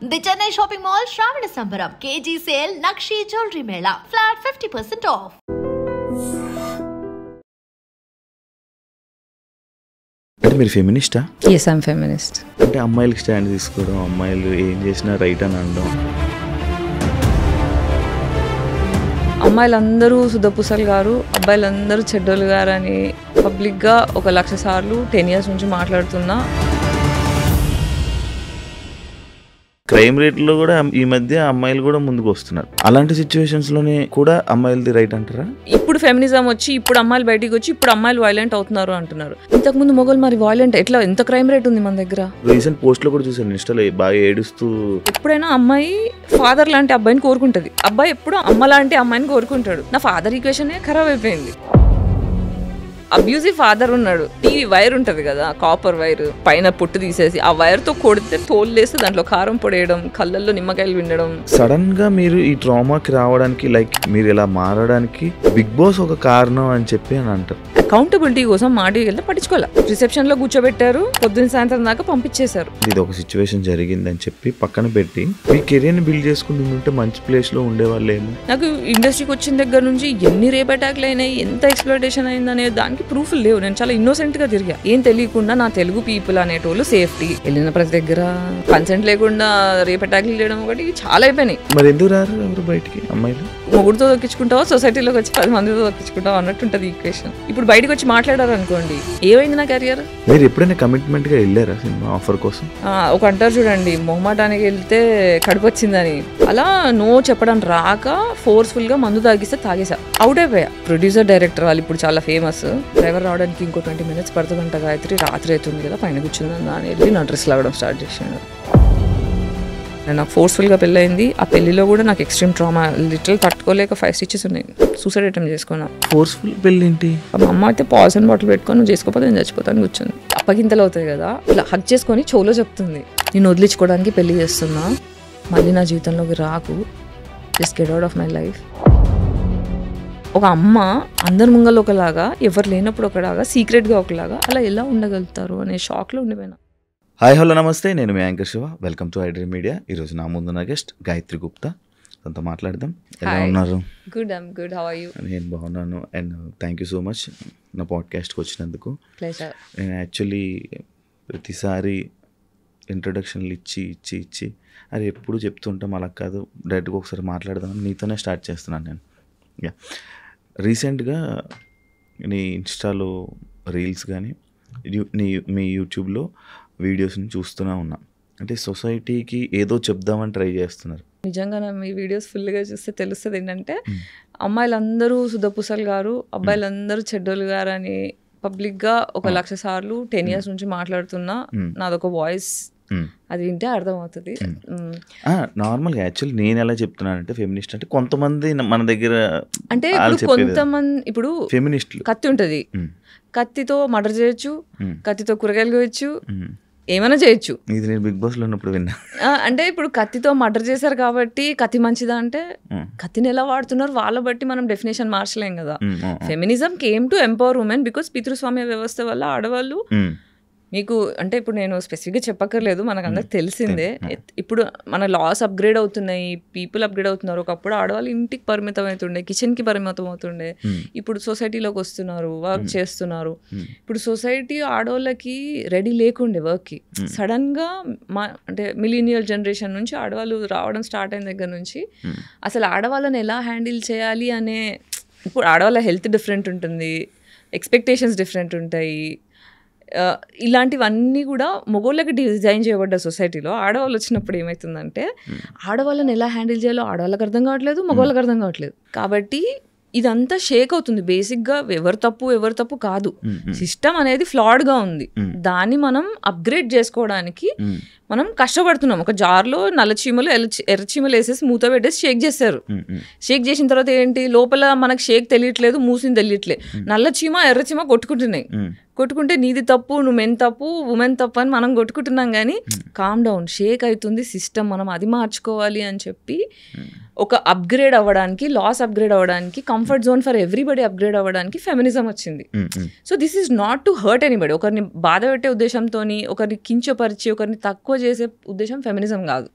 The Chennai Shopping Mall Shravana Sambaram KG Sale Nakshi Jewelry Mela Flat 50% off. అంటే మీరు ఫెమినిస్టా? Yes I'm feminist. అంటే అమ్మాయిలకి stand తీసుకోవడం, అమ్మాయిలు ఏం చేసినా రైట్ అని అనడం. అమ్మాయిలందరూ సుధపూసల్ గారు, అబ్బాయిలందరూ చెడ్డోలు గారు అని పబ్లిక్గా 1,00,000 సార్లు 10 years నుంచి మాట్లాడుతున్నా. క్రైమ్ రేట్లో కూడా ఈ మధ్య అమ్మాయిలు కూడా ముందుకు వస్తున్నారు. అలాంటి సిచ్యువేషన్స్లోనే కూడా అమ్మాయిలది రైట్ అంటారా? ఇప్పుడు ఫెమినిజం వచ్చి ఇప్పుడు అమ్మాయిలు బయటికి వచ్చి ఇప్పుడు అమ్మాయిలు వైలెంట్ అవుతున్నారు అంటున్నారు. ఇంతకుముందు మొగలు మరి వైలెంట్ ఎంత క్రైమ్ రేట్ ఉంది మన దగ్గర? రీసెంట్ పోస్ట్లో కూడా చూసాను ఇన్స్టాలో, బాగా ఏడుస్తూ. ఎప్పుడైనా అమ్మాయి ఫాదర్ లాంటి అబ్బాయిని కోరుకుంటుంది, అబ్బాయి ఎప్పుడు అమ్మ లాంటి అమ్మాయిని కోరుకుంటాడు. నా ఫాదర్ ఈక్వేషనే ఖరాబ్ అయిపోయింది. అబ్యూజివ్ ఫాదర్ ఉన్నాడు. టీవీ వైర్ ఉంటుంది కదా, కాపర్ వైర్ పైన పుట్టు తీసేసి ఆ వైర్తో కొడితే తోలు లేస్తే దాంట్లో కారం పొడేయడం, కళ్ళల్లో నిమ్మకాయలు వినడం. సడన్ గా మీరు ఈ ట్రామాకి రావడానికి, లైక్ మీరు ఇలా మారడానికి బిగ్ బాస్ ఒక కారణం అని చెప్పి అని అంటారు. అకౌంటబిలిటీ కోసం మాటికి వెళ్తే పట్టించుకోవాలి. రిసెప్షన్ లో కూర్చోబెట్టారు, పొద్దున్న సాయంత్రం దాకా పంపించేశారు. ఇది ఒక సిచ్యువేషన్ జరిగిందని చెప్పి పక్కన పెట్టి మీ కెరీర్ ని బిల్డ్ చేసుకుని ఉంటే మంచి ప్లేస్ లో ఉండేవాళ్ళేమో. నాకు ఇండస్ట్రీకి వచ్చిన దగ్గర నుంచి ఎన్ని రేప్ అటాక్లు అయినాయి, ఎంత ఎక్స్ప్లోటేషన్ అయిందనే దానికి ప్రూఫ్లు లేవు. నేను చాలా ఇన్నోసెంట్ గా తిరిగా. ఏం తెలియకుండా నా తెలుగు పీపుల్ అనేటోళ్ళు సేఫ్టీ, వెళ్ళిన ప్రతి దగ్గర కన్సెంట్ లేకుండా రేప్ అటాక్లు చేయడం ఒకటి చాలా అయిపోయినాయి. మరి ఎందుకు రారు ఎవరు బయటికి? అమ్మాయిలు మొగుడుతో దొక్కించుకుంటావా, సొసైటీలోకి వచ్చి 10 మందితో దొక్కించుకుంటావా అన్నట్టుంటది ఈక్వేషన్. ఇప్పుడు బయటకు వచ్చి మాట్లాడారు అనుకోండి, ఏమైంది నా కెరియర్? మీరు ఎప్పుడైనా కమిట్మెంట్ గా వెళ్ళారా సినిమా ఆఫర్ కోసం? ఒక అంటారు చూడండి, మొహమాటానికి వెళ్తే కడుపు వచ్చిందని. అలా నో చెప్పడం రాక ఫోర్స్ఫుల్ గా మందు తాగిస్తే తాగేసా, అవుట్ అయిపోయా. ప్రొడ్యూసర్ డైరెక్టర్ వాళ్ళు ఇప్పుడు చాలా ఫేమస్. డ్రైవర్ రావడానికి ఇంకో 20 minutes పడుతుందంట. గాయత్రి రాత్రి అవుతుంది కదా, పైన కూర్చుందా అని వెళ్ళి నా డ్రెస్ లాగడం స్టార్ట్ చేసాను. నాకు ఫోర్స్ఫుల్గా పెళ్ళయింది. ఆ పెళ్లిలో కూడా నాకు ఎక్స్ట్రీమ్ ట్రామా, లిటరల్ తట్టుకోలేక 5 stitches ఉన్నాయి. సూసైడ్ అటెంప్ట్ చేసుకున్నా. ఫోర్స్ఫుల్ పెళ్ళి ఏంటి? మా అమ్మ అయితే పాయిజన్ బాటిల్ పెట్టుకొని నువ్వు చేసుకోకపోతే నేను చచ్చిపోతాను కూర్చొని. అప్పగింతలు అవుతాయి కదా, ఇలా హక్ చేసుకొని చెవులో చెప్తుంది, నేను వదిలించుకోవడానికి పెళ్లి చేస్తున్నా, మళ్ళీ నా జీవితంలోకి రాకు, just get out of my life. ఒక అమ్మ అందరి ముంగలు ఒకలాగా, ఎవరు లేనప్పుడు ఒకలాగా, సీక్రెట్గా ఒకలాగా, అలా ఎలా ఉండగలుగుతారు అనే షాక్లో ఉండిపోయినా. హాయ్ హలో నమస్తే, నేను మీ anchor Shiva. Welcome to iDream media. ఈరోజు నా ముందున్న గెస్ట్ గాయత్రి గుప్తా. తనతో మాట్లాడదాం. ఎలా ఉన్నారు? Good, I'm good. How are you? నేను బాగున్నాను. And thank you so much నా పాడ్కాస్ట్కి వచ్చినందుకు. ప్లెజర్. నేను యాక్చువల్లీ ప్రతిసారి ఇంట్రొడక్షన్లు ఇచ్చి అది ఎప్పుడు చెప్తుంటాం, అలా కాదు, డైరెక్ట్గా ఒకసారి మాట్లాడదామని నీతోనే స్టార్ట్ చేస్తున్నాను నేను. యా, రీసెంట్గా నీ ఇన్స్టాలో రీల్స్ కానీ మీ యూట్యూబ్లో వీడియోస్ని చూస్తూనే ఉన్నా. అంటే సొసైటీకి ఏదో చెప్దామని ట్రై చేస్తున్నారు. నిజంగా మీ వీడియోస్ ఫుల్గా చూస్తే తెలుస్తుంది ఏంటంటే, అమ్మాయిలందరూ సుధపూసల్ గారు, అబ్బాయిలందరూ చెడ్డోలు గారు అని పబ్లిక్గా 1,00,000 సార్లు 10 years నుంచి మాట్లాడుతున్నా. నాదొక వాయిస్, అది వింటే అర్థమవుతుంది. నార్మల్గా యాక్చువల్లీ నేను ఎలా చెప్తున్నానంటే, ఫెమినిస్ట్ అంటే కొంతమంది మన దగ్గర, అంటే కొంతమంది ఇప్పుడు ఫెమినిస్టులు కత్తి ఉంటుంది, కత్తితో మర్డర్ చేయొచ్చు, కత్తితో కూరగాయలు కోయచ్చు, ఏమైనా చేయొచ్చు. ఇది నేను బిగ్ బాస్ లో ఉన్నప్పుడు విన్నా. అంటే ఇప్పుడు కత్తితో మర్డర్ చేశారు కాబట్టి కత్తి మంచిదా అంటే, కత్తిని ఎలా వాడుతున్నారు వాళ్ళ బట్టి మనం డెఫినేషన్ మార్చలేం కదా. Feminism came to empower women because పితృస్వామ్య వ్యవస్థ వల్ల ఆడవాళ్ళు, మీకు అంటే ఇప్పుడు నేను స్పెసిఫిక్గా చెప్పక్కర్లేదు, మనకు అందరికి తెలిసిందే. ఇప్పుడు మన లాస్ అప్గ్రేడ్ అవుతున్నాయి, పీపుల్ అప్గ్రేడ్ అవుతున్నారు. ఒకప్పుడు ఆడవాళ్ళు ఇంటికి పరిమితం అవుతుండే, కిచెన్కి పరిమితం అవుతుండే. ఇప్పుడు సొసైటీలోకి వస్తున్నారు, వర్క్ చేస్తున్నారు. ఇప్పుడు సొసైటీ ఆడవాళ్ళకి రెడీ లేకుండే వర్క్కి. సడన్గా అంటే మిలీనియల్ జనరేషన్ నుంచి ఆడవాళ్ళు రావడం స్టార్ట్ అయిన దగ్గర నుంచి అసలు ఆడవాళ్ళని ఎలా హ్యాండిల్ చేయాలి అనే, ఇప్పుడు ఆడవాళ్ళ హెల్త్ డిఫరెంట్ ఉంటుంది, ఎక్స్పెక్టేషన్స్ డిఫరెంట్ ఉంటాయి. ఇలాంటివన్నీ కూడా మగవాళ్ళకి డిజైన్ చేయబడ్డ సొసైటీలో ఆడవాళ్ళు వచ్చినప్పుడు ఏమవుతుందంటే, ఆడవాళ్ళని ఎలా హ్యాండిల్ చేయాలో ఆడవాళ్ళకి అర్థం కావట్లేదు, మగవాళ్ళకి అర్థం కావట్లేదు. కాబట్టి ఇదంతా షేక్ అవుతుంది. బేసిక్గా ఎవరు తప్పు కాదు, సిస్టమ్ అనేది ఫ్లాడ్గా ఉంది. దాన్ని మనం అప్గ్రేడ్ చేసుకోవడానికి మనం కష్టపడుతున్నాం. ఒక జార్లో నల్ల చీమలు ఎర్రచీమలు వేసేసి మూత పెట్టేసి షేక్ చేస్తారు. షేక్ చేసిన తర్వాత ఏంటి, లోపల మనకు షేక్ తెలియట్లేదు, మూసింది తెలియట్లేదు. నల్ల చీమ ఎర్రచీమ కొట్టుకుంటే నీది తప్పు, నువ్వు మెన్ తప్పు, ఉమెన్ తప్పు అని మనం కొట్టుకుంటున్నాం. కానీ కామ్ డౌన్, షేక్ అవుతుంది సిస్టమ్, మనం అది మార్చుకోవాలి అని చెప్పి ఒక అప్గ్రేడ్ అవ్వడానికి, లాస్ అప్గ్రేడ్ అవ్వడానికి, comfort zone for everybody upgrade అవ్వడానికి ఫెమినిజం వచ్చింది. So this is not to hurt anybody. ఒకరిని బాధ పెట్టే ఉద్దేశంతో, ఒకరిని కించపరిచి, ఒకరిని తక్కువ చేసే ఉద్దేశం ఫెమినిజం కాదు.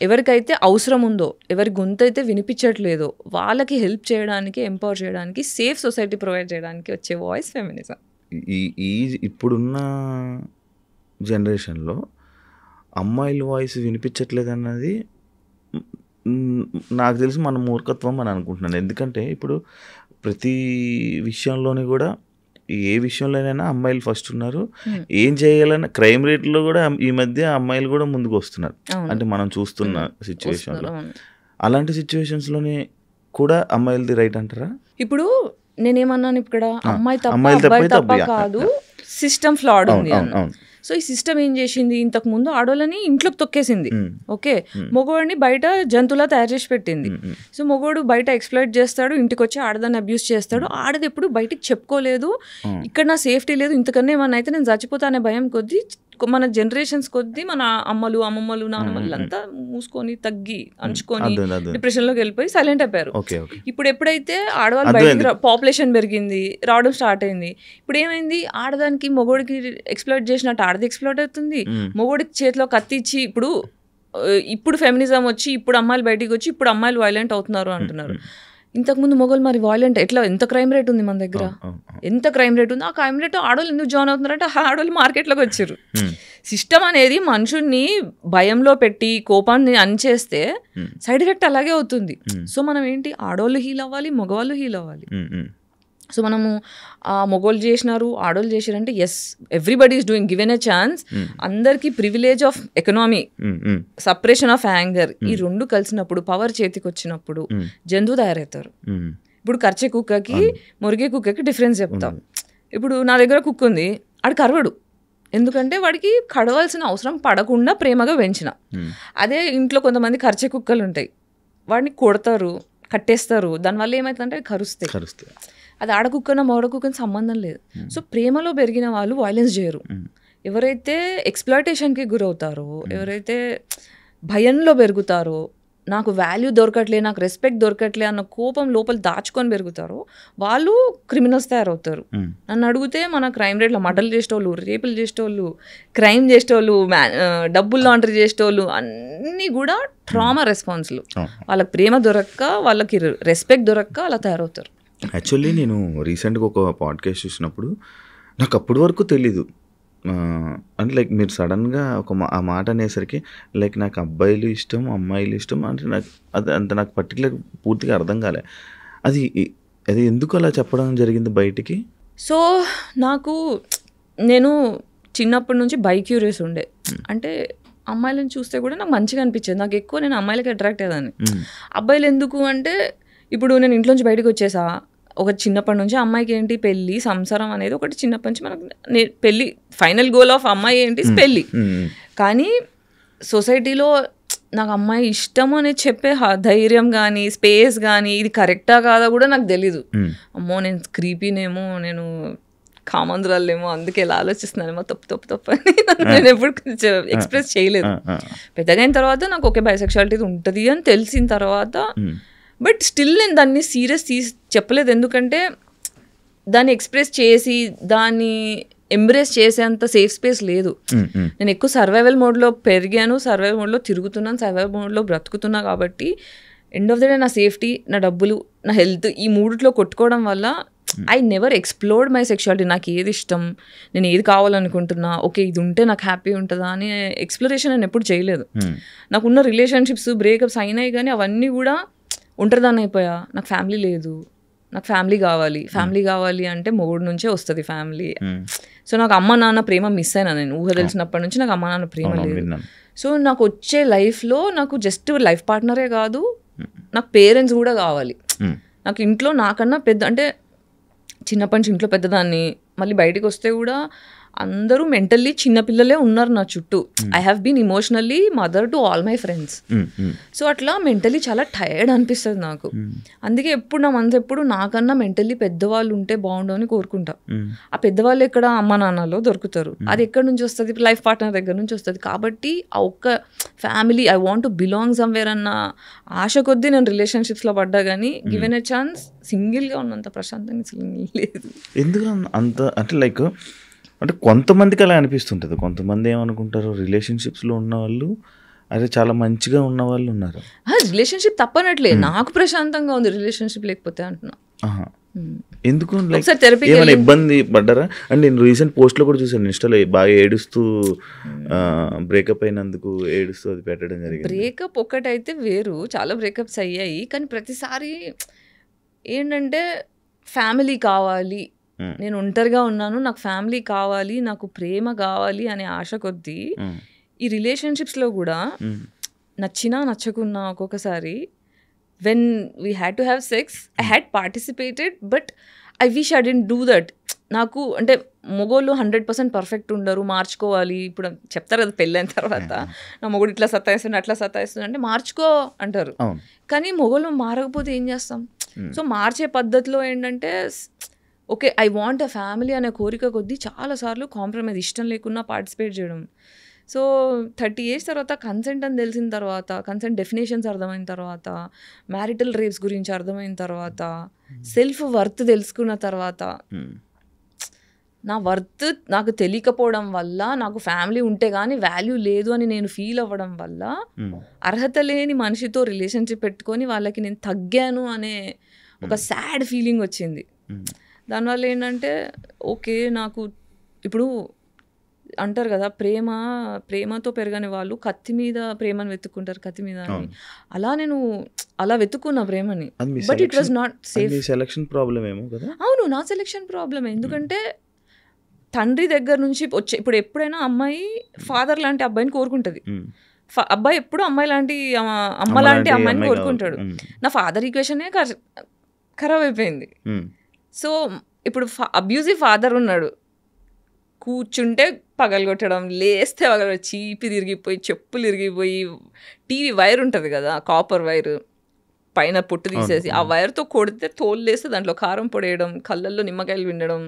ఎవరికైతే అవసరం ఉందో, ఎవరి గొంతు అయితే వినిపించట్లేదో వాళ్ళకి హెల్ప్ చేయడానికి, ఎంపవర్ చేయడానికి, సేఫ్ సొసైటీ ప్రొవైడ్ చేయడానికి వచ్చే వాయిస్ ఫెమినిజం. ఈ ఇప్పుడున్న జనరేషన్లో అమ్మాయిల వాయిస్ వినిపించట్లేదు అన్నది నాకు తెలిసి మన మూర్ఖత్వం అని అనుకుంటున్నాను. ఎందుకంటే ఇప్పుడు ప్రతి విషయంలోని కూడా, ఏ విషయంలోనైనా అమ్మాయిలు ఫస్ట్ ఉన్నారు. ఏం చేయాలన్నా క్రైమ్ రేట్లో కూడా ఈ మధ్య అమ్మాయిలు కూడా ముందుకు వస్తున్నారు. అంటే మనం చూస్తున్న సిచ్యువేషన్లో, అలాంటి సిచ్యువేషన్స్లోనే కూడా అమ్మాయిలది రైట్ అంటారా? ఇప్పుడు నేనేమన్నాను, ఇక్కడ అమ్మాయి తప్ప అబ్బాయి తప్ప కాదు, సిస్టమ్ ఫ్లాడ్ ఉంది అన్న. సో ఈ సిస్టమ్ ఏం చేసింది, ఇంతకు ముందు ఆడోళ్ళని ఇంట్లోకి తొక్కేసింది. ఓకే, మగవాడిని బయట జంతువులా తయారు చేసి పెట్టింది. సో మగవాడు బయట ఎక్స్ప్లాయిట్ చేస్తాడు, ఇంటికి వచ్చి ఆడదాన్ని అబ్యూస్ చేస్తాడు. ఆడది ఎప్పుడు బయటికి చెప్పుకోలేదు, ఇక్కడ నా సేఫ్టీ లేదు, ఇంతకన్నా ఏమన్నా అయితే నేను చచ్చిపోతా అనే భయం కొద్దీ మన జనరేషన్స్ కొద్దీ మన అమ్మలు, అమ్మమ్మలు, నాన్నమ్మలు అంతా మూసుకొని, తగ్గి, అంచుకొని డిప్రెషన్లోకి వెళ్ళిపోయి సైలెంట్ అయిపోయారు. ఇప్పుడు ఎప్పుడైతే ఆడవాళ్ళు బయటకి పాపులేషన్ పెరిగింది, రావడం స్టార్ట్ అయింది, ఇప్పుడు ఏమైంది, ఆడదానికి మొగోడికి ఎక్స్ప్లోయిట్ చేసినట్టు ఆడది ఎక్స్ప్లోయిట్ అవుతుంది. మొగోడికి చేతిలో కత్తి ఇచ్చి, ఇప్పుడు ఫెమినిజం వచ్చి, ఇప్పుడు అమ్మాయిలు బయటికి వచ్చి, ఇప్పుడు అమ్మాయిలు వైలెంట్ అవుతున్నారు అంటున్నారు. ఇంతకుముందు మొగోళ్ళు మరి వాయిలెంట్ ఎట్లా, ఎంత క్రైమ్ రేట్ ఉంది మన దగ్గర, ఎంత క్రైమ్ రేట్ ఉంది. ఆ క్రైమ్ రేట్ ఆడవాళ్ళు ఎందుకు జాయిన్ అవుతున్నారంటే ఆడవాళ్ళు మార్కెట్లోకి వచ్చారు. సిస్టమ్ అనేది మనుషుల్ని భయంలో పెట్టి కోపాన్ని అణిచేస్తే సైడ్ ఎఫెక్ట్ అలాగే అవుతుంది. సో మనం ఏంటి, ఆడవాళ్ళు హీల్ అవ్వాలి, మగవాళ్ళు హీల్ అవ్వాలి. సో మనము మొగోళ్ళు చేసినారు, ఆడోళ్ళు చేసినారంటే yes, everybody is doing, given a chance. అందరికీ privilege of economy, separation of anger, ఈ రెండు కలిసినప్పుడు, పవర్ చేతికి వచ్చినప్పుడు జంతువు తయారవుతారు. ఇప్పుడు కర్చే కుక్కకి మురిగే కుక్కకి డిఫరెన్స్ చెప్తాం. ఇప్పుడు నా దగ్గర కుక్క ఉంది, ఆడు కరవడు, ఎందుకంటే వాడికి కడవలసిన అవసరం పడకుండా ప్రేమగా పెంచిన. అదే ఇంట్లో కొంతమంది కర్చే కుక్కలు ఉంటాయి, వాడిని కొడతారు, కట్టేస్తారు, దానివల్ల ఏమవుతుందంటే కరుస్తాయి. అది ఆడ కుక్కన మగ కుక్కని సంబంధం లేదు. సో ప్రేమలో పెరిగిన వాళ్ళు వైలెన్స్ చేయరు. ఎవరైతే ఎక్స్ప్లాయిటేషన్కి గురవుతారో, ఎవరైతే భయంలో పెరుగుతారో, నాకు వాల్యూ దొరకట్లే, నాకు రెస్పెక్ట్ దొరకట్లే అన్న కోపం లోపల దాచుకొని పెరుగుతారో వాళ్ళు క్రిమినల్స్ తయారవుతారు. నన్ను అడిగితే మన క్రైమ్ రేట్లో మర్డర్లు చేసేటోళ్ళు, రేపులు చేసేటోళ్ళు, క్రైమ్ చేసేటోళ్ళు, డబ్బులు లాండరీ చేసేటోళ్ళు అన్నీ కూడా ట్రామా రెస్పాన్స్లు. వాళ్ళకి ప్రేమ దొరక్క, వాళ్ళకి రెస్పెక్ట్ దొరక్క అలా తయారవుతారు. యాక్చువల్లీ నేను రీసెంట్గా ఒక పాడ్కాస్ట్ చూసినప్పుడు నాకు అప్పటి వరకు తెలీదు, అంటే లైక్ మీరు సడన్గా ఆ మాట అనేసరికి లైక్ నాకు అబ్బాయిలు ఇష్టం, అమ్మాయిలు ఇష్టం అంటే నాకు అది అంత నాకు పర్టికులర్ పూర్తిగా అర్థం కాలే. అది ఎందుకు అలా చెప్పడం జరిగింది బయటికి? సో నేను చిన్నప్పటి నుంచి బైక్యూరియస్ ఉండే, అంటే అమ్మాయిలను చూస్తే కూడా నాకు మంచిగా అనిపించేది. నాకు ఎక్కువ నేను అమ్మాయిలకి అట్రాక్ట్ అయ్యేదాన్ని. అబ్బాయిలు ఎందుకు అంటే, ఇప్పుడు నేను ఇంట్లోంచి బయటకు వచ్చేసా, ఒక చిన్నప్పటి నుంచి అమ్మాయికి ఏంటి పెళ్ళి, సంసారం అనేది ఒకటి చిన్నప్పటి నుంచి మనకు పెళ్ళి, ఫైనల్ గోల్ ఆఫ్ అమ్మాయి ఏంటి పెళ్ళి. కానీ సొసైటీలో నాకు అమ్మాయి ఇష్టం అనేది చెప్పే ధైర్యం కానీ, స్పేస్ కానీ, ఇది కరెక్టా కాదా కూడా నాకు తెలీదు. అమ్మో నేను క్రీపీనేమో, నేను కామందురాలేమో, అందుకే ఇలా ఆలోచిస్తున్నానేమో, తప్పు అని నేను ఎప్పుడు ఎక్స్ప్రెస్ చేయలేదు. పెద్దగా అయిన తర్వాత నాకు ఓకే బైసెక్షువాలిటీ ఉంటుంది అని తెలిసిన తర్వాత, బట్ స్టిల్ నేను దాన్ని సీరియస్ చెప్పలేదు. ఎందుకంటే దాన్ని ఎక్స్ప్రెస్ చేసి దాన్ని ఎంబ్రేస్ చేసేంత సేఫ్ స్పేస్ లేదు. నేను ఎక్కువ సర్వైవల్ మోడ్లో పెరిగాను, సర్వైవల్ మోడ్లో తిరుగుతున్నాను, సర్వైవల్ మోడ్లో బ్రతుకుతున్నా. కాబట్టి ఎండ్ ఆఫ్ ద డే నా సేఫ్టీ, నా డబ్బులు, నా హెల్త్, ఈ మూడిట్లో కొట్టుకోవడం వల్ల I never explored my sexuality. నాకు ఏది ఇష్టం, నేను ఏది కావాలనుకుంటున్నా, ఓకే ఇది ఉంటే నాకు హ్యాపీ ఉంటుందా అని ఎక్స్ప్లోరేషన్ నేను ఎప్పుడు చేయలేదు. నాకున్న రిలేషన్షిప్స్ బ్రేకప్స్ అయినాయి, కానీ అవన్నీ కూడా ఒంటరిదాన్ని అయిపోయా. నాకు ఫ్యామిలీ లేదు, నాకు ఫ్యామిలీ కావాలి అంటే మొగుడు నుంచే వస్తుంది ఫ్యామిలీ. సో నాకు అమ్మ నాన్న ప్రేమ మిస్ అయినా, నేను ఊహ తెలిసినప్పటి నుంచి నాకు అమ్మ నాన్న ప్రేమ లేదు. సో నాకు వచ్చే లైఫ్లో నాకు జస్ట్ లైఫ్ పార్ట్నరే కాదు, నాకు పేరెంట్స్ కూడా కావాలి. నాకు ఇంట్లో నాకన్నా పెద్ద, అంటే చిన్నప్పటి నుంచి ఇంట్లో పెద్దదాన్ని, మళ్ళీ బయటికి వస్తే కూడా అందరూ మెంటల్లీ చిన్నపిల్లలే ఉన్నారు నా చుట్టూ. I have been emotionally mother to all my friends. So అట్లా మెంటల్లీ చాలా టైర్డ్ అనిపిస్తుంది నాకు. అందుకే ఎప్పుడు నా మనసు ఎప్పుడు నాకన్నా మెంటల్లీ పెద్దవాళ్ళు ఉంటే బాగుండు అని కోరుకుంటా. ఆ పెద్దవాళ్ళు ఎక్కడ అమ్మ నాన్నలో దొరుకుతారు, అది ఎక్కడి నుంచి వస్తుంది, లైఫ్ పార్ట్నర్ దగ్గర నుంచి వస్తుంది. కాబట్టి ఆ ఒక్క family I want to belong somewhere అన్న ఆశ కొద్దీ నేను రిలేషన్షిప్స్లో పడ్డా, కానీ గివెన్ ఎ ఛాన్స్ సింగిల్గా ఉన్నంత ప్రశాంతంగా లేదు. ఎందుకు అంత అంటే లైక్ అంటే కొంతమందికి అలా అనిపిస్తుంటుంది. కొంతమంది ఏమనుకుంటారు, రిలేషన్షిప్స్లో ఉన్న వాళ్ళు అదే చాలా మంచిగా ఉన్న వాళ్ళు ఉన్నారు. రిలేషన్షిప్ తప్పనట్లే, నాకు ప్రశాంతంగా ఉంది రిలేషన్షిప్ లేకపోతే అంటున్నా. ఎందుకు ఏమైనా ఇబ్బంది పడ్డారా? అండ్ నేను రీసెంట్ పోస్ట్లో కూడా చూసాను ఇన్స్టాలో, బాగా ఏడుస్తూ బ్రేకప్ అయినందుకు ఏడుస్తూ అది పెట్టడం జరిగింది. బ్రేకప్ ఒకటైతే వేరు, చాలా బ్రేకప్స్ అయ్యాయి. కానీ ప్రతిసారి ఏంటంటే ఫ్యామిలీ కావాలి, నేను ఒంటరిగా ఉన్నాను, నాకు ఫ్యామిలీ కావాలి, నాకు ప్రేమ కావాలి అనే ఆశ కొద్దీ ఈ రిలేషన్షిప్స్లో కూడా నచ్చినా నచ్చకున్నా ఒక్కొక్కసారి when we had to have sex, I had participated, but I wish I didn't do that. నాకు అంటే మొగోళ్ళు 100% పర్ఫెక్ట్ ఉండరు, మార్చుకోవాలి. ఇప్పుడు చెప్తారు కదా పెళ్ళైన తర్వాత, నా మొగుడు ఇట్లా సతాయిస్తుంది అట్లా సతాయిస్తుంది అంటే మార్చుకో అంటారు. కానీ మొగోళ్ళు మారకపోతే ఏం చేస్తాం? సో మార్చే పద్ధతిలో ఏంటంటే okay I want a family అనే కోరిక కొద్దీ చాలాసార్లు కాంప్రమైజ్, ఇష్టం లేకున్నా పార్టిసిపేట్ చేయడం. సో 30 years తర్వాత కన్సెంట్ అని తెలిసిన తర్వాత, కన్సెంట్ డెఫినేషన్స్ అర్థమైన తర్వాత, మ్యారిటల్ రేప్స్ గురించి అర్థమైన తర్వాత, సెల్ఫ్ వర్త్ తెలుసుకున్న తర్వాత, నా వర్త్ నాకు తెలియకపోవడం వల్ల, నాకు ఫ్యామిలీ ఉంటే కానీ వాల్యూ లేదు అని నేను ఫీల్ అవ్వడం వల్ల, అర్హత లేని మనిషితో రిలేషన్షిప్ పెట్టుకొని వాళ్ళకి నేను తగ్గాను అనే ఒక సాడ్ ఫీలింగ్ వచ్చింది. దానివల్ల ఏంటంటే ఓకే నాకు ఇప్పుడు అంటారు కదా ప్రేమతో పెరగని వాళ్ళు కత్తి మీద ప్రేమను వెతుక్కుంటారు, కత్తి మీద అని. అలా నేను అలా వెతుక్కున్న ప్రేమని, but it was not safe. Selection problem ఏమో కదా? అవును, నా సెలక్షన్ ప్రాబ్లమే. ఎందుకంటే తండ్రి దగ్గర నుంచి వచ్చే, ఇప్పుడు ఎప్పుడైనా అమ్మాయి ఫాదర్ లాంటి అబ్బాయిని కోరుకుంటుంది, అబ్బాయి ఎప్పుడు అమ్మాయి లాంటి అమ్మ లాంటి అమ్మాయిని కోరుకుంటాడు. నా ఫాదర్ ఈక్వేషనే ఖరాబ్ అయిపోయింది. సో ఇప్పుడు అబ్యూజివ్ ఫాదర్ ఉన్నాడు, కూర్చుంటే పగలగొట్టడం, లేస్తే పగలగొట్టడం, చీపి తిరిగిపోయి, చెప్పులు తిరిగిపోయి, టీవీ వైర్ ఉంటుంది కదా కాపర్ వైర్, పైన పొట్టు తీసేసి ఆ వైర్తో కొడితే తోలు లేస్తే దాంట్లో కారం పొడేయడం, కళ్ళల్లో నిమ్మకాయలు వినడం,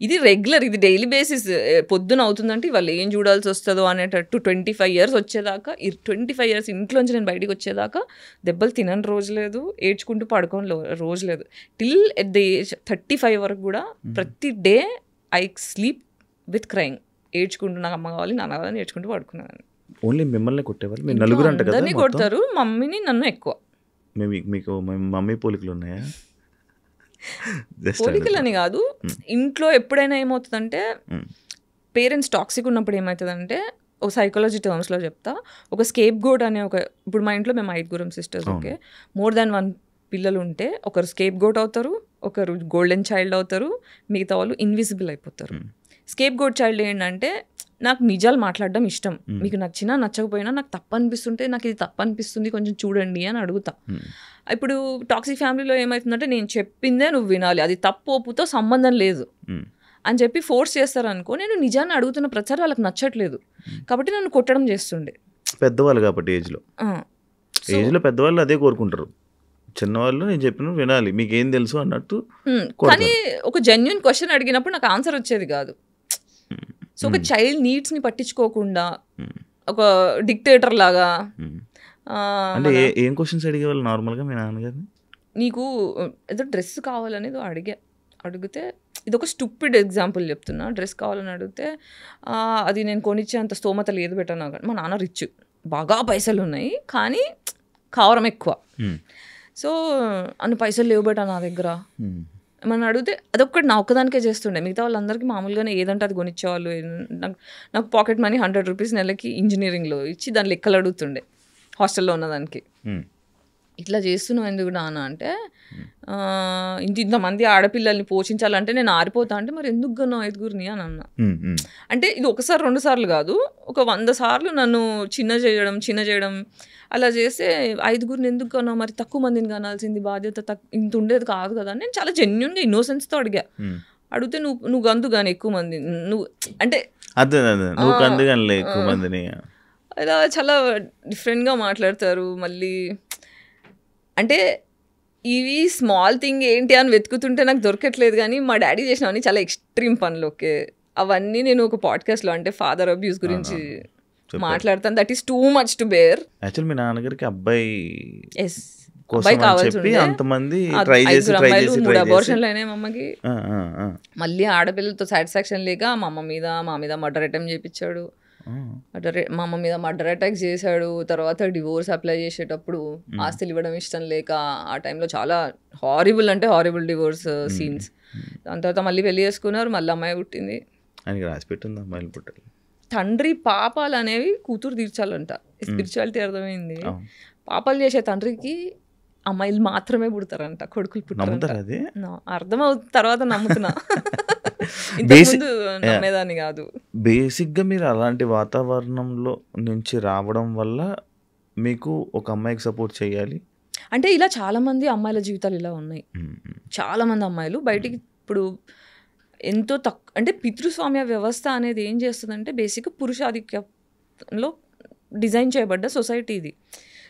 ఇది రెగ్యులర్, ఇది డైలీ బేసిస్. పొద్దున అవుతుందంటే ఇవాళ ఏం చూడాల్సి వస్తుందో అనేటట్టు 25 years వచ్చేదాకా, 25 years ఇంట్లోంచి నేను బయటికి వచ్చేదాకా దెబ్బలు తినని రోజు లేదు, ఏడ్చుకుంటూ పడుకోని రోజు లేదు. టిల్ ఎట్ ద ఏజ్ 35 వరకు కూడా ప్రతి day I sleep with crying, ఏడ్చుకుంటూ నాకు అమ్మ కావాలి నాన్న కావాలని ఏడ్చుకుంటూ పడుకున్నాను. ఓన్లీ మిమ్మల్ని కొట్టేవాళ్ళు? మీరు నలుగురు అంట కదా? అందరినీ కొడతారు, మమ్మీని నన్ను ఎక్కువ. మీకు మమ్మీ పోలికలు ఉన్నాయా? పోలికలని కాదు, ఇంట్లో ఎప్పుడైనా ఏమవుతుందంటే పేరెంట్స్ టాక్సిక్ ఉన్నప్పుడు ఏమవుతుందంటే, ఒక సైకాలజీ టర్మ్స్లో చెప్తా, ఒక స్కేప్ గోట్ అనే ఇప్పుడు మా ఇంట్లో మేము 5 సిస్టర్స్, ఓకే, మోర్ దాన్ 1 పిల్లలు ఉంటే ఒకరు స్కేప్ గోట్ అవుతారు, ఒకరు గోల్డెన్ చైల్డ్ అవుతారు, మిగతా వాళ్ళు ఇన్విజిబుల్ అయిపోతారు. స్కేప్ గోట్ చైల్డ్ ఏంటంటే, నాకు నిజాలు మాట్లాడడం ఇష్టం, మీకు నచ్చినా నచ్చకపోయినా నాకు తప్పు అనిపిస్తుంటే, నాకు ఇది తప్పు అనిపిస్తుంది కొంచెం చూడండి అని అడుగుతా. ఇప్పుడు టాక్సిక్ ఫ్యామిలీలో ఏమవుతుందంటే, నేను చెప్పిందే నువ్వు వినాలి, అది తప్పు ఒప్పుతో సంబంధం లేదు అని చెప్పి ఫోర్స్ చేస్తారనుకో, నేను నిజాన్ని అడుగుతున్న ప్రచారం వాళ్ళకి నచ్చట్లేదు కాబట్టి నన్ను కొట్టడం చేస్తుండే. పెద్దవాళ్ళు కాబట్టి ఏజ్లో పెద్దవాళ్ళు అదే కోరుకుంటారు, చిన్నవాళ్ళు నేను చెప్పిన వినాలి, మీకేం తెలుసు అన్నట్టు. కానీ ఒక జెన్యూన్ క్వశ్చన్ అడిగినప్పుడు నాకు ఆన్సర్ వచ్చేది కాదు. సో ఒక చైల్డ్ నీడ్స్ని పట్టించుకోకుండా ఒక డిక్టేటర్ లాగా. అంటే ఏం క్వశ్చన్స్ అడిగేవాళ్ళు నార్మల్గా మీ నాన్నగారిని? నీకు ఏదో డ్రెస్ కావాలనేది అడిగితే, ఇది ఒక స్టూపిడ్ ఎగ్జాంపుల్ చెప్తున్నా, డ్రెస్ కావాలని అడిగితే అది నేను కొనిచ్చే అంత స్తోమత లేదు బెటనా. మా నాన్న రిచ్, బాగా పైసలు ఉన్నాయి కానీ కావరం ఎక్కువ. సో అన్ని పైసలు లేవు బెట నా దగ్గర ఏమన్నా అడిగితే అదొక్కటి నా ఒక్కదానికే చేస్తుండే, మిగతా వాళ్ళందరికీ మామూలుగానే ఏదంటే అది కొనిచ్చేవాళ్ళు. నాకు పాకెట్ మనీ 100 rupees నెలకి ఇంజనీరింగ్లో ఇచ్చి దాని లెక్కలు అడుగుతుండే హాస్టల్లో ఉన్నదానికి. ఇట్లా చేస్తున్నావు ఎందుకు నాన్న అంటే, ఇంతమంది ఆడపిల్లల్ని పోషించాలంటే నేను ఆరిపోతా అంటే, మరి ఎందుకు కన్నా 5గురిని అని అన్నా. అంటే ఇది 1 2 సార్లు కాదు, ఒక 100 సార్లు నన్ను చిన్న చేయడం అలా చేస్తే, 5గురిని ఎందుకు కన్నా, మరి తక్కువ మందిని కనాల్సింది, బాధ్యత ఇంత ఉండేది కాదు కదా. నేను చాలా జెన్యూన్గా ఇన్నోసెన్స్తో అడిగా. అడిగితే నువ్వు గంతు కానీ ఎక్కువ మంది నువ్వు అంటే అదే నువ్వు కందు కానీ ఎక్కువ మందిని అలా చాలా డిఫరెంట్గా మాట్లాడతారు. మళ్ళీ అంటే ఇవి స్మాల్ థింగ్ ఏంటి అని వెతుకుతుంటే నాకు దొరకట్లేదు, కానీ మా డాడీ చేసినవన్నీ చాలా ఎక్స్ట్రీమ్ పనులు. ఓకే, అవన్నీ నేను ఒక పాడ్కాస్ట్లో అంటే ఫాదర్ అబ్యూస్ గురించి మాట్లాడతాను. That is too much to bear. Actual మీ నాన్నగారికి అబ్బాయి అబ్బాయి కావాల్సి అంతమంది మూడు అబార్షన్లు అయినాయి మా అమ్మకి. మళ్ళీ ఆడపిల్లలతో సాటిస్ఫాక్షన్ లేక మా మీద మర్డర్ అటెంప్ట్ చేయించాడు. మా అమ్మ మీద మర్డర్ అటాక్ చేశాడు. తర్వాత డివోర్స్ అప్లై చేసేటప్పుడు ఆస్తులు ఇవ్వడం ఇష్టం లేక ఆ టైంలో చాలా హారిబుల్ డివోర్స్ సీన్స్. దాని తర్వాత మళ్ళీ పెళ్లి చేసుకున్నారు, మళ్ళీ అమ్మాయి పుట్టింది. తండ్రి పాపాలు అనేవి కూతురు తీర్చాలంట. స్పిరిచువాలిటీ అర్థమైంది. పాపాలు చేసే తండ్రికి అమ్మాయిలు మాత్రమే పుడతారంట, కొడుకులు పుట్టారంట. అర్థమవుతుంది తర్వాత నమ్ముతున్నా, ఇంతకుముందు నమ్మేదాన్ని కాదు. బేసిక్గా మీరు అలాంటి వాతావరణంలో నుంచి రావడం వల్ల మీకు ఒక అమ్మాయికి సపోర్ట్ చేయాలి అంటే ఇలా చాలా మంది అమ్మాయిల జీవితాలు ఇలా ఉన్నాయి. చాలా మంది అమ్మాయిలు బయటికి ఇప్పుడు ఎంతో అంటే పితృస్వామ్య వ్యవస్థ అనేది ఏం చేస్తుందంటే బేసిక్గా పురుషాధిక్యంలో డిజైన్ చేయబడ్డ సొసైటీ ఇది.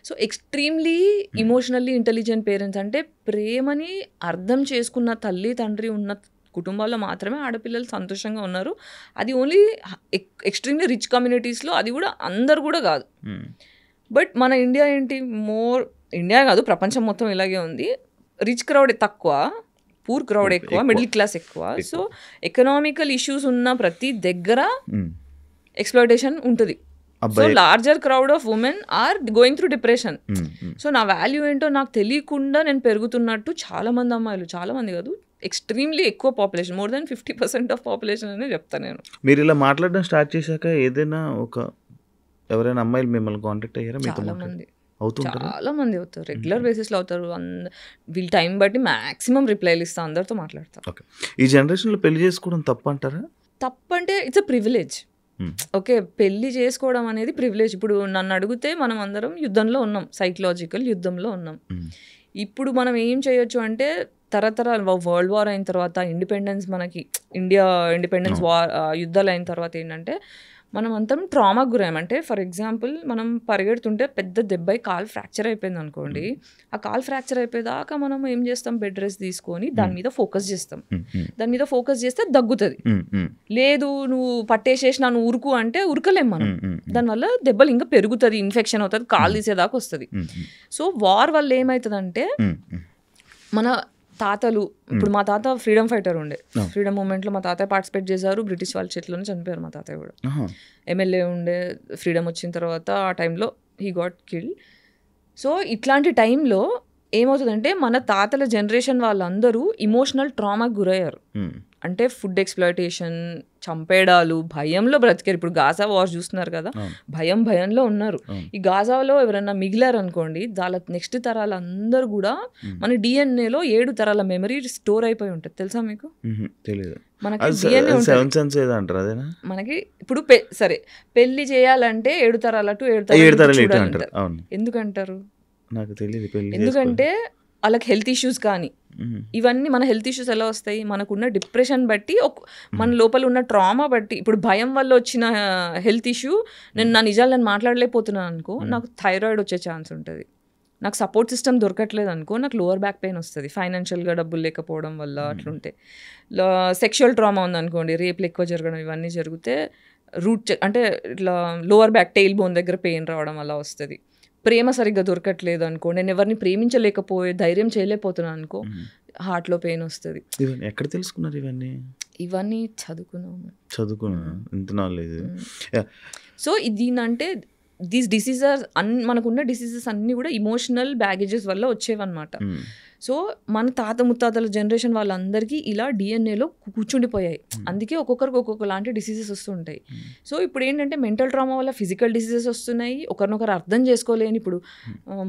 So extremely emotionally intelligent parents అంటే ప్రేమని అర్థం చేసుకున్న తల్లి తండ్రి ఉన్న కుటుంబాల్లో మాత్రమే ఆడపిల్లలు సంతోషంగా ఉన్నారు. అది ఓన్లీ ఎక్స్ట్రీమ్లీ రిచ్ కమ్యూనిటీస్లో, అది కూడా అందరు కూడా కాదు. బట్ మన ఇండియా ఏంటి, ఇండియా కాదు ప్రపంచం మొత్తం ఇలాగే ఉంది. రిచ్ క్రౌడ్ తక్కువ, పూర్ క్రౌడ్ ఎక్కువ, మిడిల్ క్లాస్ ఎక్కువ. సో ఎకనామికల్ ఇష్యూస్ ఉన్న ప్రతి దగ్గర ఎక్స్‌ప్లాయిటేషన్ ఉంటుంది. So larger crowd of women are going through depression. So నా వాల్యూ ఏంటో నాకు తెలియకుండా నేను పెరుగుతున్నట్టు చాలా మంది అమ్మాయిలు, చాలా మంది కాదు ఎక్స్ట్రీమ్లీ ఎక్కువ population, more than 50% of population అనే చెప్తాను నేను. మీరు ఇలా మాట్లాడడం స్టార్ట్ చేశాక ఏదైనా ఎవరైనా అమ్మాయిలు మిమ్మల్ని కాంటాక్ట్ అయ్యారా? చాలా మంది అవుతారు, రెగ్యులర్ బేసిస్లో అవుతారు. వీళ్ళ టైం బట్టి మ్యాక్సిమం రిప్లైలు ఇస్తా, అందరితో మాట్లాడతారు. ఓకే, ఈ జనరేషన్లో పెళ్లి చేసుకోవడం తప్పు అంటారా? తప్పు అంటే ఇట్స్ అ ప్రివిలేజ్. ఓకే, పెళ్లి చేసుకోవడం అనేది ప్రివిలేజ్. ఇప్పుడు నన్ను అడిగితే మనం అందరం యుద్ధంలో ఉన్నాం, సైకలాజికల్ యుద్ధంలో ఉన్నాం. ఇప్పుడు మనం ఏం చేయొచ్చు అంటే తరతరాలు వరల్డ్ వార్ అయిన తర్వాత ఇండిపెండెన్స్, మనకి ఇండియా ఇండిపెండెన్స్ వార్ యుద్ధాలు అయిన తర్వాత ఏంటంటే మనం అంతా ట్రామాకు గురాం. అంటే ఫర్ ఎగ్జాంపుల్ మనం పరిగెడుతుంటే పెద్ద దెబ్బై కాలు ఫ్రాక్చర్ అయిపోయింది అనుకోండి, ఆ కాలు ఫ్రాక్చర్ అయిపోయేదాకా మనం ఏం చేస్తాం, బెడ్ రెస్ట్ తీసుకొని దాని మీద ఫోకస్ చేస్తాం. దాని మీద ఫోకస్ చేస్తే దగ్గుతుంది. లేదు నువ్వు పట్టేసేసి నన్ను ఉరుకు అంటే ఉరకలేం మనం. దానివల్ల దెబ్బలు ఇంకా పెరుగుతుంది, ఇన్ఫెక్షన్ అవుతుంది, కాలు తీసేదాకా వస్తుంది. సో వార్ వల్ల ఏమవుతుందంటే మన తాతలు, ఇప్పుడు మా తాత ఫ్రీడమ్ ఫైటర్ ఉండే, ఫ్రీడమ్ మూమెంట్లో మా తాతయ్య పార్టిసిపేట్ చేశారు. బ్రిటిష్ వాళ్ళ చేతిలోనే చనిపోయారు మా తాతయ్య కూడా. ఎమ్మెల్యే ఉండే, ఫ్రీడమ్ వచ్చిన తర్వాత ఆ టైంలో హీ గాట్ కిల్డ్. సో ఇట్లాంటి టైంలో ఏమవుతుందంటే మన తాతల జనరేషన్ వాళ్ళందరూ ఇమోషనల్ ట్రామాకి గురయ్యారు. అంటే ఫుడ్ ఎక్స్‌ప్లాయిటేషన్, చంపేడాలు, భయంలో బ్రతికారు. ఇప్పుడు గాజా వార్ చూస్తున్నారు కదా, భయంలో ఉన్నారు. ఈ గాజాలో ఎవరైనా మిగిలారు అనుకోండి, వాళ్ళ నెక్స్ట్ తరాలు అందరూ కూడా మన డిఎన్ఏలో 7 తరాల మెమరీ స్టోర్ అయిపోయి ఉంటుంది. తెలుసా మీకు? మనకి డిఎన్ఏ మనకి ఇప్పుడు సరే పెళ్లి చేయాలంటే 7 తరాల టు 7 తరాలు ఎందుకంటారు నాకు తెలియదు. ఎందుకంటే వాళ్ళకి హెల్త్ ఇష్యూస్ కానీ ఇవన్నీ, మన హెల్త్ ఇష్యూస్ ఎలా వస్తాయి, మనకున్న డిప్రెషన్ బట్టి, మన లోపల ఉన్న ట్రామా బట్టి. ఇప్పుడు భయం వల్ల వచ్చిన హెల్త్ ఇష్యూ, నేను నిజాలు మాట్లాడలేకపోతున్నాను అనుకో, నాకు థైరాయిడ్ వచ్చే ఛాన్స్ ఉంటుంది. నాకు సపోర్ట్ సిస్టమ్ దొరకట్లేదు అనుకో, నాకు లోవర్ బ్యాక్ పెయిన్ వస్తుంది, ఫైనాన్షియల్గా డబ్బులు లేకపోవడం వల్ల అట్లుంటే. సెక్షువల్ ట్రామా ఉందనుకోండి, రేపులు ఎక్కువ జరగడం, ఇవన్నీ జరిగితే అంటే ఇట్లా లోవర్ బ్యాక్ టెయిల్ బోన్ దగ్గర పెయిన్ రావడం వల్ల వస్తుంది. ప్రేమ సరిగ్గా దొరకట్లేదు అనుకో, నేను ఎవరిని ప్రేమించలేకపోయే ధైర్యం చేయలేకపోతున్నాను అనుకో, హార్ట్లో పెయిన్ వస్తుంది. ఎక్కడ తెలుసుకున్నారు ఇవన్నీ? చదువుకున్నాను. సో దీనంటే దీస్ డిసీజెస్ మనకున్న డిసీజెస్ అన్నీ కూడా ఇమోషనల్ బ్యాగేజెస్ వల్ల వచ్చేవన్నమాట. సో మన తాత ముత్తాతల జనరేషన్ వాళ్ళందరికీ ఇలా డిఎన్ఏలో కూర్చుండిపోయాయి. అందుకే ఒక్కొక్కరికి ఒక్కొక్క లాంటి డిసీజెస్ వస్తుంటాయి. సో ఇప్పుడు ఏంటంటే మెంటల్ ట్రామా వల్ల ఫిజికల్ డిసీజెస్ వస్తున్నాయి. ఒకరినొకరు అర్థం చేసుకోలేని, ఇప్పుడు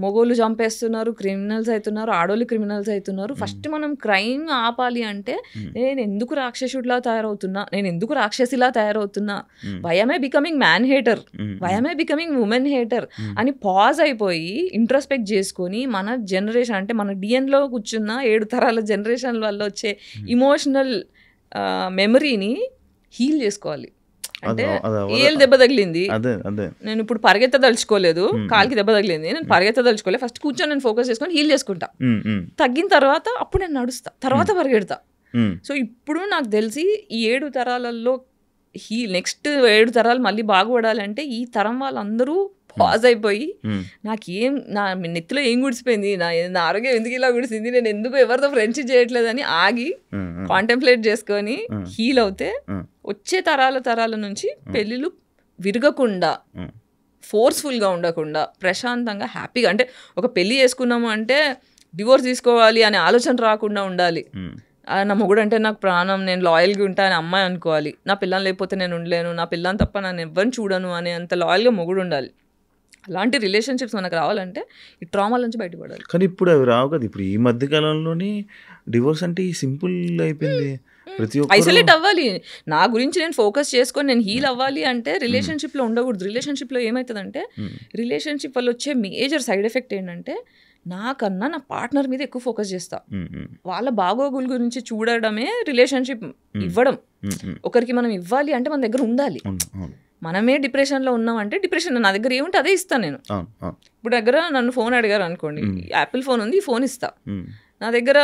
మొగోళ్ళు చంపేస్తున్నారు, క్రిమినల్స్ అవుతున్నారు, ఆడోళ్ళు క్రిమినల్స్ అవుతున్నారు. ఫస్ట్ మనం క్రైమ్ ఆపాలి అంటే నేను ఎందుకు రాక్షసుడిలా తయారవుతున్నా, నేను ఎందుకు రాక్షసిలా తయారవుతున్నా, why am I becoming man hater, why am I becoming women hater అని పాజ్ అయిపోయి ఇంట్రోస్పెక్ట్ చేసుకొని మన జనరేషన్ అంటే మన డిఎన్లో కూర్చున్న 7 తరాల జనరేషన్ వల్ల వచ్చే ఇమోషనల్ మెమరీని హీల్ చేసుకోవాలి. అంటే అదే ఏళ్ళు దెబ్బ తగిలింది, అదే నేను ఇప్పుడు పరిగెత్తదలుచుకోలేదు, కాలికి దెబ్బ తగిలింది, నేను పరిగెత్తదలుచుకోలేదు, ఫస్ట్ కూర్చొని నేను ఫోకస్ చేసుకొని హీల్ చేసుకుంటా. తగ్గిన తర్వాత అప్పుడు నేను నడుస్తా, తర్వాత పరిగెడతా. సో ఇప్పుడు నాకు తెలిసి ఈ 7 తరాలలో నెక్స్ట్ 7 తరాలు మళ్ళీ బాగుపడాలంటే ఈ తరం వాళ్ళందరూ పాజ్ అయిపోయి నా నెత్తిలో ఏం గుడిసిపోయింది, నా ఆరోగ్యం ఎందుకు ఇలా గుడిసింది, నేను ఎందుకు ఎవరితో ఫ్రెండ్షిప్ చేయట్లేదని ఆగి కాంటెంప్లేట్ చేసుకొని హీల్ అవుతే వచ్చే తరాల నుంచి పెళ్ళిళ్ళు విరగకుండా, ఫోర్స్ఫుల్గా ఉండకుండా, ప్రశాంతంగా హ్యాపీగా, అంటే ఒక పెళ్ళి చేసుకున్నాము అంటే డివోర్స్ తీసుకోవాలి అనే ఆలోచన రాకుండా ఉండాలి. నా మొగుడు అంటే నాకు ప్రాణం, నేను లాయల్గా ఉంటా అని అమ్మాయి అనుకోవాలి. నా పిల్లని లేకపోతే నేను ఉండలేను, నా పిల్లని తప్ప నేను ఎవరిని చూడను అనే అంత లాయల్గా మొగుడు ఉండాలి. అలాంటి రిలేషన్షిప్స్ మనకు రావాలంటే ఈ ట్రామాల నుంచి బయటపడాలి. కానీ ఇప్పుడు అవి రావు కదా. ఇప్పుడు ఈ మధ్య కాలంలోనే డివోర్స్ అంటే సింపుల్ అయిపోయింది. ప్రతి ఒక్క ఐసోలేట్ అవ్వాలి, నా గురించి నేను ఫోకస్ చేసుకొని నేను హీల్ అవ్వాలి అంటే రిలేషన్షిప్లో ఉండకూడదు. రిలేషన్షిప్లో ఏమవుతుందంటే రిలేషన్షిప్ వల్ల వచ్చే మేజర్ సైడ్ ఎఫెక్ట్ ఏంటంటే నాకన్నా నా పార్ట్నర్ మీద ఎక్కువ ఫోకస్ చేస్తా. వాళ్ళ బాగోగుల గురించి చూడడమే రిలేషన్షిప్ ఇవ్వడం. ఒకరికి మనం ఇవ్వాలి అంటే మన దగ్గర ఉండాలి. మనమే డిప్రెషన్లో ఉన్నామంటే డిప్రెషన్ నా దగ్గర ఏముంటే అదే ఇస్తాను నేను. ఇప్పుడు దగ్గర నన్ను ఫోన్ అడిగారు అనుకోండి, యాపిల్ ఫోన్ ఉంది, ఈ ఫోన్ ఇస్తా. నా దగ్గర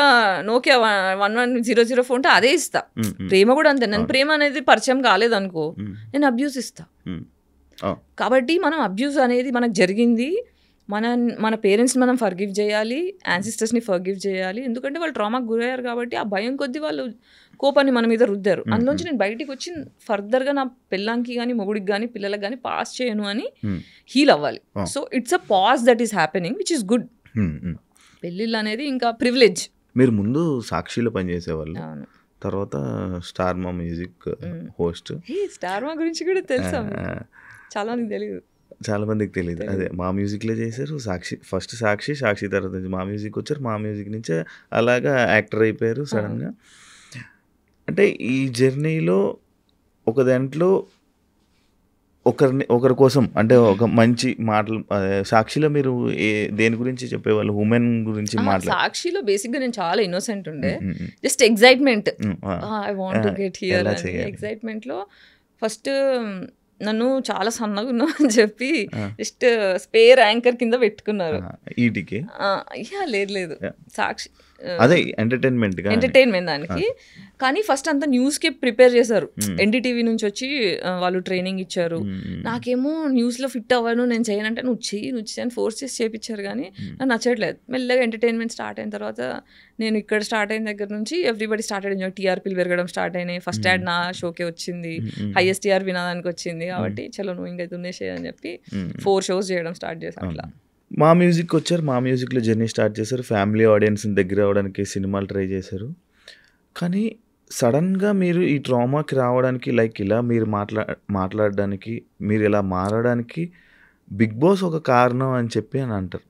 నోకియా 1100 ఫోన్ ఉంటే అదే ఇస్తా. ప్రేమ కూడా అంతే. నేను ప్రేమ అనేది పరిచయం కాలేదనుకో, నేను అబ్యూస్ ఇస్తా. కాబట్టి మనం అబ్యూస్ అనేది మనకు జరిగింది, మన పేరెంట్స్ని మనం ఫర్గివ్ చేయాలి, యాన్సిస్టర్స్ని ఫర్గివ్ చేయాలి. ఎందుకంటే వాళ్ళు ట్రామాకు గురయ్యారు కాబట్టి ఆ భయం కొద్దీ వాళ్ళు కోపాన్ని మన మీద రుద్దారు. అందులోంచి నేను బయటికి వచ్చి ఫర్దర్గా నా పిల్లానికి కానీ మొగుడికి కానీ పిల్లలకు కానీ పాస్ చేయను అని హీల్ అవ్వాలి. So it's a pause that is happening which is good. పెళ్ళిళ్ళు అనేది ఇంకా ప్రివిలేజ్. మీరు ముందు సాక్షిలో పనిచేసేవాళ్ళు, తర్వాత స్టార్ మా మ్యూజిక్ హోస్ట్. స్టార్ మా గురించి కూడా తెలుసా? చాలా మందికి తెలియదు. చాలా మందికి తెలియదు. అదే మా మ్యూజిక్లో చేశారు. ఫస్ట్ సాక్షి తర్వాత నుంచి మా మ్యూజిక్ వచ్చారు. మా మ్యూజిక్ నుంచే అలాగా యాక్టర్ అయిపోయారు సడన్గా. అంటే ఈ జర్నీలో ఒక దాంట్లో ఒకరి కోసం అంటే ఒక మంచి మాటలు. సాక్షిలో మీరు దేని గురించి చెప్పేవాళ్ళు? ఉమెన్ గురించి మాట్లాడు. సాక్షిలో బేసిక్గా నేను చాలా ఇన్నోసెంట్ ఉండే, just excitement, I want to get here. ఎగ్జైట్మెంట్లో ఫస్ట్ నన్ను చాలా సన్నగా ఉన్నా అని చెప్పి జస్ట్ స్పేర్ యాంకర్ కింద పెట్టుకున్నారు. ఈటీకి లేదు సాక్షి అదే ఎంటర్టైన్మెంట్ దానికి. కానీ ఫస్ట్ అంతా న్యూస్కి ప్రిపేర్ చేశారు. ఎన్డీటీవీ నుంచి వచ్చి వాళ్ళు ట్రైనింగ్ ఇచ్చారు. నాకేమో న్యూస్లో ఫిట్ అవ్వను, నేను చేయనంటే నువ్వు చెయ్యి అని ఫోర్స్ చేసి చేయించారు. కానీ నాకు నచ్చట్లేదు. మెల్లగా ఎంటర్టైన్మెంట్ స్టార్ట్ అయిన తర్వాత నేను ఇక్కడ స్టార్ట్ అయిన దగ్గర నుంచి ఎవ్రీబడి స్టార్ట్ అయ్యింది. టీఆర్పీలు పెరగడం స్టార్ట్ అయినాయి. ఫస్ట్ యాడ్ నా షోకే వచ్చింది, హైయెస్ట్ టీఆర్పీ నాదానికి వచ్చింది. కాబట్టి చలో నువ్వు ఇంకా దున్నేసే అని చెప్పి 4 షోస్ చేయడం స్టార్ట్ చేశాను. అట్లా మా మ్యూజిక్ వచ్చారు. మా మ్యూజిక్లో జర్నీ స్టార్ట్ చేశారు. ఫ్యామిలీ ఆడియన్స్ని దగ్గర అవ్వడానికి సినిమాలు ట్రై చేశారు. కానీ సడన్గా మీరు ఈ ట్రామాకి రావడానికి, లైక్ ఇలా మీరు మాట్లాడడానికి, మీరు ఇలా మారడానికి బిగ్ బాస్ ఒక కారణం అని చెప్పి అని అంటారు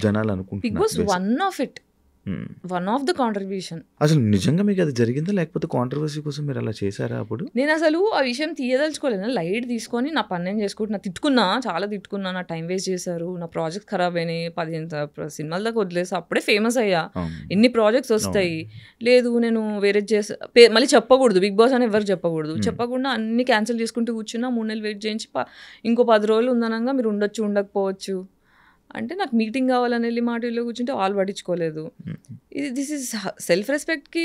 జనాలు అనుకుంటున్నారు. Bigg Boss one of the contribution. అసలు నిజంగా మీకు అది జరిగిందా, లేకపోతే కాంట్రవర్సీ కోసం మీరు అలా చేశారా? అప్పుడు నేను అసలు ఆ విషయం తీయదలుచుకోలేదు. లైట్ తీసుకొని నా పని నేను చేసుకుంటున్నా, చాలా తిట్టుకున్నా, నా టైం వేస్ట్ చేశారు, నా ప్రాజెక్ట్ ఖరాబ్ అయినాయి, 15 సినిమాల దాకా వదిలేసి అప్పుడే ఫేమస్ అయ్యా, ఎన్ని ప్రాజెక్ట్స్ వస్తాయి, లేదు నేను వేరే మళ్ళీ చెప్పకూడదు, బిగ్ బాస్ అని ఎవరు చెప్పకూడదు, చెప్పకుండా అన్ని క్యాన్సిల్ చేసుకుంటూ కూర్చున్నా. 3 నెలలు వెయిట్ చేయించి ఇంకో 10 రోజులు ఉందనగా మీరు ఉండొచ్చు ఉండకపోవచ్చు అంటే నాకు మీటింగ్ కావాలని వెళ్ళి మాటిల్లో కూర్చుంటే వాళ్ళు పట్టించుకోలేదు. దిస్ ఈజ్ సెల్ఫ్ రెస్పెక్ట్కి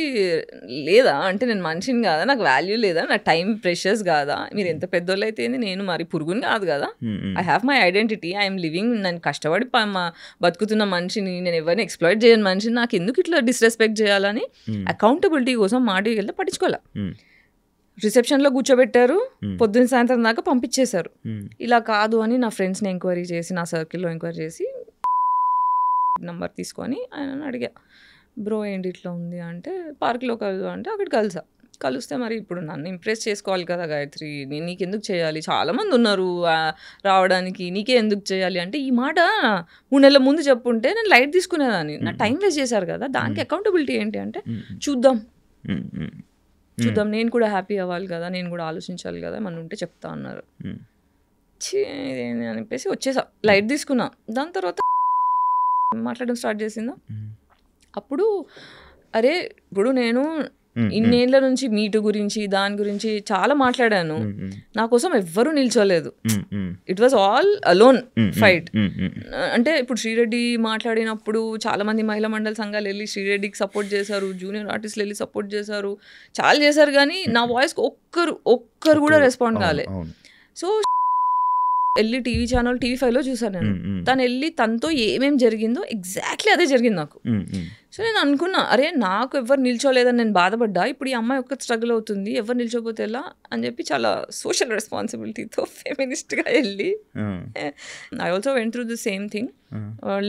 లేదా? అంటే నేను మనిషిని కాదా? నాకు వాల్యూ లేదా? నా టైం ప్రెషర్స్ కాదా? మీరు ఎంత పెద్దోళ్ళు అయితే నేను మరి పురుగుని కాదు కదా. I have my identity, I'm living. నేను కష్టపడి బతుకుతున్న మనిషిని, నేను ఎవరిని ఎక్స్ప్లాయిట్ చేయని మనిషిని, నాకు ఎందుకు ఇట్లా డిస్రెస్పెక్ట్ చేయాలని అకౌంటబిలిటీ కోసం మాటికి వెళ్తే పట్టించుకోలే. రిసెప్షన్లో కూర్చోబెట్టారు, పొద్దున్న సాయంత్రం దాకా పంపించేశారు. ఇలా కాదు అని నా ఫ్రెండ్స్ని ఎంక్వైరీ చేసి, నా సర్కిల్లో ఎంక్వైరీ చేసి నంబర్ తీసుకొని ఆయన అడిగా, బ్రో ఏంటి ఇట్లా ఉంది అంటే, పార్క్లో కలుసు అంటే అక్కడ కలిస్తే మరి ఇప్పుడు నన్ను ఇంప్రెస్ చేసుకోవాలి కదా గాయత్రి, నేను నీకెందుకు చేయాలి, చాలామంది ఉన్నారు రావడానికి, నీకే ఎందుకు చేయాలి అంటే, ఈ మాట 3 నెలల ముందు చెప్పుంటే నేను లైట్ తీసుకునేదాన్ని. నా టైం వేస్ట్ చేశారు కదా, దానికి అకౌంటబిలిటీ ఏంటి అంటే చూద్దాం, నేను కూడా హ్యాపీ అవ్వాలి కదా, నేను కూడా ఆలోచించాలి కదా, మన ఉంటే చెప్తా అన్నారు. అనిపేసి వచ్చేసా, లైట్ తీసుకున్నా. దాని తర్వాత మాట్లాడడం స్టార్ట్ చేసిందా. అప్పుడు అరే ఇప్పుడు నేను ఇన్నేళ్ల నుంచి మీటు గురించి దాని గురించి చాలా మాట్లాడాను. నా కోసం ఎవ్వరూ నిల్చోలేదు. It was all alone fight. అంటే ఇప్పుడు శ్రీరెడ్డి మాట్లాడినప్పుడు చాలా మంది మహిళా మండలి సంఘాలు వెళ్ళి శ్రీరెడ్డికి సపోర్ట్ చేశారు, జూనియర్ ఆర్టిస్టులు వెళ్ళి సపోర్ట్ చేశారు, చాలా చేశారు. కానీ నా వాయిస్కి ఒక్కరు కూడా రెస్పాండ్ కాలే. సో వెళ్ళి టీవీ ఛానల్ TV5లో చూసాను నేను. తను వెళ్ళి తనతో ఏమేమి జరిగిందో ఎగ్జాక్ట్లీ అదే జరిగింది నాకు. సో నేను అనుకున్నా, అరే నాకు ఎవరు నిల్చోలేదని నేను బాధపడ్డా, ఇప్పుడు ఈ అమ్మాయి ఒక్క స్ట్రగుల్ అవుతుంది, ఎవరు నిల్చోపోతే ఎలా అని చెప్పి చాలా సోషల్ రెస్పాన్సిబిలిటీతో ఫెమినిస్ట్గా వెళ్ళి I also went through the same thing.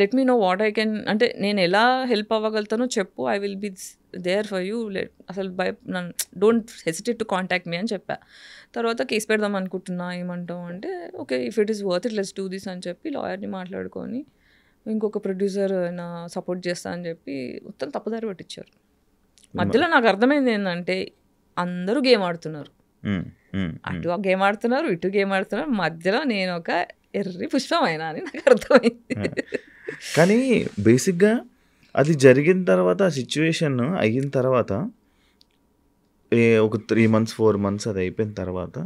Let me know what I can, అంటే నేను ఎలా హెల్ప్ అవ్వగలుగుతానో చెప్పు, I will be there for you, అసలు don't hesitate to contact me అని చెప్పా. తర్వాత కేసు పెడదాం అనుకుంటున్నా, ఏమంటావు అంటే okay if it is worth it let's do this అని చెప్పి లాయర్ని మాట్లాడుకొని ఇంకొక ప్రొడ్యూసర్ నా సపోర్ట్ చేస్తా అని చెప్పి మొత్తం తప్పుదారి పట్టించారు. మధ్యలో నాకు అర్థమైంది ఏంటంటే అందరూ గేమ్ ఆడుతున్నారు, అటు గేమ్ ఆడుతున్నారు ఇటు గేమ్ ఆడుతున్నారు, మధ్యలో నేను ఒక ఎర్రి పుష్పమైనా అని నాకు అర్థమైంది. కానీ బేసిక్గా అది జరిగిన తర్వాత, ఆ సిచ్యువేషన్ అయిన తర్వాత ఒక 3 months 4 months అది అయిపోయిన తర్వాత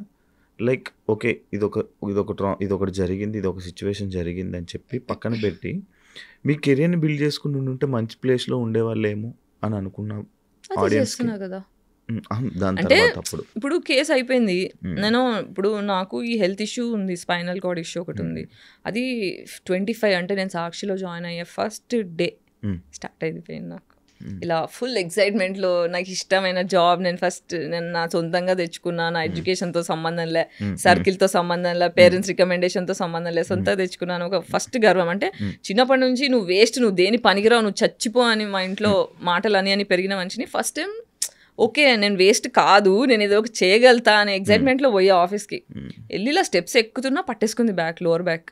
లైక్ ఓకే ఇదొకటి జరిగింది, ఇది ఒక సిచ్యువేషన్ జరిగింది అని చెప్పి పక్కన పెట్టి మీ కెరియర్ని బిల్డ్ చేసుకుని ఉంటే మంచి ప్లేస్లో ఉండేవాళ్ళేమో అని అనుకున్నా ఆడియన్స్ కదా. దాని అంటే తర్వాత అప్పుడు ఇప్పుడు కేసు అయిపోయింది, నేను ఇప్పుడు నాకు ఈ హెల్త్ ఇష్యూ ఉంది, స్పైనల్ కార్డ్ ఇష్యూ ఒకటి ఉంది, అది 25 అంటే నేను సాక్షిలో జాయిన్ అయ్యే ఫస్ట్ డే స్టార్ట్ అయిపోయింది నాకు. ఇలా ఫుల్ ఎక్సైట్మెంట్లో నాకు ఇష్టమైన జాబ్ నేను నా సొంతంగా తెచ్చుకున్నా, నా ఎడ్యుకేషన్తో సంబంధం లే, సర్కిల్తో సంబంధం లే, పేరెంట్స్ రికమెండేషన్తో సంబంధం లే, సొంతంగా తెచ్చుకున్నాను. ఒక ఫస్ట్ గర్వం. అంటే చిన్నప్పటి నుంచి నువ్వు వేస్ట్, నువ్వు దేని పనికిరావు, నువ్వు చచ్చిపో అని మా ఇంట్లో మాటలు అని పెరిగిన మనిషిని ఫస్ట్ టైం ఓకే నేను వేస్ట్ కాదు, నేను ఏదో ఒక చేయగలుగుతా అనే ఎక్సైట్మెంట్లో పోయా ఆఫీస్కి. వెళ్ళి ఇలా స్టెప్స్ ఎక్కుతున్నా పట్టేసుకుంది బ్యాక్, లోవర్ బ్యాక్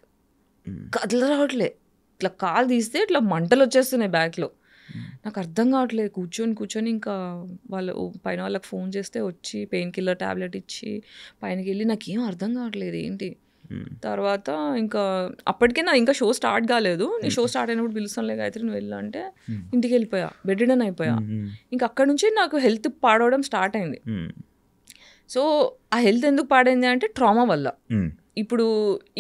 కదల రావట్లే, ఇట్లా కాలు తీస్తే ఇట్లా మంటలు వచ్చేస్తున్నాయి బ్యాక్లో. నాకు అర్థం కావట్లేదు, కూర్చొని ఇంకా పైన వాళ్ళకి ఫోన్ చేస్తే వచ్చి పెయిన్ కిల్లర్ ట్యాబ్లెట్ ఇచ్చి పైనకి వెళ్ళి నాకేం అర్థం కావట్లేదు ఏంటి. తర్వాత ఇంకా అప్పటికే నా ఇంకా షో స్టార్ట్ కాలేదు, నీ షో స్టార్ట్ అయినప్పుడు పిలుస్తానులే గాయత్రి నువ్వు వెళ్ళా అంటే ఇంటికి వెళ్ళిపోయా, బెడ్ రిడన్ అయిపోయా. ఇంకా అక్కడ నుంచి నాకు హెల్త్ పాడవడం స్టార్ట్ అయింది. సో ఆ హెల్త్ ఎందుకు పాడైంది అంటే ట్రామా వల్ల. ఇప్పుడు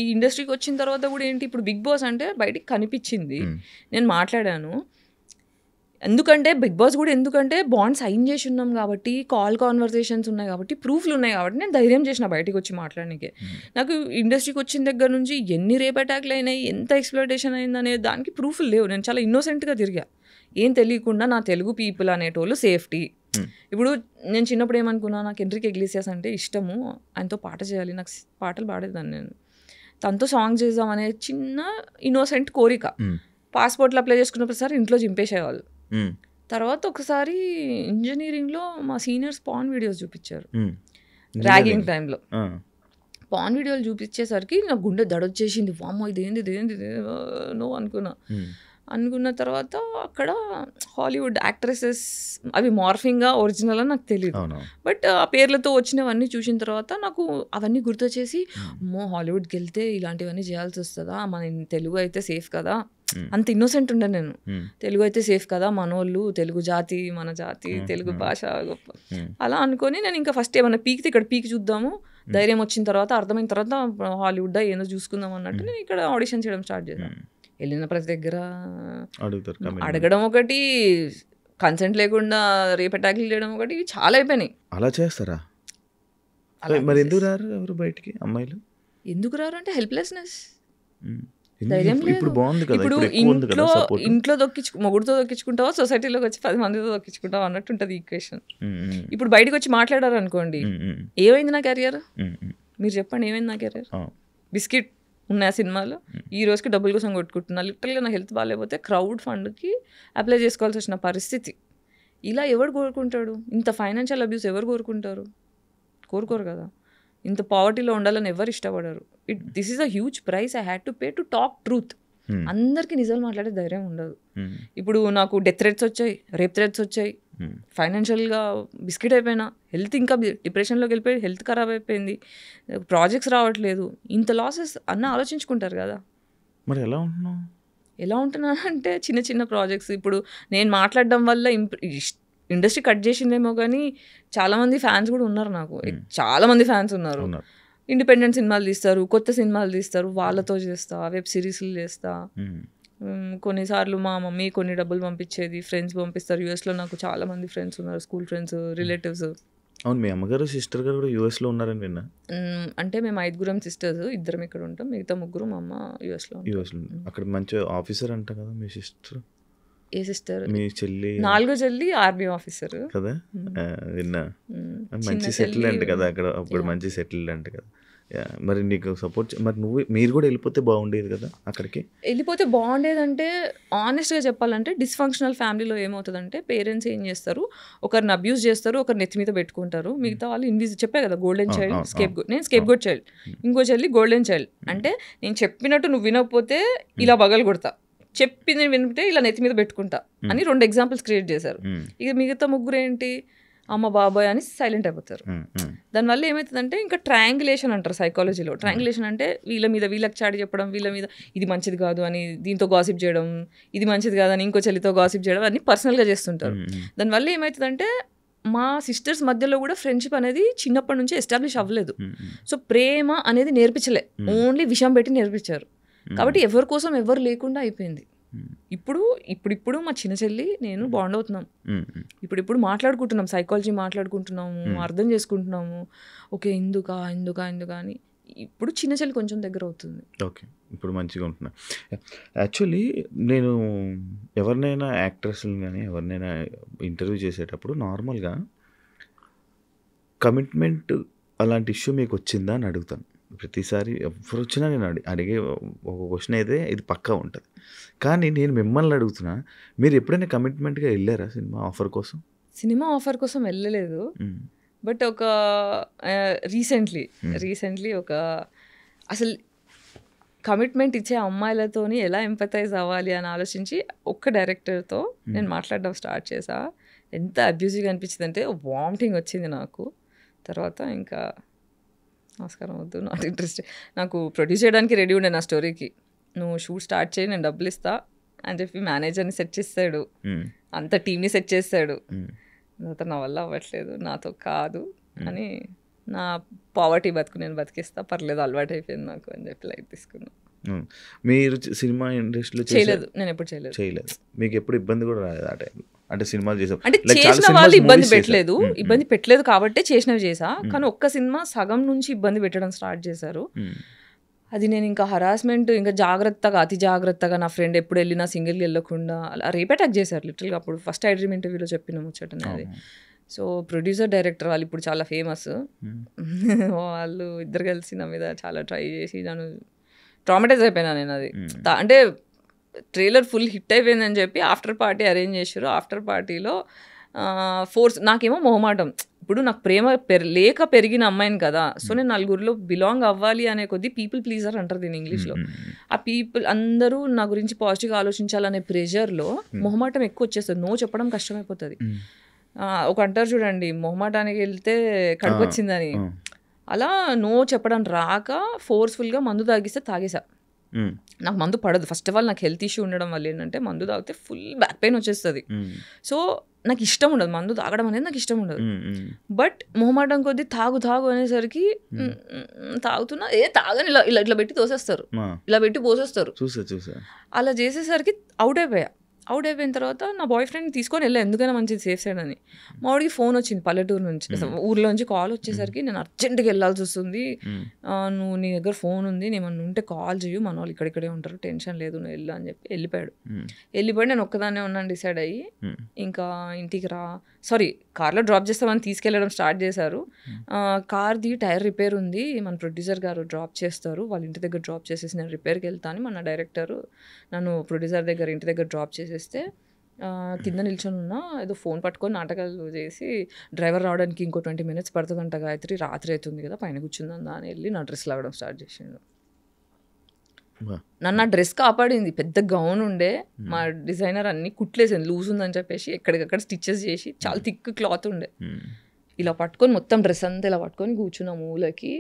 ఈ ఇండస్ట్రీకి వచ్చిన తర్వాత కూడా ఏంటి, ఇప్పుడు బిగ్ బాస్ అంటే బయటికి కనిపించింది, నేను మాట్లాడాను. ఎందుకంటే బిగ్ బాస్ కూడా ఎందుకంటే బాండ్ సైన్ చేసి ఉన్నాం కాబట్టి, కాల్ కాన్వర్సేషన్స్ ఉన్నాయి కాబట్టి, ప్రూఫ్లు ఉన్నాయి కాబట్టి నేను ధైర్యం చేసిన బయటికి వచ్చి మాట్లాడడానికి. నాకు ఇండస్ట్రీకి వచ్చిన దగ్గర నుంచి ఎన్ని రేప్ అటాక్లు అయినాయి, ఎంత ఎక్స్ప్లోయిటేషన్ అయింది అనే దానికి ప్రూఫ్లు లేవు. నేను చాలా ఇన్నోసెంట్గా తిరిగా, ఏం తెలియకుండా నా తెలుగు పీపుల్ అనేటోళ్ళు సేఫ్టీ. ఇప్పుడు నేను చిన్నప్పుడు ఏమనుకున్నా, నాకు ఎంట్రీకి ఎగ్లీసియాస్ అంటే ఇష్టము, ఆయనతో పాట చేయాలి, నాకు పాటలు పాడేదాన్ని నేను, తనతో సాంగ్ చేద్దాం అనే చిన్న ఇన్నోసెంట్ కోరిక. పాస్పోర్ట్లు అప్లై చేసుకున్న ప్రతిసారి ఇంట్లో చింపేసేవాళ్ళు. తర్వాత ఒకసారి ఇంజనీరింగ్లో మా సీనియర్స్ పాన్ వీడియోస్ చూపించారు, ర్యాగింగ్ టైంలో పాన్ వీడియోలు చూపించేసరికి నాకు గుండె దడొచ్చేసింది. వామ్మో ఇదేంది నో అనుకున్న తర్వాత అక్కడ హాలీవుడ్ యాక్ట్రెసెస్ అవి మార్ఫింగ్గా ఒరిజినల్ అని నాకు తెలియదు, బట్ ఆ పేర్లతో వచ్చినవన్నీ చూసిన తర్వాత నాకు అవన్నీ గుర్తొచ్చేసి అమ్మో హాలీవుడ్కి వెళ్తే ఇలాంటివన్నీ చేయాల్సి వస్తుందా, మన తెలుగు అయితే సేఫ్ కదా, అంత ఇన్నోసెంట్ ఉండే నేను, తెలుగు అయితే సేఫ్ కదా, మనోళ్ళు తెలుగు జాతి, మన జాతి, తెలుగు భాష గొప్ప అలా అనుకొని నేను ఇంకా ఫస్ట్ ఏమన్నా పీకితే ఇక్కడ పీకి చూద్దాము, ధైర్యం వచ్చిన తర్వాత అర్థమైన తర్వాత హాలీవుడ్ ఏదో చూసుకుందాం అన్నట్టు నేను ఇక్కడ ఆడిషన్ చేయడం స్టార్ట్ చేశాను. వెళ్ళిన ప్రతి దగ్గర అడగడం ఒకటి, కన్సెంట్ లేకుండా రేప్ అటాక్లు చేయడం ఒకటి, ఇవి చాలా అయిపోయినాయి. అలా చేస్తారా? మరి ఎందుకు రారు ఎవరు బయటికి అమ్మాయిలు? ఎందుకు రారు అంటే హెల్ప్లెస్నెస్, ధైర్యం లేదు. ఇప్పుడు ఇంట్లో మొగుడుతో దొక్కించుకుంటావా, సొసైటీలోకి వచ్చి 10 మందితో దొక్కించుకుంటావా అన్నట్టు ఉంటుంది ఈక్వేషన్. ఇప్పుడు బయటకు వచ్చి మాట్లాడారు అనుకోండి, ఏమైంది నా కెరియర్, మీరు చెప్పండి ఏమైంది నా కెరియర్, బిస్కెట్ ఉన్నాయి సినిమాలో, ఈ రోజుకి డబ్బుల కోసం కొట్టుకుంటున్నా, లిటరల్గా నా హెల్త్ బాగాలేకపోతే క్రౌడ్ ఫండ్కి అప్లై చేసుకోవాల్సి వచ్చిన పరిస్థితి. ఇలా ఎవరు కోరుకుంటాడు? ఇంత ఫైనాన్షియల్ అబ్యూస్ ఎవరు కోరుకోరు కదా. ఇంత పావర్టీలో ఉండాలని ఎవరు ఇష్టపడరు. This is a huge price I had to pay to talk truth. అందరికీ నిజాలు మాట్లాడే ధైర్యం ఉండదు. ఇప్పుడు నాకు డెత్ థ్రెట్స్ వచ్చాయి, రేప్ థ్రెట్స్ వచ్చాయి, ఫైనాన్షియల్గా బిస్కెట్ అయిపోయినా, హెల్త్ ఇంకా డిప్రెషన్లోకి వెళ్ళిపోయి హెల్త్ ఖరాబ్ అయిపోయింది, ప్రాజెక్ట్స్ రావట్లేదు, ఇంత లాసెస్ అన్న ఆలోచించుకుంటారు కదా. మరి ఎలా ఉంటున్నా అంటే చిన్న ప్రాజెక్ట్స్. ఇప్పుడు నేను మాట్లాడడం వల్ల ఇండస్ట్రీ కట్ చేసిందేమో కానీ చాలా మంది ఫ్యాన్స్ కూడా ఉన్నారు నాకు, చాలా మంది ఫ్యాన్స్ ఉన్నారు. ఇండిపెండెంట్ సినిమాలు తీస్తారు, కొత్త సినిమాలు తీస్తారు, వాళ్ళతో చేస్తా, వెబ్ సిరీస్లు చేస్తా. కొన్నిసార్లు మా మమ్మీ కొన్ని డబ్బులు పంపించేది, ఫ్రెండ్స్ పంపిస్తారు. యూఎస్లో నాకు చాలా మంది ఫ్రెండ్స్ ఉన్నారు, స్కూల్ ఫ్రెండ్స్, రిలేటివ్స్. అవును, మీ అమ్మగారు సిస్టర్ గారు కూడా యూఎస్లో ఉన్నారని విన్నా. అంటే మేము 5 సిస్టర్స్, 2 ఇక్కడ ఉంటాం, మిగతా 3 మా అమ్మ యూఎస్లో. అక్కడ మంచి ఆఫీసర్ అంట కదా మీ సిస్టర్? ఏ సిస్టర్? మీ చెల్లి. 4వ చెల్లి ఆర్మీ ఆఫీసర్ కదా, విన్నా. మంచి సెటిల్ అంట కదా అక్కడ, అప్పుడు మంచి సెటిల్ అంట కదా. మరి నీకు సపోర్ట్, మరి మీరు కూడా వెళ్ళిపోతే బాగుండేది కదా అక్కడికి. వెళ్ళిపోతే బాగుండేదంటే ఆనెస్ట్గా చెప్పాలంటే డిస్ఫంక్షనల్ ఫ్యామిలీలో ఏమవుతుందంటే పేరెంట్స్ ఏం చేస్తారు, ఒకరిని అబ్యూస్ చేస్తారు, ఒకరు నెత్తి మీద పెట్టుకుంటారు, మిగతా వాళ్ళు చెప్పే కదా గోల్డెన్ చైల్డ్, నేను స్కేప్ గోట్ చైల్డ్, ఇంకో చెల్లి గోల్డెన్ చైల్డ్. అంటే నేను చెప్పినట్టు నువ్వు వినకపోతే ఇలా బగలు కొడతా, చెప్పింది వింటే ఇలా నెత్తి మీద పెట్టుకుంటా అని 2 ఎగ్జాంపుల్స్ క్రియేట్ చేశారు. ఇక మిగతా 3 ఏంటి, అమ్మ బాబాయ్ అని సైలెంట్ అయిపోతారు. దానివల్ల ఏమవుతుందంటే ఇంకా ట్రయాంగులేషన్ అంటారు సైకాలజీలో. ట్రయాంగులేషన్ అంటే వీళ్ళ మీద వీళ్ళకి చాటి చెప్పడం, వీళ్ళ మీద ఇది మంచిది కాదు అని దీంతో గాసిప్ చేయడం, ఇది మంచిది కాదని ఇంకో చెల్లితో గాసిప్ చేయడం, అన్ని పర్సనల్గా చేస్తుంటారు. దానివల్ల ఏమవుతుందంటే మా సిస్టర్స్ మధ్యలో కూడా ఫ్రెండ్షిప్ అనేది చిన్నప్పటి నుంచి ఎస్టాబ్లిష్ అవ్వలేదు. సో ప్రేమ అనేది నేర్పించలే, ఓన్లీ విషయం పెట్టి నేర్పించారు. కాబట్టి ఎవరి కోసం ఎవరు లేకుండా అయిపోయింది. ఇప్పుడు మా చిన్న చెల్లి నేను బాండ్ అవుతున్నాం, ఇప్పుడు మాట్లాడుకుంటున్నాం, సైకాలజీ మాట్లాడుకుంటున్నాము, అర్థం చేసుకుంటున్నాము. ఓకే ఎందుకా అని ఇప్పుడు చిన్న చెల్లి కొంచెం దగ్గర అవుతుంది. ఓకే, ఇప్పుడు మంచిగా ఉంటున్నా. యాక్చువల్లీ నేను ఎవరినైనా యాక్టర్స్ని కానీ ఎవరినైనా ఇంటర్వ్యూ చేసేటప్పుడు నార్మల్గా కమిట్మెంట్ అలాంటి ఇష్యూ మీకు వచ్చిందా అని అడుగుతాను. ప్రతిసారి ఎవరు వచ్చినా నేను అడిగే ఒక క్వశ్చన్ అయితే ఇది పక్కా ఉంటుంది. కానీ నేను మిమ్మల్ని అడుగుతున్నా, మీరు ఎప్పుడైనా కమిట్మెంట్గా వెళ్ళారా సినిమా ఆఫర్ కోసం? సినిమా ఆఫర్ కోసం వెళ్ళలేదు, బట్ ఒక రీసెంట్లీ ఒక అసలు కమిట్మెంట్ ఇచ్చే అమ్మాయిలతోని ఎలా ఎంపథైజ్ అవ్వాలి అని ఆలోచించి ఒక్క డైరెక్టర్తో నేను మాట్లాడడం స్టార్ట్ చేసా. ఎంత అబ్యూజివ్గా అనిపించింది అంటే వామిటింగ్ వచ్చింది నాకు. తర్వాత ఇంకా నమస్కారం వద్దు, నాట్ ఇంట్రెస్ట్. నాకు ప్రొడ్యూస్ చేయడానికి రెడీ ఉండే నా స్టోరీకి, నువ్వు షూట్ స్టార్ట్ చేయి నేను డబ్బులు ఇస్తా అని చెప్పి మేనేజర్ని సెట్ చేస్తాడు, అంత టీమ్ని సెట్ చేస్తాడు. తర్వాత నా వల్ల అవ్వట్లేదు, నాతో కాదు అని నా పావర్టీ బతుకు నేను బతికిస్తా, పర్లేదు అలవాటు అయిపోయింది నాకు అని చెప్పి లైట్ తీసుకున్నాను. మీరు సినిమా ఇండస్ట్రీలో చేయలేదు, నేను ఎప్పుడు చేయలేదు. మీకు ఎప్పుడు ఇబ్బంది కూడా రాలేదు ఆ టైంలో? అంటే సినిమాలు చేసాం అంటే చేసిన వాళ్ళు ఇబ్బంది పెట్టలేదు కాబట్టి చేసినవి చేసా. కానీ ఒక్క సినిమా సగం నుంచి ఇబ్బంది పెట్టడం స్టార్ట్ చేశారు. అది నేను ఇంకా హరాస్మెంట్, ఇంకా అతి జాగ్రత్తగా నా ఫ్రెండ్ ఎప్పుడు వెళ్ళినా సింగిల్గా వెళ్ళకుండా అలా రేప్ అటాక్ చేశారు లిటరల్గా. అప్పుడు ఫస్ట్ ఐ డ్రీమ్ ఇంటర్వ్యూలో చెప్పిన ముచ్చటనే అది. సో ప్రొడ్యూసర్ డైరెక్టర్ వాళ్ళు ఇప్పుడు చాలా ఫేమస్, వాళ్ళు ఇద్దరు కలిసి నా మీద చాలా ట్రై చేసి నన్ను ట్రామటైజ్ అయిపోయినా నేను. అది అంటే ట్రైలర్ ఫుల్ హిట్ అయిపోయిందని చెప్పి ఆఫ్టర్ పార్టీ అరేంజ్ చేశారు. ఆఫ్టర్ పార్టీలో ఫోర్స్, నాకేమో మొహమాటం, ఇప్పుడు నాకు ప్రేమ లేక పెరిగిన అమ్మాయిని కదా, సో నేను నలుగురిలో బిలాంగ్ అవ్వాలి అనే కొద్దీ పీపుల్ ప్లీజర్ అంటారు దీని ఇంగ్లీష్లో. ఆ పీపుల్ అందరూ నా గురించి పాజిటివ్గా ఆలోచించాలనే ప్రెషర్లో మొహమాటం ఎక్కువ వచ్చేస్తుంది, నో చెప్పడం కష్టమైపోతుంది. ఒక అంటారు చూడండి, మొహమాటానికి వెళ్తే కడుపు వచ్చిందని, అలా నో చెప్పడం రాక ఫోర్స్ఫుల్గా మందు తాగిస్తే తాగేసా. నాకు మందు పడదు, ఫస్ట్ ఆఫ్ ఆల్ నాకు హెల్త్ ఇష్యూ ఉండడం వల్ల ఏంటంటే మందు తాగితే ఫుల్ బ్యాక్ పెయిన్ వచ్చేస్తుంది. సో నాకు ఇష్టం ఉండదు మందు తాగడం అనేది, నాకు ఇష్టం ఉండదు. బట్ మొహమాటం కొద్దీ తాగు అనేసరికి తాగుతున్నా, తాగని ఇట్లా పెట్టి తోసేస్తారు, ఇలా పెట్టి పోసేస్తారు. అలా చేసేసరికి అవుట్ అయిపోయిన తర్వాత నా బాయ్ ఫ్రెండ్ తీసుకొని వెళ్ళా, ఎందుకైనా మంచిది సేఫ్ సైడ్ అని. మా వాడికి ఫోన్ వచ్చింది పల్లెటూరు నుంచి, ఊర్లో నుంచి కాల్ వచ్చేసరికి నేను అర్జెంట్గా వెళ్ళాల్సి వస్తుంది, నువ్వు నీ దగ్గర ఫోన్ ఉంది, నేను ఉంటే కాల్ చేయు, మన వాళ్ళు ఇక్కడిక్కడే ఉంటారు, టెన్షన్ లేదు, నువ్వు వెళ్ళు అని చెప్పి వెళ్ళిపోయాడు. నేను ఒక్కదాన్నే ఉన్నాను డిసైడ్ అయ్యి. ఇంకా ఇంటికి కార్లో డ్రాప్ చేస్తామని తీసుకెళ్ళడం స్టార్ట్ చేశారు. కార్ది టైర్ రిపేర్ ఉంది, మన ప్రొడ్యూసర్ గారు డ్రాప్ చేస్తారు, వాళ్ళ ఇంటి దగ్గర డ్రాప్ చేసేసి నేను రిపేర్కి వెళ్తాను. మన డైరెక్టర్ నన్ను ప్రొడ్యూసర్ దగ్గర ఇంటి దగ్గర డ్రాప్ చేసేస్తే కింద నిల్చొని ఉన్నా, ఏదో ఫోన్ పట్టుకొని నాటకాలు చేసి డ్రైవర్ రావడానికి ఇంకో 20 minutes పడుతుందంట గాయత్రి, రాత్రి అవుతుంది కదా పైన కూర్చుందా అని వెళ్ళి నా డ్రెస్ లాగడం స్టార్ట్ చేసిండు. నన్ను ఆ డ్రెస్ కాపాడింది, పెద్ద గౌన్ ఉండే, మా డిజైనర్ అన్ని కుట్లేసింది, లూజ్ ఉందని చెప్పేసి ఎక్కడికక్కడ స్టిచ్చెస్ చేసి, చాలా థిక్ క్లాత్ ఉండే, ఇలా పట్టుకొని మొత్తం డ్రెస్ అంతా ఇలా పట్టుకొని కూర్చున్నా మూలకి.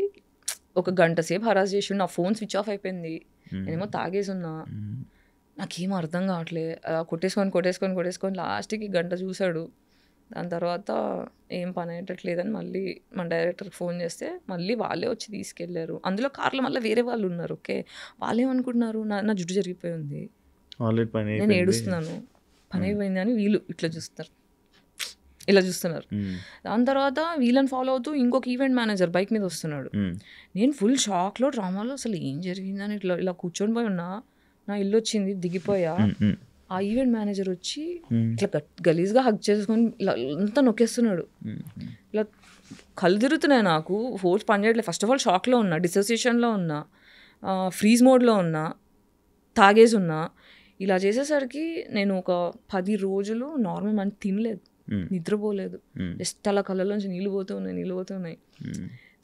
1 గంట సేపు హరాస్ చేసి నా ఫోన్ స్విచ్ ఆఫ్ అయిపోయింది, నేనేమో తాగేసి ఉన్నా, నాకేం అర్థం కావట్లే. కొట్టేసుకొని లాస్ట్కి 1 గంట చూశాడు, దాని తర్వాత ఏం పని అయ్యేటట్లేదని మళ్ళీ మన డైరెక్టర్కి ఫోన్ చేస్తే మళ్ళీ వాళ్ళే వచ్చి తీసుకెళ్లారు. అందులో కార్లో మళ్ళీ వేరే వాళ్ళు ఉన్నారు. ఓకే, వాళ్ళు ఏమనుకుంటున్నారు, నా జుట్టు జరిగిపోయి ఉంది, నేను ఏడుస్తున్నాను, పని అయిపోయింది అని వీళ్ళు ఇట్లా చూస్తారు, ఇలా చూస్తున్నారు. దాని తర్వాత వీళ్ళని ఫాలో అవుతూ ఇంకొక ఈవెంట్ మేనేజర్ బైక్ మీద వస్తున్నాడు. నేను ఫుల్ షాక్లో డ్రామాలో అసలు ఏం జరిగిందని ఇలా కూర్చొని పోయి ఉన్నా. నా ఇల్లు వచ్చింది, దిగిపోయా. ఆ ఈవెంట్ మేనేజర్ వచ్చి ఇట్లా గలీజ్గా హగ్ చేసుకొని ఇలా అంతా నొక్కేస్తున్నాడు. ఇలా కళ్ళు తిరుగుతున్నాయి నాకు, ఫోర్స్ పని చేయట్లేదు. ఫస్ట్ ఆఫ్ ఆల్ షాక్లో ఉన్నా, డిసోసియేషన్లో ఉన్నా, ఫ్రీజ్ మోడ్లో ఉన్నా, తాగేసి ఉన్నా. ఇలా చేసేసరికి నేను ఒక 10 రోజులు నార్మల్ మనం తినలేదు, నిద్రపోలేదు, జస్ట్ అలా కళ్ళలోంచి నీళ్ళు పోతున్నాయి.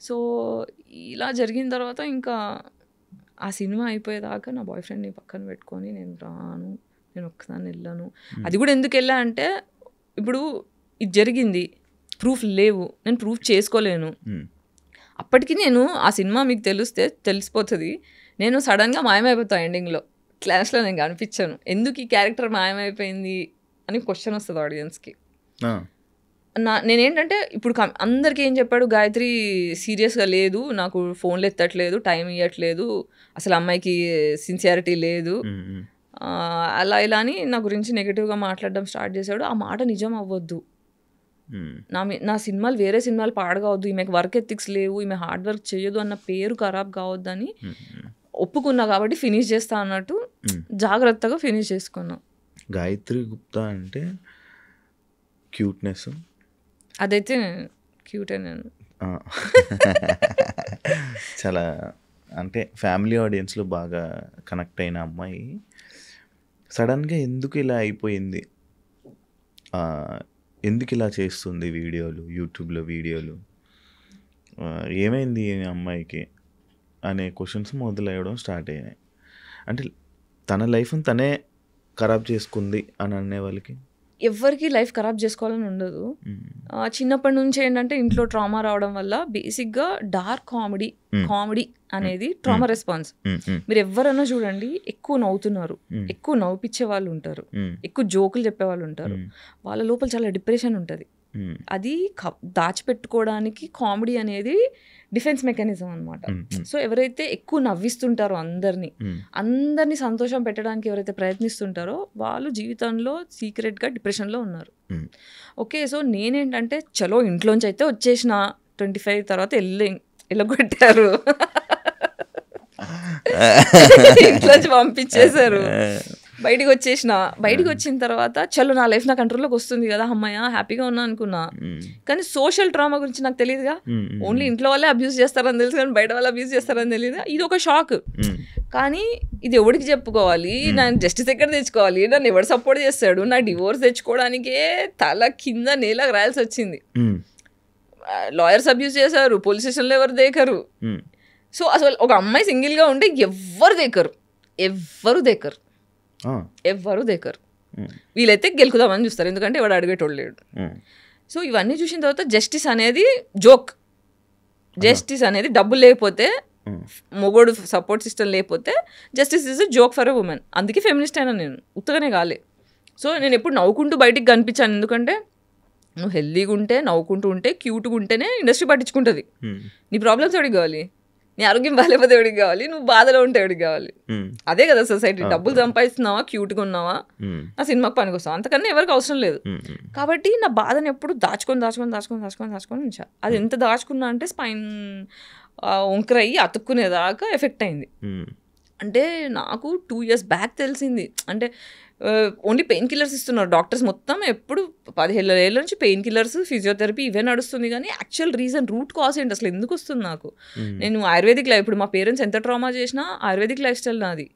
సో ఇలా జరిగిన తర్వాత ఇంకా ఆ సినిమా అయిపోయేదాకా నా బాయ్ ఫ్రెండ్ని పక్కన పెట్టుకొని నేను రాను, నేను ఒక్కసారి వెళ్ళాను. అది కూడా ఎందుకు వెళ్ళా అంటే, ఇప్పుడు ఇది జరిగింది, ప్రూఫ్ లేవు, నేను ప్రూఫ్ చేసుకోలేను. అప్పటికి నేను ఆ సినిమా మీకు తెలిసిపోతుంది, నేను సడన్గా మాయమైపోతాను. ఎండింగ్లో క్లాస్లో నేను కనిపించాను. ఎందుకు ఈ క్యారెక్టర్ మాయమైపోయింది అని క్వశ్చన్ వస్తుంది ఆడియన్స్కి. నేనేంటంటే ఇప్పుడు అందరికీ ఏం చెప్పాడు, గాయత్రి సీరియస్గా లేదు, నాకు ఫోన్లు ఎత్తట్లేదు, టైం ఇవ్వట్లేదు, అసలు అమ్మాయికి సిన్సియారిటీ లేదు, అలా ఇలా అని నా గురించి నెగిటివ్గా మాట్లాడడం స్టార్ట్ చేశాడు. ఆ మాట నిజం అవ్వద్దు, నా సినిమాలు వేరే సినిమాలు పాడగవద్దు, ఈమెకి వర్క్ ఎథిక్స్ లేవు, ఈమె హార్డ్ వర్క్ చేయదు అన్న పేరు ఖరాబ్ కావద్దని ఒప్పుకున్నా. కాబట్టి ఫినిష్ చేస్తా అన్నట్టు జాగ్రత్తగా ఫినిష్ చేసుకున్నా. గాయత్రి గుప్తా అంటే క్యూట్నెస్, అదైతే క్యూటే. నేను చాలా అంటే ఫ్యామిలీ ఆడియన్స్లో బాగా కనెక్ట్ అయిన అమ్మాయి సడన్గా ఎందుకు ఇలా అయిపోయింది, ఎందుకు ఇలా చేస్తుంది వీడియోలు, యూట్యూబ్లో వీడియోలు, ఏమైంది ఈ అమ్మాయికి అనే క్వశ్చన్స్ మొదలయ్యడం స్టార్ట్ అయినాయి. అంటే తన లైఫ్ని తనే ఖరాబ్ చేసుకుంది అని అనే వాళ్ళకి ఎవరికి లైఫ్ ఖరాబ్ చేసుకోవాలని ఉండదు. చిన్నప్పటి నుంచి ఏంటంటే ఇంట్లో ట్రామా రావడం వల్ల బేసిక్గా డార్క్ కామెడీ అనేది ట్రామా రెస్పాన్స్. మీరు ఎవరైనా చూడండి, ఎక్కువ నవ్వుతున్నారు, ఎక్కువ నవ్విపించే వాళ్ళు ఉంటారు, ఎక్కువ జోకులు చెప్పే వాళ్ళు ఉంటారు, వాళ్ళ లోపల చాలా డిప్రెషన్ ఉంటుంది. అది దాచిపెట్టుకోవడానికి కామెడీ అనేది డిఫెన్స్ మెకానిజం అనమాట. సో ఎవరైతే ఎక్కువ నవ్విస్తుంటారో అందరినీ సంతోషం పెట్టడానికి ఎవరైతే ప్రయత్నిస్తుంటారో వాళ్ళు జీవితంలో సీక్రెట్గా డిప్రెషన్లో ఉన్నారు. ఓకే, సో నేనేంటంటే చలో ఇంట్లోంచి అయితే వచ్చేసిన 25 తర్వాత వెళ్ళగొట్టారు, ఇంట్లోంచి పంపించేశారు, బయటికి వచ్చిన తర్వాత చలో నా లైఫ్ నా కంట్రోల్లోకి వస్తుంది కదా, అమ్మాయ హ్యాపీగా ఉన్నా అనుకున్నా. కానీ సోషల్ ట్రామా గురించి నాకు తెలియదుగా. ఓన్లీ ఇంట్లో వాళ్ళే అబ్యూస్ చేస్తారని తెలుసు, కానీ బయట వాళ్ళు అబ్యూస్ చేస్తారని తెలియదు. ఇది ఒక షాక్. కానీ ఇది ఎవరికి చెప్పుకోవాలి, నేను జస్టిస్ ఎక్కడ తెచ్చుకోవాలి, నన్ను ఎవరు సపోర్ట్ చేస్తాడు, నా డివోర్స్ తెచ్చుకోవడానికే తల కింద నేలకు రాయాల్సి వచ్చింది. లాయర్స్ అబ్యూస్ చేశారు, పోలీస్ స్టేషన్లో ఎవరు దేకరు. సో అసలు ఒక అమ్మాయి సింగిల్గా ఉంటే ఎవ్వరు దేకరు. వీళ్ళైతే గెలుకుదామని చూస్తారు, ఎందుకంటే ఎవడు అడిగేటోళ్ళు లేడు. సో ఇవన్నీ చూసిన తర్వాత జస్టిస్ అనేది జోక్, జస్టిస్ అనేది డబ్బులు లేకపోతే, మొగోడు సపోర్ట్ సిస్టమ్ లేకపోతే justice is joke for a women. అందుకే ఫెమినిస్ట్ అయినా నేను, ఉత్తగానే కాలే. సో నేను ఎప్పుడు నవ్వుకుంటూ బయటికి కనిపించాను, ఎందుకంటే నువ్వు హెల్దీగా ఉంటే, నవ్వుకుంటూ ఉంటే, క్యూట్గా ఉంటేనే ఇండస్ట్రీ పట్టించుకుంటుంది. నీ ప్రాబ్లమ్స్ ఎవరికి కావాలి, నీ ఆరోగ్యం బాగాలేకపోతే ఎవరికి కావాలి, నువ్వు బాధలో ఉంటే ఎవరికి కావాలి. అదే కదా సొసైటీ. డబ్బులు సంపాదిస్తున్నావా, క్యూట్గా ఉన్నావా, నా సినిమాకి పనికి వస్తావా, అంతకన్నా ఎవరికి అవసరం లేదు. కాబట్టి నా బాధను ఎప్పుడు దాచుకొని ఉంచా. అది ఎంత దాచుకున్నా అంటే స్పైన్ వంకరయ్యి అతుక్కునేదాకా ఎఫెక్ట్ అయింది. అంటే నాకు 2 years బ్యాక్ తెలిసింది. అంటే ఓన్లీ పెయిన్ కిల్లర్స్ ఇస్తున్నారు డాక్టర్స్, మొత్తం ఎప్పుడు 15 ఏళ్ళ నుంచి పెయిన్ కిల్లర్స్, ఫిజియోథెరపీ ఇవే నడుస్తుంది. కానీ యాక్చువల్ రీజన్, రూట్ కాజ్ ఏంటి, అసలు ఎందుకు వస్తుంది నాకు. నేను ఆయుర్వేదిక్ లైఫ్, ఇప్పుడు మా పేరెంట్స్ ఎంత ట్రామా చేసినా ఆయుర్వేదిక్ లైఫ్ స్టైల్ నాది.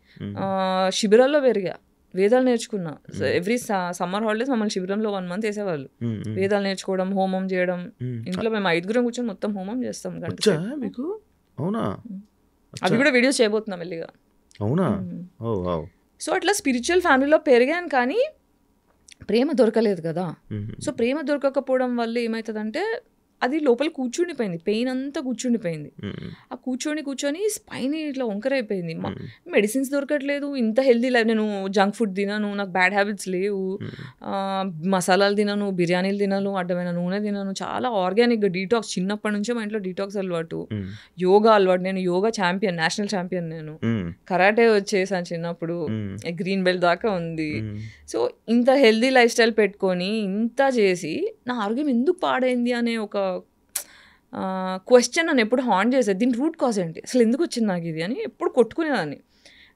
శిబిరాల్లో పెరిగా, వేదాలు నేర్చుకున్నా. ఎవ్రీ సమ్మర్ హాలిడేస్ మమ్మల్ని శిబిరంలో 1 month వేసేవాళ్ళు. వేదాలు నేర్చుకోవడం, హోమం చేయడం. ఇంట్లో మేము 5 కూర్చొని మొత్తం హోమం చేస్తాం. అవి కూడా వీడియోస్ చేయబోతున్నాం మెల్లిగా. సో అట్లా స్పిరిచువల్ ఫ్యామిలీలో పెరిగాను, కానీ ప్రేమ దొరకలేదు కదా. సో ప్రేమ దొరకకపోవడం వల్ల ఏమవుతుందంటే అది లోపల కూర్చుండిపోయింది, పెయిన్ అంతా కూర్చుండిపోయింది. ఆ కూర్చొని స్పైన్ ఇట్లా వంకరైపోయింది. మెడిసిన్స్ దొరకట్లేదు, ఇంత హెల్దీ లైఫ్, నేను జంక్ ఫుడ్ తినను, నాకు బ్యాడ్ హ్యాబిట్స్ లేవు, మసాలాలు తినను, బిర్యానీలు తినను, అడ్డమైన నూనె తినను, చాలా ఆర్గానిక్గా డీటాక్స్, చిన్నప్పటి నుంచే మా ఇంట్లో డీటాక్స్ అలవాటు, యోగా అలవాటు. నేను యోగా ఛాంపియన్, నేషనల్ ఛాంపియన్, నేను కరాటే వచ్చేసాను చిన్నప్పుడు, గ్రీన్ బెల్ట్ దాకా ఉంది. సో ఇంత హెల్దీ లైఫ్ స్టైల్ పెట్టుకొని ఇంత చేసి నా ఆరోగ్యం ఎందుకు పాడైంది అనే ఒక క్వశ్చన్ నన్ను ఎప్పుడు హాంట్ చేసేది. దీని రూట్ కాజ్ ఏంటి, అసలు ఎందుకు వచ్చింది నాకు ఇది అని ఎప్పుడు కొట్టుకునేదాన్ని.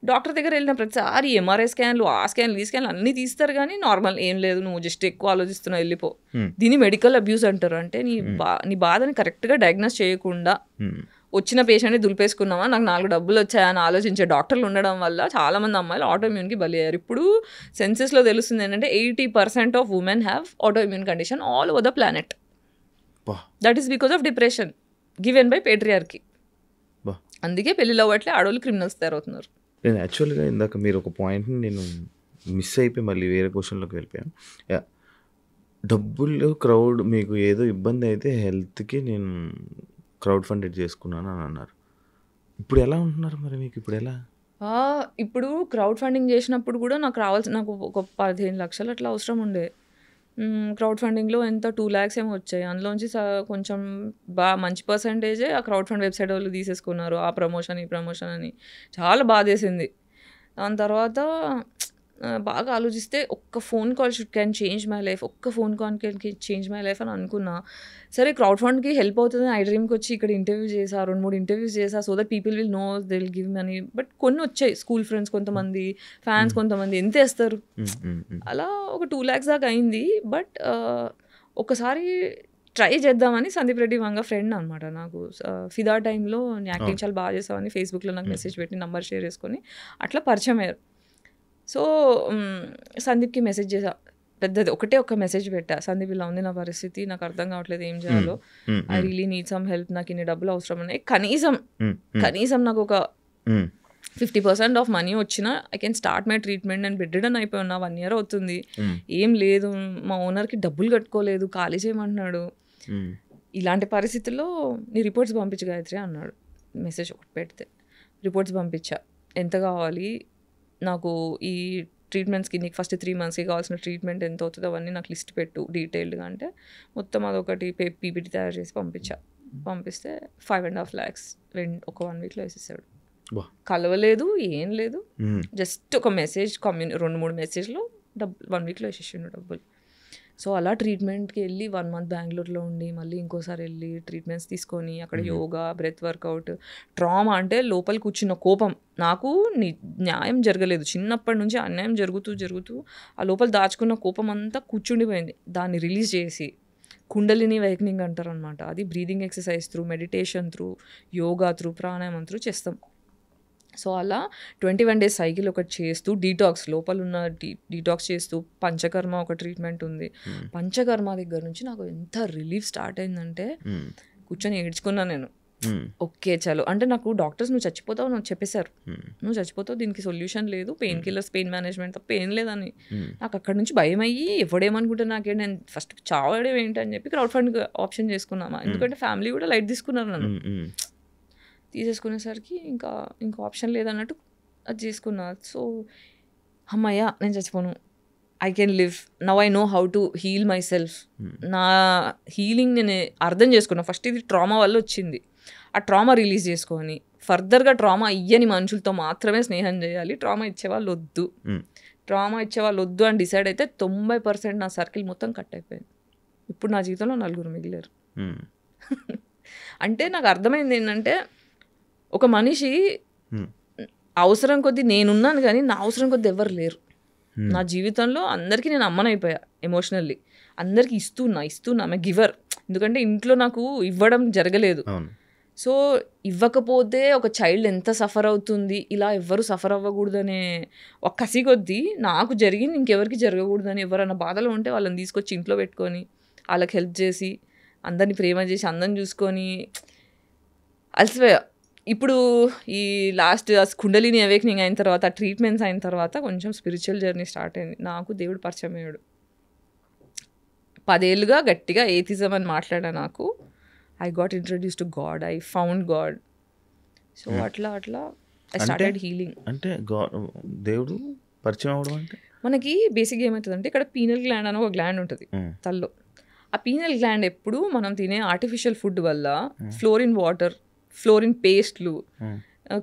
డాక్టర్ దగ్గర వెళ్ళిన ప్రతిసారి ఎంఆర్ఐ స్కాన్లు, ఆ స్కాన్లు, ఈ స్కాన్లు అన్నీ తీస్తారు, కానీ నార్మల్ ఏం లేదు, నువ్వు జస్ట్ ఎక్కువ ఆలోచిస్తున్నావు, వెళ్ళిపో. దీన్ని మెడికల్ అబ్యూస్ అంటారు. అంటే నీ బాధని కరెక్ట్గా డయాగ్నోస్ చేయకుండా వచ్చిన పేషెంట్ని దులిపేసుకున్నావా, నాకు 4 డబ్బులు వచ్చాయని ఆలోచించే డాక్టర్లు ఉండడం వల్ల చాలామంది అమ్మాయిలు ఆటోఇమ్యూన్కి బలి అయ్యారు. ఇప్పుడు సెన్సెస్లో తెలుస్తుంది ఏంటంటే 80% of women have autoimmune condition all over the planet. That is because of depression given by patriarchy. అందుకే పెళ్ళిలో అవ్వట్లే, ఆడవాళ్ళు క్రిమినల్స్ తయారవుతున్నారు. నేను యాక్చువల్గా ఇందాక మీరు ఒక పాయింట్ని నేను మిస్ అయిపోయి మళ్ళీ వేరే క్వశ్చన్లోకి వెళ్ళిపోయాను. డబ్బులు క్రౌడ్ మీకు ఏదో ఇబ్బంది అయితే హెల్త్కి నేను క్రౌడ్ ఫండెడ్ చేసుకున్నాను అని అన్నారు. ఇప్పుడు ఎలా ఉంటున్నారు మరి మీకు? ఇప్పుడు ఎలా? ఇప్పుడు క్రౌడ్ ఫండింగ్ చేసినప్పుడు కూడా నాకు ఒక 15 లక్షలు అట్లా అవసరం ఉండే. క్రౌడ్ ఫండింగ్లో ఎంత 2 lakhs ఏమో వచ్చాయి. అందులోంచి కొంచెం మంచి పర్సంటేజే ఆ క్రౌడ్ ఫండ్ వెబ్సైట్ వాళ్ళు తీసేసుకున్నారు. ఆ ప్రమోషన్, ఈ ప్రమోషన్ అని చాలా బాధేసింది. దాని తర్వాత బాగా ఆలోచిస్తే ఒక్క phone call can change my life, ఒక్క phone call can change my life అని అనుకున్నా. సరే క్రౌడ్ ఫండ్కి హెల్ప్ అవుతుందని ఐ డ్రీమ్కి వచ్చి ఇక్కడ ఇంటర్వ్యూ చేసా, 2-3 ఇంటర్వ్యూస్ చేసా, so that people will know, they will give money. But కొన్ని వచ్చాయి, స్కూల్ ఫ్రెండ్స్ కొంతమంది, ఫ్యాన్స్ కొంతమంది, ఎంత వేస్తారు, అలా ఒక 2 lakhs దాకా అయింది. బట్ ఒకసారి ట్రై చేద్దామని సందీప్ రెడ్డి వంగ ఫ్రెండ్ అనమాట నాకు, ఫిదా టైంలో యాక్టింగ్ చాలా బాగా చేసామని ఫేస్బుక్లో నాకు మెసేజ్ పెట్టి నంబర్ షేర్ చేసుకొని అట్లా పరిచయం అయ్యారు. సో సందీప్కి మెసేజ్ చేసా, పెద్దది ఒక మెసేజ్ పెట్టా, సందీప్ ఇలా ఉంది నా పరిస్థితి, నాకు అర్థం కావట్లేదు ఏం చేయాలో, I really need some help, నాకు ఇన్ని డబ్బులు అవసరం ఉన్నాయి, కనీసం నాకు ఒక 50% ఆఫ్ మనీ వచ్చినా I can start my treatment. నేను బెడ్ రిడన్ అయిపోయినా, 1 year అవుతుంది, ఏం లేదు, మా ఓనర్కి డబ్బులు కట్టుకోలేదు, ఖాళీ చేయమంటున్నాడు, ఇలాంటి పరిస్థితుల్లో నీ రిపోర్ట్స్ పంపించు గాయత్రి అన్నాడు. మెసేజ్ ఒకటి పెడితే రిపోర్ట్స్ పంపించా, ఎంత కావాలి నాకు ఈ ట్రీట్మెంట్స్కి, నీకు ఫస్ట్ 3 monthsకి కావాల్సిన ట్రీట్మెంట్ ఎంత అవుతుందో అవన్నీ నాకు లిస్ట్ పెట్టు డీటెయిల్డ్గా అంటే మొత్తం అదొకటి పీపీటీ తయారు చేసి పంపిస్తే 5.5 lakhs ఒక 1 weekలో వేసేసాడు. కలవలేదు, ఏం లేదు, జస్ట్ ఒక మెసేజ్, 2-3 మెసేజ్లో 1 weekలో వేసేసిండు డబ్బులు. సో అలా ట్రీట్మెంట్కి వెళ్ళి 1 month బెంగళూరులో ఉండి మళ్ళీ ఇంకోసారి వెళ్ళి ట్రీట్మెంట్స్ తీసుకొని అక్కడ యోగా, బ్రెత్ వర్కౌట్. ట్రామా అంటే లోపల కూర్చున్న కోపం, నాకు న్యాయం జరగలేదు, చిన్నప్పటి నుంచి అన్యాయం జరుగుతూ ఆ లోపల దాచుకున్న కోపం అంతా కూర్చుండిపోయింది. దాన్ని రిలీజ్ చేసి కుండలిని వైకనింగ్ అంటారు అనమాట, అది breathing exercise through, meditation through, yoga through, ప్రాణాయామం త్రూ చేస్తాం. సో అలా 21 days సైకిల్ ఒకటి చేస్తూ, డీటాక్స్ లోపల ఉన్న డీటాక్స్ చేస్తూ, పంచకర్మ ఒక ట్రీట్మెంట్ ఉంది. పంచకర్మ దగ్గర నుంచి నాకు ఎంత రిలీఫ్ స్టార్ట్ అయిందంటే కూర్చొని ఏడ్చుకున్నా నేను. ఓకే చలో అంటే నాకు డాక్టర్స్ నువ్వు చచ్చిపోతావు నాకు చెప్పేశారు, నువ్వు చచ్చిపోతావు, దీనికి సొల్యూషన్ లేదు, పెయిన్ కిల్లర్స్, పెయిన్ మేనేజ్మెంట్ తప్ప ఏం లేదని. నాకు అక్కడ నుంచి భయం అయ్యి ఎవడేమనుకుంటే నాకే, నేను ఫస్ట్ చావడం ఏంటి అని చెప్పి క్రౌడ్ ఫండ్ ఆప్షన్ చేసుకున్నామా, ఎందుకంటే ఫ్యామిలీ కూడా లైట్ తీసుకున్నారు నన్ను. తీసేసుకునేసరికి ఇంకా ఆప్షన్ లేదన్నట్టు అది చేసుకున్నా. సో అమ్మయ్య నేను చచ్చిపోను, I can live, now I know how to heal myself. నా హీలింగ్ నేను అర్థం చేసుకున్నా. ఫస్ట్ ఇది ట్రామా వల్ల వచ్చింది, ఆ ట్రామా రిలీజ్ చేసుకొని ఫర్దర్గా ట్రామా ఇయ్యని మనుషులతో మాత్రమే స్నేహం చేయాలి, ట్రామా ఇచ్చేవాళ్ళు వద్దు అని డిసైడ్ అయితే 90% నా సర్కిల్ మొత్తం కట్ అయిపోయింది. ఇప్పుడు నా జీవితంలో 4 మిగిలారు. అంటే నాకు అర్థమైంది ఏంటంటే, ఒక మనిషి అవసరం కొద్దీ నేనున్నాను కానీ నా అవసరం కొద్దీ ఎవరు లేరు నా జీవితంలో. అందరికీ నేను అమ్మనైపోయా ఎమోషనల్లీ, అందరికీ ఇస్తున్నా ఆమె గివర్. ఎందుకంటే ఇంట్లో నాకు ఇవ్వడం జరగలేదు. సో ఇవ్వకపోతే ఒక చైల్డ్ ఎంత సఫర్ అవుతుంది, ఇలా ఎవ్వరు సఫర్ అవ్వకూడదనే ఒక కసి కొద్దీ నాకు జరిగింది ఇంకెవరికి జరగకూడదని, ఎవరైనా బాధలో ఉంటే వాళ్ళని తీసుకొచ్చి ఇంట్లో పెట్టుకొని వాళ్ళకి హెల్ప్ చేసి, అందరినీ ప్రేమ చేసి, అందరిని చూసుకొని అలసిపోయా. ఇప్పుడు ఈ లాస్ట్ కుండలిని అవేకనింగ్ అయిన తర్వాత, ట్రీట్మెంట్స్ అయిన తర్వాత కొంచెం స్పిరిచువల్ జర్నీ స్టార్ట్ అయింది. నాకు దేవుడు పరిచయం అయ్యాడు. 10 ఏళ్ళుగా గట్టిగా ఏథిజం అని మాట్లాడా. నాకు I got introduce to God, I found God. So అట్లా ఐ స్టార్టెడ్ హీలింగ్. అంటే దేవుడు పరిచయం అవ్వడం అంటే మనకి బేసిక్గా ఏమవుతుందంటే ఇక్కడ పీనల్ గ్లాండ్ అని ఒక గ్లాండ్ ఉంటుంది తల్లో. ఆ పీనల్ గ్లాండ్ ఎప్పుడు మనం తినే ఆర్టిఫిషియల్ ఫుడ్ వల్ల ఫ్లోరిన్ వాటర్, ఫ్లోరిన్ పేస్ట్లు,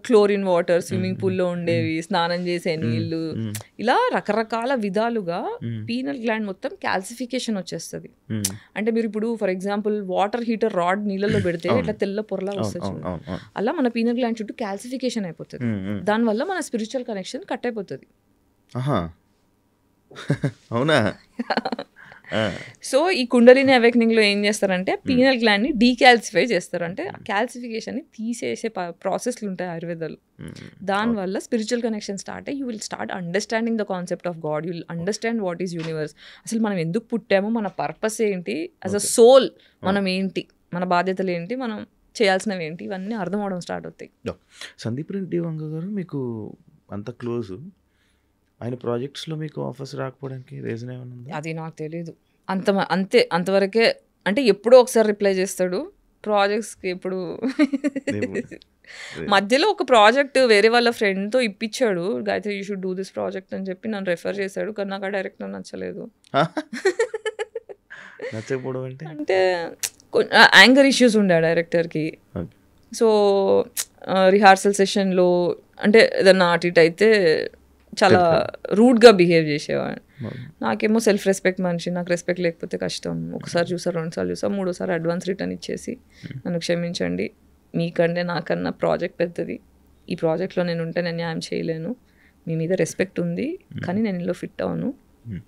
క్లోరిన్ వాటర్, స్విమ్మింగ్ పూల్లో ఉండేవి, స్నానం చేసే నీళ్ళు, ఇలా రకరకాల విధాలుగా పీనల్ గ్లాండ్ మొత్తం క్యాల్సిఫికేషన్ వచ్చేస్తుంది. అంటే మీరు ఇప్పుడు for example water heater rod నీళ్ళలో పెడితే ఇట్లా తెల్ల పొరలా వస్తుంది, అలా మన పీనల్ గ్లాండ్ చుట్టూ క్యాల్సిఫికేషన్ అయిపోతుంది. దానివల్ల మన స్పిరిచువల్ కనెక్షన్ కట్ అయిపోతుంది. అవునా? సో ఈ కుండలిని అవేకనింగ్ లో ఏం చేస్తారంటే పీనల్ గ్లాండ్ ని డీకాల్సిఫై చేస్తారు. అంటే క్యాల్సిఫికేషన్ ని తీసేసే ప్రాసెస్లు ఉంటాయి ఆయుర్వేదాలు. దానివల్ల స్పిరిచువల్ కనెక్షన్ స్టార్ట్ అయ్యి you will start understanding the concept of God. You will understand what is universe, అసలు మనం ఎందుకు పుట్టామో, మన పర్పస్ ఏంటి, యాజ్ అ సోల్ మనం ఏంటి, మన బాధ్యతలు ఏంటి, మనం చేయాల్సినవి ఏంటి, ఇవన్నీ అర్థం అవడం స్టార్ట్ అవుతాయి. సందీప్ రెడ్డి వంగ గారు మీకు అంత క్లోజ్, ఆయన ప్రాజెక్ట్స్లో మీకు ఆఫర్స్ రాకపోవడానికి రీజన్ ఏమైనా ఉందా? అది నాకు తెలియదు. అంతవరకే. అంటే ఎప్పుడో ఒకసారి రిప్లై చేస్తాడు ప్రాజెక్ట్స్కి. ఎప్పుడు మధ్యలో ఒక ప్రాజెక్ట్ వేరే వాళ్ళ ఫ్రెండ్తో ఇప్పించాడు, Gayathri you should do this project అని చెప్పి నన్ను రెఫర్ చేశాడు. కానీ నాకు ఆ డైరెక్టర్ నచ్చలేదు. నచ్చకపోవడం అంటే యాంగర్ ఇష్యూస్ ఉండే ఆ డైరెక్టర్కి. సో రిహార్సల్ సెషన్లో అంటే ఏదన్నా అటు ఇటు అయితే చాలా రూడ్గా బిహేవ్ చేసేవాడు. నాకేమో సెల్ఫ్ రెస్పెక్ట్ మనిషి, నాకు రెస్పెక్ట్ లేకపోతే కష్టం. ఒకసారి చూసా, 2 సార్లు చూసా, 3వ సారి అడ్వాన్స్ రిటర్న్ ఇచ్చేసి నన్ను క్షమించండి, మీకంటే నాకన్నా ప్రాజెక్ట్ పెద్దది, ఈ ప్రాజెక్ట్లో నేను ఉంటే నేను న్యాయం చేయలేను, మీ మీద రెస్పెక్ట్ ఉంది కానీ నేను ఇందులో ఫిట్ అవ్వను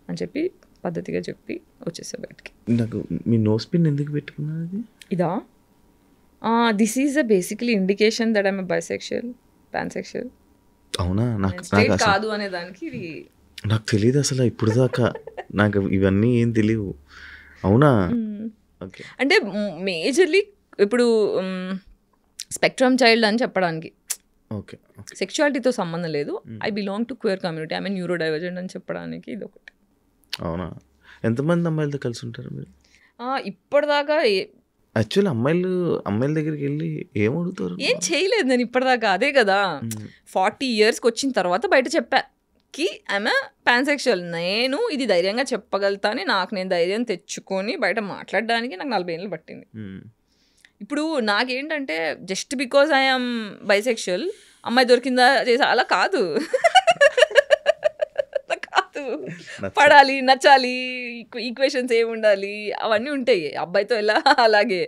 అని చెప్పి పద్ధతిగా చెప్పి వచ్చేసా బయటికి. నాకు మీ నోస్ పిన్ ఎందుకు పెట్టుకున్నది? ఇదా? This is a basically indication that I'm bisexual, pansexual. అవునా? నాకు కాదు అనే దానికి ఇది నాకు తెలియదు అసలు ఇప్పుడు దాకా. నాకు ఇవన్నీ ఏం తెలియవు. అవునా? ఓకే. అంటే మేజర్లీ ఇప్పుడు స్పెక్ట్రమ్ చైల్డ్ అని చెప్పడానికి, ఓకే, సెక్షువాలిటీతో సంబంధం లేదు, I belong to queer community, I mean neuro divergent అని చెప్పడానికి ఇది ఒకటి. అవునా? ఎంతమంది అమ్మాయిలతో కలిసి ఉంటారు మీరు ఇప్పటిదాకా? యాక్చువల్లీ అమ్మాయిల దగ్గరికి వెళ్ళి ఏం అడుగుతారు? ఏం చేయలేదు నేను ఇప్పటిదాకా. అదే కదా 40 yearsకి వచ్చిన తర్వాత బయట చెప్పాకి ఆమె పాన్సెక్షువల్. నేను ఇది ధైర్యంగా చెప్పగలుగుతాను, నాకు నేను ధైర్యం తెచ్చుకొని బయట మాట్లాడడానికి నాకు 40 ఏళ్ళు పట్టింది. ఇప్పుడు నాకేంటంటే జస్ట్ బికాజ్ ఐఎమ్ బైసెక్షువల్ అమ్మాయి దొరికిందా చేసా అలా కాదు. పడాలి, నచ్చాలి, ఈక్వేషన్స్ ఏమి ఉండాలి అవన్నీ ఉంటాయి అబ్బాయితో ఎలా అలాగే.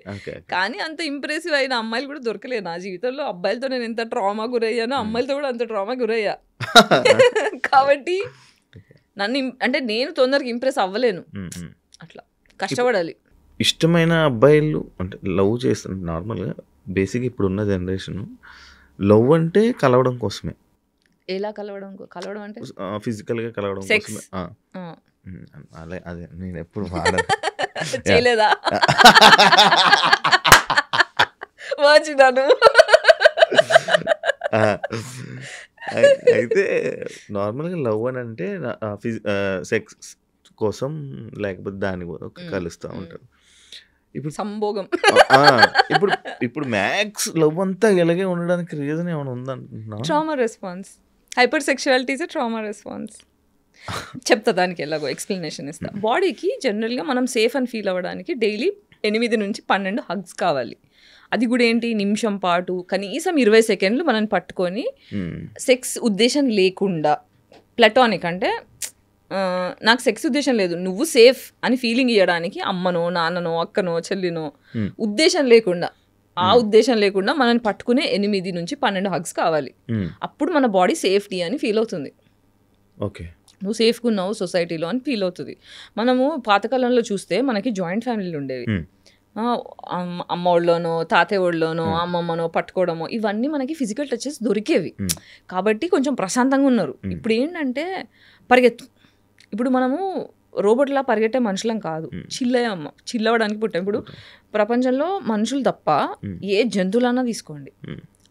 కానీ అంత ఇంప్రెసివ్ అయిన అమ్మాయిలు కూడా దొరకలేదు నా జీవితంలో. అబ్బాయిలతో నేను ఎంత ట్రామా గురయ్యానో అమ్మాయిలతో కూడా అంత ట్రామా గురయ్యా. కాబట్టి నన్ను అంటే నేను తొందరగా ఇంప్రెస్ అవ్వలేను, అట్లా కష్టపడాలి. ఇష్టమైన అబ్బాయిలు అంటే లవ్ చేస్తారు నార్మల్గా. బేసిక్ ఇప్పుడున్న జనరేషన్ లవ్ అంటే కలవడం కోసమే. ఎలా కలవడం అంటే ఫిజికల్గా కలవడం కోసమే. అదే నేను ఎప్పుడు చేయలేదా? వచ్చినాను. అయితే నార్మల్గా లవ్ అని అంటే సెక్స్ కోసం లేకపోతే దాని కలుస్తూ ఉంటారు. ఇప్పుడు సంభోగం. ఇప్పుడు మ్యాక్స్ లవ్ అంతా ఇలాగే ఉండడానికి రీజన్ ఏమైనా ఉందంటున్నా? Trauma response. Hypersexuality is trauma response. చెప్తా దానికి ఎలాగో ఎక్స్ప్లెనేషన్ ఇస్తా. బాడీకి జనరల్గా మనం సేఫ్ అని ఫీల్ అవ్వడానికి డైలీ 8 నుంచి 12 హగ్స్ కావాలి. అది కూడా ఏంటి, నిమిషం పాటు కనీసం 20 సెకండ్లు మనం పట్టుకొని సెక్స్ ఉద్దేశం లేకుండా, ప్లటానిక్ అంటే నాకు సెక్స్ ఉద్దేశం లేదు, నువ్వు సేఫ్ అని ఫీలింగ్ ఇవ్వడానికి అమ్మనో నాన్ననో అక్కనో చెల్లినో ఉద్దేశం లేకుండా, ఆ ఉద్దేశం లేకుండా మనల్ని పట్టుకునే 8 నుంచి 12 హగ్స్ కావాలి. అప్పుడు మన బాడీ సేఫ్టీ అని ఫీల్ అవుతుంది. ఓకే, నువ్వు సేఫ్గా ఉన్నావు సొసైటీలో అని ఫీల్ అవుతుంది. మనము పాతకాలంలో చూస్తే మనకి జాయింట్ ఫ్యామిలీలు ఉండేవి. అమ్మ ఒళ్ళోనో తాతయ్య ఒళ్ళోనో అమ్మమ్మనో పట్టుకోవడమో ఇవన్నీ మనకి ఫిజికల్ టచెస్ దొరికేవి. కాబట్టి కొంచెం ప్రశాంతంగా ఉన్నారు. ఇప్పుడు ఏంటంటే పరిగెత్తు. ఇప్పుడు మనము రోబోట్లా పరిగెట్టే మనుషులం కాదు, చిల్లవడానికి పుట్టాం. ఇప్పుడు ప్రపంచంలో మనుషులు తప్ప ఏ జంతువులన్నా తీసుకోండి,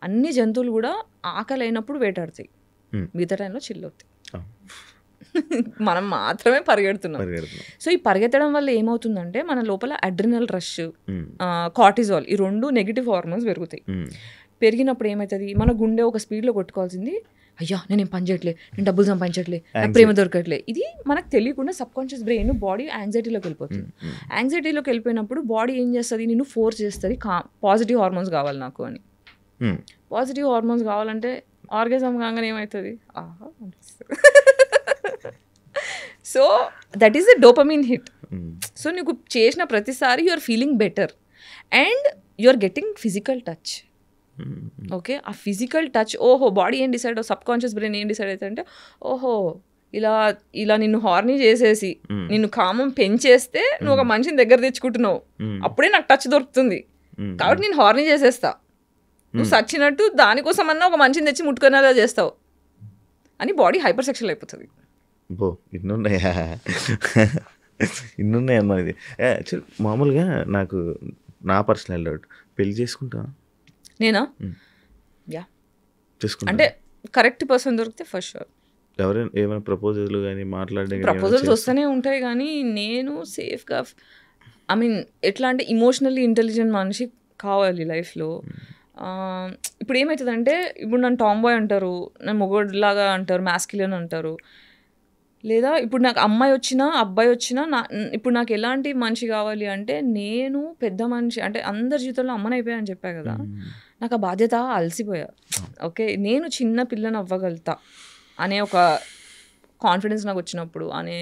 అన్ని జంతువులు కూడా ఆకలి అయినప్పుడు వేటాడతాయి, మిగతా టైంలో చిల్లవుతాయి. మనం మాత్రమే పరిగెడుతున్నాం. సో ఈ పరిగెత్తడం వల్ల ఏమవుతుందంటే మన లోపల అడ్రినల్ రష్, కార్టిజాల్, ఈ 2 నెగిటివ్ హార్మోన్స్ పెరుగుతాయి. పెరిగినప్పుడు ఏమవుతుంది, మన గుండె ఒక స్పీడ్లో కొట్టుకోవాల్సింది, అయ్యా నేనేం పని చేయట్లే, నేను డబ్బులు సంపాదించట్లే, నాకు ప్రేమ దొరకట్లే, ఇది మనకు తెలియకుండా సబ్ కాన్షియస్ బ్రెయిన్ బాడీ యాంగ్జైటీలోకి వెళ్ళిపోతుంది. యాంగ్జైటీలోకి వెళ్ళిపోయినప్పుడు బాడీ ఏం చేస్తుంది, నిన్ను ఫోర్స్ చేస్తుంది పాజిటివ్ హార్మోన్స్ కావాలి నాకు అని. పాజిటివ్ హార్మోన్స్ కావాలంటే ఆర్గాజం కాగానే ఏమవుతుంది, so that is the dopamine hit. So నీకు చేసిన ప్రతిసారి you are feeling better and you are getting physical touch. Okay, ఆ ఫిజికల్ టచ్, ఓహో బాడీ ఏం డిసైడ్, సబ్ కాన్షియస్ బ్రెయిన్ ఏం డిసైడ్ అవుతుంది అంటే, ఓహో ఇలా నిన్ను హార్నీ చేసేసి నిన్ను కామం పెంచేస్తే నువ్వు ఒక మనిషిని దగ్గర తెచ్చుకుంటున్నావు, అప్పుడే నాకు టచ్ దొరుకుతుంది కాబట్టి నేను హార్నీ చేసేస్తా, నువ్వు సచ్చినట్టు దానికోసమన్నా ఒక మనిషిని తెచ్చి ముట్టుకునేలా చేస్తావు అని బాడీ హైపర్ సెక్షువల్ అయిపోతుంది. ఇన్నున్నాయమ్మా. ఇది మామూలుగా నాకు నా పర్సనల్ డౌట్, పెళ్లి చేసుకుంటా నేనా? యా, అంటే కరెక్ట్ పర్సన్ దొరికితే ఫస్ట్ షూర్. ఎవరైనా ఏమైనా ప్రపోజల్ కానీ మాట్లాడే ప్రపోజల్స్ వస్తూనే ఉంటాయి, కానీ నేను సేఫ్గా, ఐ మీన్ ఎట్లా అంటే ఇమోషనల్లీ ఇంటెలిజెంట్ మనిషి కావాలి లైఫ్లో. ఇప్పుడు ఏమవుతుందంటే, ఇప్పుడు నన్ను టామ్ బాయ్ అంటారు, నన్ను మొగోడ్లాగా అంటారు, మ్యాస్క్యులిన్ అంటారు, లేదా ఇప్పుడు నాకు అమ్మాయి వచ్చినా అబ్బాయి వచ్చినా ఇప్పుడు నాకు ఎలాంటి మనిషి కావాలి అంటే, నేను పెద్ద మనిషి అంటే అందరి జీవితంలో అమ్మని అయిపోయా అని చెప్పా కదా, నాకు ఆ బాధ్యత అలసిపోయా. ఓకే, నేను చిన్న పిల్లని అవ్వగలుగుతా అనే ఒక కాన్ఫిడెన్స్ నాకు వచ్చినప్పుడు, అనే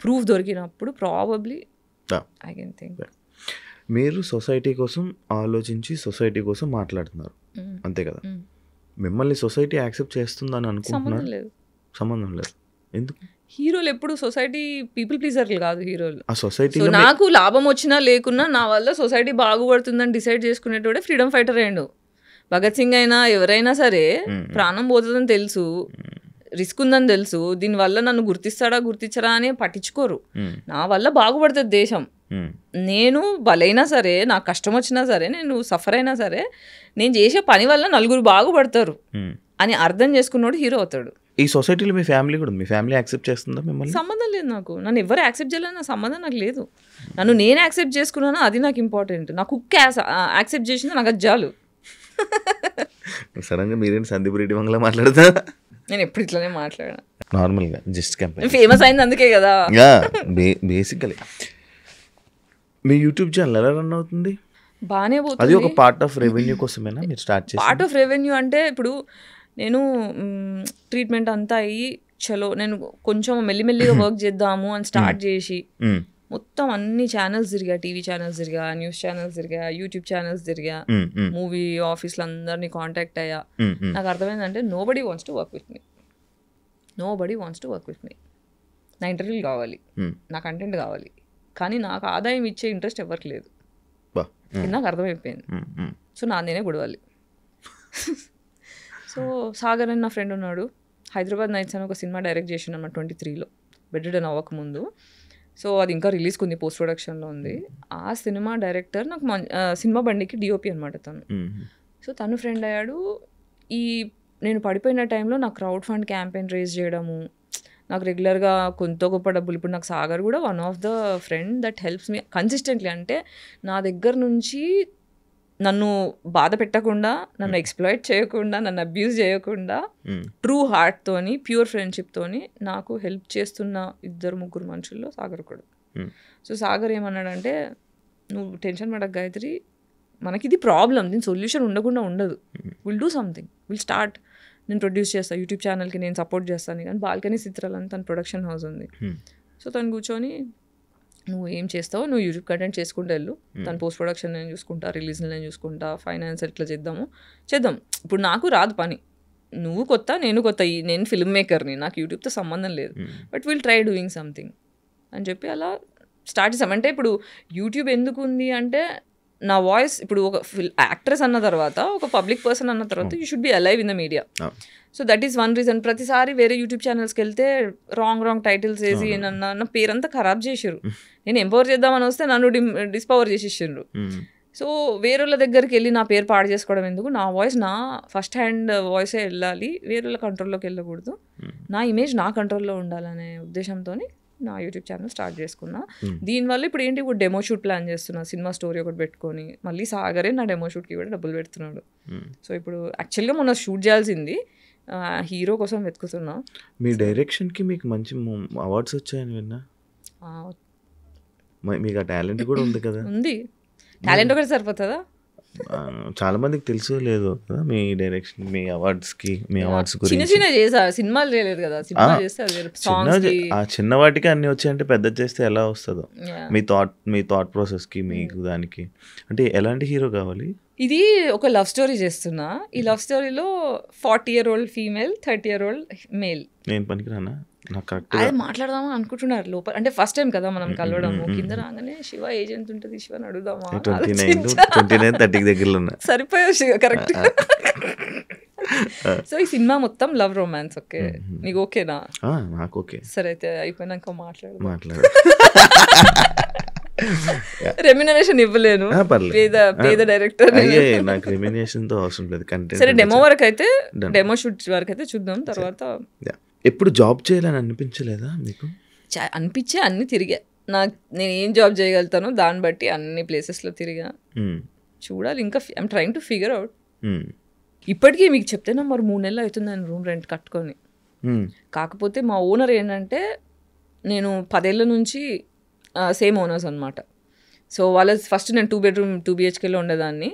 ప్రూఫ్ దొరికినప్పుడు ప్రాబబ్లీ ఐ కెన్ థింక్. మీరు సొసైటీ కోసం ఆలోచించి సొసైటీ కోసం మాట్లాడుతున్నారు అంతే కదా, మిమ్మల్ని సొసైటీ యాక్సెప్ట్ చేస్తుందని అనుకుంటున్నారు? సంబంధం లేదు. ఎందుకు? హీరోలు ఎప్పుడు సొసైటీ పీపుల్ ప్లీజర్లు కాదు హీరోలు. ఆ సొసైటీ నాకు లాభం వచ్చినా లేకున్నా నా వల్ల సొసైటీ బాగుపడుతుందని డిసైడ్ చేసుకునేటోడే ఫ్రీడమ్ ఫైటర్ అయ్యిండు. భగత్ సింగ్ అయినా ఎవరైనా సరే, ప్రాణం పోతుందని తెలుసు, రిస్క్ ఉందని తెలుసు, దీనివల్ల నన్ను గుర్తిస్తాడా గుర్తించరా అని పట్టించుకోరు. నా వల్ల బాగుపడుతుంది దేశం, నేను బలైనా సరే, నాకు కష్టం వచ్చినా సరే, నేను సఫర్ అయినా సరే, నేను చేసే పని వల్ల నలుగురు బాగుపడతారు అని అర్థం చేసుకున్నాడు హీరో అవుతాడు. ఈ సొసైటీలో మీ ఫ్యామిలీ కూడా, మీ ఫ్యామిలీ యాక్సెప్ట్ చేస్తుందా మిమ్మల్ని? సంబంధం లేదు నాకు, నన్ను ఎవరు యాక్సెప్ట్ చేయాలని నా సంబంధం నాకు లేదు. నన్ను నేను యాక్సెప్ట్ చేసుకున్నాను, అది నాకు ఇంపార్టెంట్. నా కుక్ యాక్సెప్ట్ చేసింది నాకు అది చాలు. సడన్గా మీరేంటి సందీప్ రెడ్డి వంగలా మాట్లాడతా? నేను ఎప్పుడు ఇట్లానే మాట్లాడా, నార్మల్గా జస్ట్ కంపేర్. ఫేమస్ అయింది అందుకే కదా. బేసికలీ మీ యూట్యూబ్ ఛానల్ ఎలా రన్ అవుతుంది? బాగానే పోతుంది. అది ఒక పార్ట్ ఆఫ్ రెవెన్యూ కోసమేనా మీరు స్టార్ట్ చేసి? పార్ట్ ఆఫ్ రెవెన్యూ అంటే, ఇప్పుడు నేను ట్రీట్మెంట్ అంతా అయ్యి చలో నేను కొంచెం మెల్లిమెల్లిగా వర్క్ చేద్దాము అని స్టార్ట్ చేసి మొత్తం అన్ని ఛానల్స్ తిరిగా, టీవీ ఛానల్స్ తిరిగా, న్యూస్ ఛానల్స్ తిరిగా, యూట్యూబ్ ఛానల్స్ తిరిగా, మూవీ ఆఫీస్లో అందరినీ కాంటాక్ట్ అయ్యా. నాకు అర్థమైందంటే nobody wants to work with me, nobody wants to work with me. నా ఇంటర్వ్యూలు కావాలి, నా కంటెంట్ కావాలి, కానీ నాకు ఆదాయం ఇచ్చే ఇంట్రెస్ట్ ఎవరికి లేదు. నాకు అర్థమైపోయింది. సో నేనే గుడవాలి. సో సాగర్ అని నా ఫ్రెండ్ ఉన్నాడు, హైదరాబాద్ నైట్స్ అని ఒక సినిమా డైరెక్ట్ చేసిండు అన్నమాట 23లో, బెడ్రిడన్ అవ్వకముందు. సో అది ఇంకా రిలీజ్ ఉంది, పోస్ట్ ప్రొడక్షన్లో ఉంది. ఆ సినిమా డైరెక్టర్ నాకు సినిమా బండికి డిఓపి అనమాట తను. సో తను ఫ్రెండ్ అయ్యాడు. నేను పడిపోయిన టైంలో నాకు క్రౌడ్ ఫండ్ క్యాంపెయిన్ రేజ్ చేయడము, నాకు రెగ్యులర్గా కొంత గొప్ప డబ్బులు. ఇప్పుడు నాకు సాగర్ కూడా one of the friend that helps me consistently. అంటే నా దగ్గర నుంచి నన్ను బాధ పెట్టకుండా, నన్ను ఎక్స్ప్లాయిట్ చేయకుండా, నన్ను అబ్యూజ్ చేయకుండా, ట్రూ హార్ట్తోని, ప్యూర్ ఫ్రెండ్షిప్తోని నాకు హెల్ప్ చేస్తున్న 2-3 మనుషుల్లో సాగర్ కూడా. సో సాగర్ ఏమన్నాడంటే, నువ్వు టెన్షన్ పడక గాయత్రి, మనకి ఇది ప్రాబ్లం, దీని సొల్యూషన్ ఉండకుండా ఉండదు, will do something, will start. నేను ప్రొడ్యూస్ చేస్తాను, యూట్యూబ్ ఛానల్కి నేను సపోర్ట్ చేస్తాను. కానీ బాల్కనీ చిత్రాలని తన ప్రొడక్షన్ హౌస్ ఉంది. సో తను కూర్చొని, నువ్వు ఏం చేస్తావు, నువ్వు యూట్యూబ్ కంటెంట్ చేసుకుంటూ వెళ్ళు, తను పోస్ట్ ప్రొడక్షన్ నేను చూసుకుంటా, రిలీజ్ నేను చూసుకుంటా, ఫైనాన్స్ ఎట్లా చేద్దాం. ఇప్పుడు నాకు రాదు పని, నువ్వు కొత్త, నేను కొత్త, నేను ఫిల్మ్ మేకర్ని, నాకు యూట్యూబ్తో సంబంధం లేదు, but will try doing something అని చెప్పి అలా స్టార్ట్ చేసాం. అంటే ఇప్పుడు యూట్యూబ్ ఎందుకు ఉంది అంటే, నా వాయిస్ ఇప్పుడు ఒక యాక్ట్రెస్ అన్న తర్వాత, ఒక పబ్లిక్ పర్సన్ అన్న తర్వాత, you should be alive in the media. So that is one reason. ప్రతిసారి వేరే యూట్యూబ్ ఛానల్స్కి వెళ్తే రాంగ్ టైటిల్స్ వేసి నా పేరంతా ఖరాబ్ చేసారు. నేను ఎంపవర్ చేద్దామని వస్తే నన్ను డిస్పవర్ చేసేసిండ్రు. సో వేరేళ్ళ దగ్గరికి వెళ్ళి నా పేరు పాడు చేసుకోవడం ఎందుకు, నా వాయిస్ నా ఫస్ట్ హ్యాండ్ వాయిసే వెళ్ళాలి, వేరేళ్ళ కంట్రోల్లోకి వెళ్ళకూడదు, నా ఇమేజ్ నా కంట్రోల్లో ఉండాలనే ఉద్దేశంతో నా యూట్యూబ్ ఛానల్ స్టార్ట్ చేసుకున్నా. దీనివల్ల ఇప్పుడు ఏంటి, ఇప్పుడు డెమో షూట్ ప్లాన్ చేస్తున్నా, సినిమా స్టోరీ ఒకటి పెట్టుకొని, మళ్ళీ సాగరే నా డెమో షూట్కి కూడా డబ్బులు పెడుతున్నాడు. సో ఇప్పుడు యాక్చువల్గా మొన్న షూట్ చేయాల్సింది, హీరో కోసం వెతుకుతున్నా. మీ డైరెక్షన్కి మీకు మంచి అవార్డ్స్ వచ్చాయని విన్నా, మీకు ఆ టాలెంట్ కూడా ఉంది కదా? ఉంది, టాలెంట్ ఒకటి సరిపోతుందా? చాలా మందికి తెలుసు లేదు కదా మీ డైరెక్షన్, మీ అవార్డ్స్కి, మీ అవార్డ్స్ గురించి. చిన్న చిన్న చేసా, సినిమాలు చేయలేదు కదా, సినిమా చేస్తే ఆ చిన్న వాటికి అన్ని వచ్చాయంటే పెద్ద చేస్తే ఎలా వస్తుందో మీ థాట్ ప్రాసెస్కి, మీకు దానికి. అంటే ఎలాంటి హీరో కావాలి? ఇది ఒక లవ్ స్టోరీ చేస్తున్నా. ఈ లవ్ స్టోరీలో 40-year-old ఫీమేల్, 30-year-old మేల్. నేను పనికిరానా? నాకు కరెక్ట్ అదే మాట్లాడదామని అనుకుంటున్నారు లోపల, అంటే ఫస్ట్ టైం కదా మనం కలవడము. కింద రాగానే శివ ఏజెంట్ ఉంటుంది, శివని అడుగుదామా, 29-30 దగ్గరలో ఉన్నా, సరిపోయావు శివ, కరెక్ట్. సో ఈ సినిమా మొత్తం లవ్ రొమాన్స్. ఓకే, నీకు ఓకేనా? నాకు ఓకే. సరే అయితే అయిపోయినాక మాట్లాడు. రెమ్యునరేషన్ ఇవ్వలేను, పేద డైరెక్టర్, నాకు రెమ్యునరేషన్ తో అవసరం లేదు. కంటెంట్ సరే, డెమో వరకు అయితే, డెమో షూట్ వరకు అయితే చూద్దాం. తర్వాత ఎప్పుడు జాబ్ చేయాలని అనిపించలేదా మీకు? అనిపించే అన్ని తిరిగా, నేను ఏం జాబ్ చేయగలుగుతానో దాన్ని బట్టి అన్ని ప్లేసెస్లో తిరిగా. చూడాలి, ఇంకా I'm trying to figure out. ఇప్పటికీ మీకు చెప్తేనా మరి 3 నెలలు అవుతుంది నేను రూమ్ రెంట్ కట్టుకొని. కాకపోతే మా ఓనర్ ఏంటంటే, నేను 10 ఏళ్ళ నుంచి సేమ్ ఓనర్స్ అనమాట. సో వాళ్ళ ఫస్ట్ నేను 2 bedroom 2 BHKలో ఉండేదాన్ని.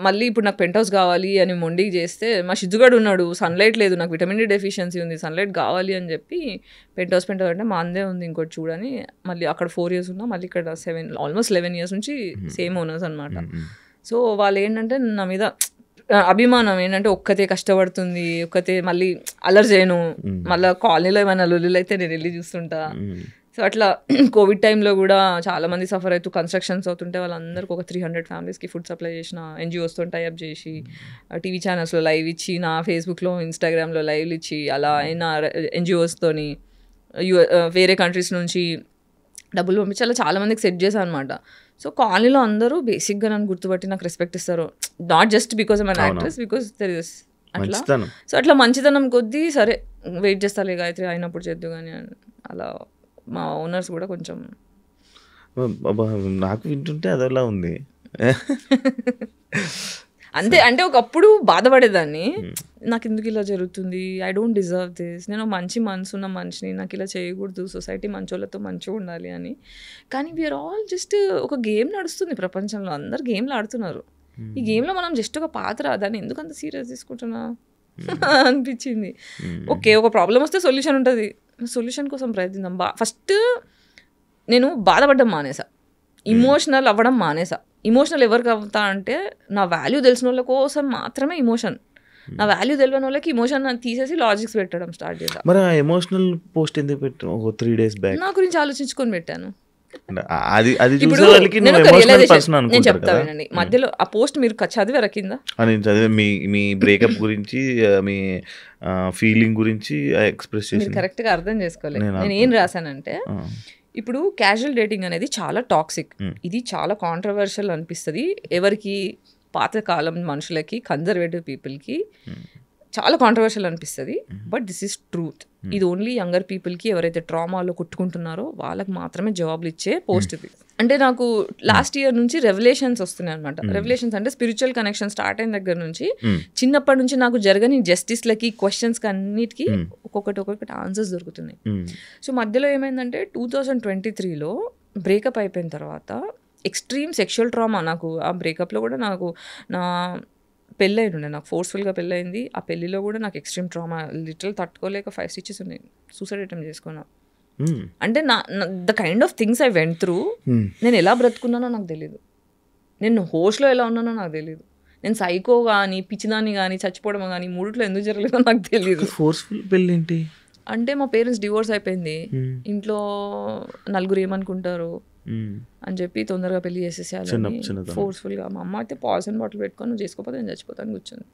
మళ్ళీ ఇప్పుడు నాకు పెంట్ హౌస్ కావాలి అని మొండికి చేస్తే, మా షిజ్జుగాడు ఉన్నాడు, సన్లైట్ లేదు, నాకు విటమిన్ డి డెఫిషియన్సీ ఉంది, సన్లైట్ కావాలి అని చెప్పి పెంట్ హౌస్ అంటే మా అందే ఉంది ఇంకోటి చూడని, మళ్ళీ అక్కడ 4 years ఉన్నా, మళ్ళీ ఇక్కడ ఆల్మోస్ట్ 11 years నుంచి సేమ్ ఓనర్స్ అనమాట. సో వాళ్ళు ఏంటంటే నా మీద అభిమానం ఏంటంటే, ఒక్కతే కష్టపడుతుంది, ఒక్కతే మళ్ళీ అల్లరి చేయను, మళ్ళీ కాలనీలో ఏమైనా లొల్లులు అయితే నేను వెళ్ళి చూస్తుంటా. సో అట్లా కోవిడ్ టైంలో కూడా చాలామంది సఫర్ అవుతూ కన్స్ట్రక్షన్స్ అవుతుంటే వాళ్ళందరికీ ఒక 300 ఫ్యామిలీస్కి ఫుడ్ సప్లై చేసిన, ఎన్జిఓస్తో టైఅప్ చేసి, టీవీ ఛానల్స్లో లైవ్ ఇచ్చి, నా ఫేస్బుక్లో ఇన్స్టాగ్రామ్లో లైవ్లు ఇచ్చి, అలా అయినా ఎన్జిఓస్తోని వేరే కంట్రీస్ నుంచి డబ్బులు పంపించి అలా చాలామందికి సెట్ చేశాను అనమాట. సో కాలనీలో అందరూ బేసిక్గా నన్ను గుర్తుపట్టి నాకు రెస్పెక్ట్ ఇస్తారు, not just because I'm an actress, because there is అట్లా. సో అట్లా మంచితనం కొద్దీ సరే వెయిట్ చేస్తాలే గాయత్రి అయినప్పుడు చేద్దు కానీ అలా మా ఓనర్స్ కూడా కొంచెం. నాకు వింటుంటే అదలా ఉంది అంతే. అంటే ఒకప్పుడు బాధపడేదాన్ని, నాకు ఎందుకు ఇలా జరుగుతుంది, ఐ డోంట్ డిజర్వ్ దిస్, నేను మంచి మనసు ఉన్న మనిషిని, నాకు ఇలా చేయకూడదు, సొసైటీ మంచోళ్ళతో మంచిగా ఉండాలి అని. కానీ వీఆర్ ఆల్ జస్ట్ ఒక గేమ్ నడుస్తుంది ప్రపంచంలో, అందరు గేమ్లు ఆడుతున్నారు. ఈ గేమ్లో మనం జస్ట్ ఒక పాత్ర, దాన్ని ఎందుకు అంత సీరియస్ తీసుకుంటున్నా అనిపించింది. ఓకే, ఒక ప్రాబ్లం వస్తే సొల్యూషన్ ఉంటుంది, సొల్యూషన్ కోసం ప్రయత్నిద్దాం. ఫస్ట్ నేను బాధపడడం మానేసా, ఇమోషనల్ అవ్వడం మానేసా. ఇమోషనల్ ఎవరికి అవుతా అంటే, నా వాల్యూ తెలిసిన వాళ్ళ కోసం మాత్రమే ఇమోషన్, నా వాల్యూ తెలియని వాళ్ళకి ఇమోషన్ తీసేసి లాజిక్స్ పెట్టడం స్టార్ట్ చేసా. మరి ఎమోషనల్ పోస్ట్ ఎందుకు పెట్టాను? 3 days బ్యాక్ నా గురించి ఆలోచించుకొని పెట్టాను. నేను చెప్తానండి మధ్యలో ఆ పోస్ట్ మీరు చదివారా కింద? చదివా, మీ బ్రేకప్ గురించి, మీ ఫీలింగ్ గురించి ఎక్స్ప్రెస్ చేసి కరెక్ట్గా అర్థం చేసుకోలేదు. నేను ఏం రాశానంటే, ఇప్పుడు క్యాజువల్ డేటింగ్ అనేది చాలా టాక్సిక్, ఇది చాలా కాంట్రవర్షియల్ అనిపిస్తుంది ఎవరికి, పాతకాలం మనుషులకి, కన్జర్వేటివ్ పీపుల్కి చాలా కాంట్రవర్షియల్ అనిపిస్తుంది. But this is truth. ఇది ఓన్లీ యంగర్ పీపుల్కి, ఎవరైతే ట్రామాలో కొట్టుకుంటున్నారో వాళ్ళకి మాత్రమే జవాబులు ఇచ్చే పోస్ట్ ఇది. అంటే నాకు లాస్ట్ ఇయర్ నుంచి రెవల్యూషన్స్ వస్తున్నాయి అనమాట. రెవల్యూషన్స్ అంటే స్పిరిచువల్ కనెక్షన్ స్టార్ట్ అయిన దగ్గర నుంచి, చిన్నప్పటి నుంచి నాకు జరగని జస్టిస్లకి, క్వశ్చన్స్కి అన్నిటికీ ఒక్కొక్కటి ఆన్సర్స్ దొరుకుతున్నాయి. సో మధ్యలో ఏమైందంటే 2023లో బ్రేకప్ అయిపోయిన తర్వాత ఎక్స్ట్రీమ్ సెక్షువల్ ట్రామా, నాకు ఆ బ్రేకప్లో కూడా నాకు నా పెళ్ళైంది, నాకు ఫోర్స్ఫుల్గా పెళ్ళయింది. ఆ పెళ్ళిలో కూడా నాకు ఎక్స్ట్రీమ్ ట్రామా, లిటరల్ తట్టుకోలేక 5 stitches ఉన్నాయి, సూసైడ్ అటెంప్ట్ చేసుకున్నా. అంటే the kind of things I went through, నేను ఎలా బ్రతుకున్నానో నాకు తెలీదు, నేను హోస్ట్లో ఎలా ఉన్నానో నాకు తెలీదు, నేను సైకో కానీ, పిచ్చిదాన్ని కానీ, చచ్చిపోవడం కానీ, మూడిట్లో ఎందుకు జరగలేదో నాకు తెలియదు. ఫోర్స్ఫుల్ పెళ్ళి ఏంటి అంటే మా పేరెంట్స్ డివోర్స్ అయిపోయింది, ఇంట్లో నలుగురు ఏమనుకుంటారు అని చెప్పి తొందరగా పెళ్లి చేసేసేయాలని ఫోర్స్ఫుల్గా. మా అమ్మ అయితే పాయిజన్ బాటిల్ పెట్టుకొని నువ్వు చేసుకోకపోతే నేను చచ్చిపోతాను కూర్చొని.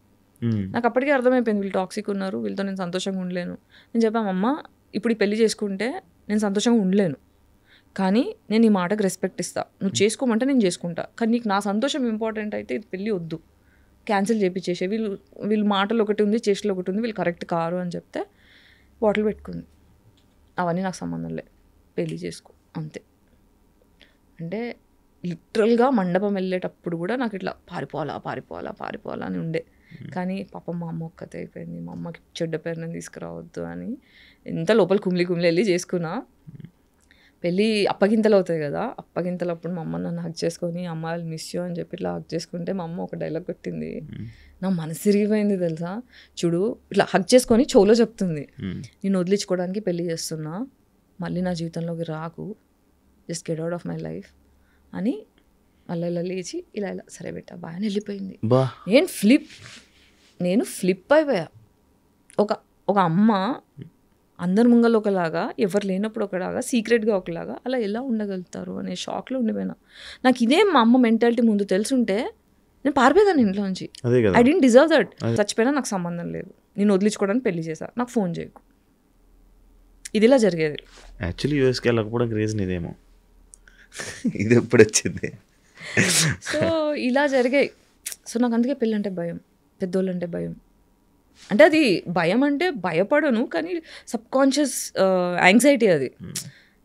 నాకు అప్పటికే అర్థమైపోయింది వీళ్ళు టాక్సిక్ ఉన్నారు, వీళ్ళతో నేను సంతోషంగా ఉండలేను. నేను చెప్పాను, అమ్మ ఇప్పుడు ఈ పెళ్లి చేసుకుంటే నేను సంతోషంగా ఉండలేను, కానీ నేను ఈ మాటకు రెస్పెక్ట్ ఇస్తా, నువ్వు చేసుకోమంటే నేను చేసుకుంటా, కానీ నీకు నా సంతోషం ఇంపార్టెంట్ అయితే ఇది పెళ్ళి వద్దు, క్యాన్సిల్ చేయించేసే. వీళ్ళు మాటలు ఒకటి ఉంది, చేష్టలు ఒకటి ఉంది, వీళ్ళు కరెక్ట్ కారు అని చెప్తే బాటిల్ పెట్టుకుంది. అవన్నీ నాకు సంబంధం లే, పెళ్ళి చేసుకో అంతే. అంటే లిటరల్గా మండపం వెళ్ళేటప్పుడు కూడా నాకు ఇట్లా పారిపోవాలా అని ఉండే. కానీ పాపం మా అమ్మ ఒక్కతే అయిపోయింది, మా అమ్మకి చెడ్డ పేరు నేను తీసుకురావద్దు అని ఎంత లోపల కుమిలి వెళ్ళి చేసుకున్నా. పెళ్ళి అప్పగింతలు అవుతాయి కదా, అప్పగింతలప్పుడు మా అమ్మ నన్ను హక్ చేసుకొని అమ్మాయిలు మిస్ యూ అని చెప్పి ఇట్లా హక్ చేసుకుంటే మా అమ్మ ఒక డైలాగ్ కొట్టింది, నా మనసు తిరిగిపోయింది తెలుసా. చూడు ఇట్లా హక్ చేసుకొని చెవులో చెప్తుంది, నేను వదిలించుకోవడానికి పెళ్ళి చేస్తున్నా, మళ్ళీ నా జీవితంలోకి రాకు, just get out of my life అని మళ్ళీ ఇలా లేచి ఇలా సరే బెట్ట బాగా వెళ్ళిపోయింది. నేను ఫ్లిప్ అయిపోయా. ఒక అమ్మ అందరి ముంగలు ఒకలాగా, ఎవరు లేనప్పుడు ఒకలాగా, సీక్రెట్గా ఒకలాగా అలా ఎలా ఉండగలుగుతారు అనే షాక్లో ఉండిపోయినా. నాకు ఇదే మా అమ్మ మెంటాలిటీ ముందు తెలుసుంటే నేను పారిపోయేదాన్ని ఇంట్లోంచి. I don't deserve that. చచ్చిపోయినా నాకు సంబంధం లేదు, నేను వదిలించుకోవడానికి పెళ్లి చేశా, నాకు ఫోన్ చేయకు, ఇదిలా జరిగేది. యాక్చువల్లీ యూఎస్కి వెళ్ళకపోవడానికి రీజన్ ఇదేమో, ఇది ఎప్పుడు వచ్చింది. సో ఇలా జరిగాయి. సో నాకు అందుకే పెళ్ళి అంటే భయం, పెద్దోళ్ళు అంటే భయం. అంటే అది భయం అంటే భయపడను, కానీ సబ్కాన్షియస్ యాంగ్జైటీ అది.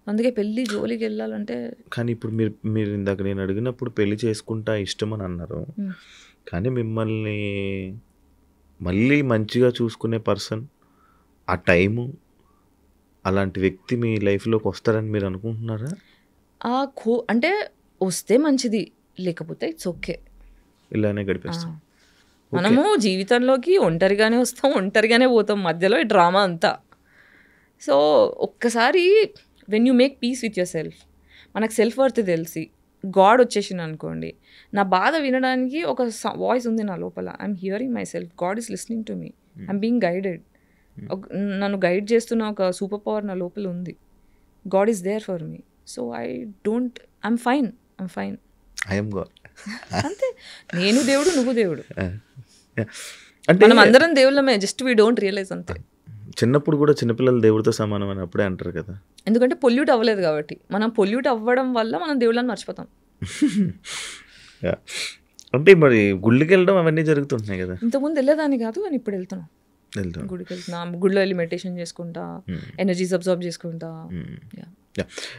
అందుకే పెళ్ళి జోలికి వెళ్ళాలంటే. కానీ ఇప్పుడు మీరు ఇందాక నేను అడిగినప్పుడు పెళ్లి చేసుకుంటా ఇష్టం అని అన్నారు, కానీ మిమ్మల్ని మళ్ళీ మంచిగా చూసుకునే పర్సన్, ఆ టైము, అలాంటి వ్యక్తి మీ లైఫ్లోకి వస్తారని మీరు అనుకుంటున్నారా? అంటే వస్తే మంచిది, లేకపోతే ఇట్స్ ఓకే, ఇలానే గడిపేస్తాం. మనము జీవితంలోకి ఒంటరిగానే వస్తాం, ఒంటరిగానే పోతాం, మధ్యలో ఈ డ్రామా అంతా. సో ఒక్కసారి when you make peace with your self, మనకు సెల్ఫ్ వర్త్ తెలిసి గాడ్ వచ్చేసింది అనుకోండి, నా బాధ వినడానికి ఒక వాయిస్ ఉంది నా లోపల, I'm hearing myself, God is listening to me, I'm being guided. నన్ను గైడ్ చేస్తున్న ఒక సూపర్ పవర్ నా లోపల ఉంది, God is there for me. So I'm fine. అంతే, నేను దేవుడు, నువ్వు దేవుడు, మనం అందరం దేవుళ్ళమే, జస్ట్ వీ డోంట్ రియలైజ్ అంతే. చిన్నప్పుడు కూడా చిన్నపిల్లలు దేవుడితో సమానం అని అప్పుడే అంటారు కదా, ఎందుకంటే పొల్యూట్ అవ్వలేదు కాబట్టి. మనం పొల్యూట్ అవ్వడం వల్ల మనం దేవుళ్ళని మర్చిపోతాం. అంటే మరి గుళ్ళకి వెళ్ళడం అవన్నీ జరుగుతుంటున్నాయి కదా. ఇంతకుముందు వెళ్ళేదాన్ని కాదు, కానీ ఇప్పుడు వెళ్తున్నాం, గుడికి వెళ్తున్నాం, గుడిలో వెళ్ళి మెడిటేషన్ చేసుకుంటా, ఎనర్జీస్ అబ్జర్వ్ చేసుకుంటా.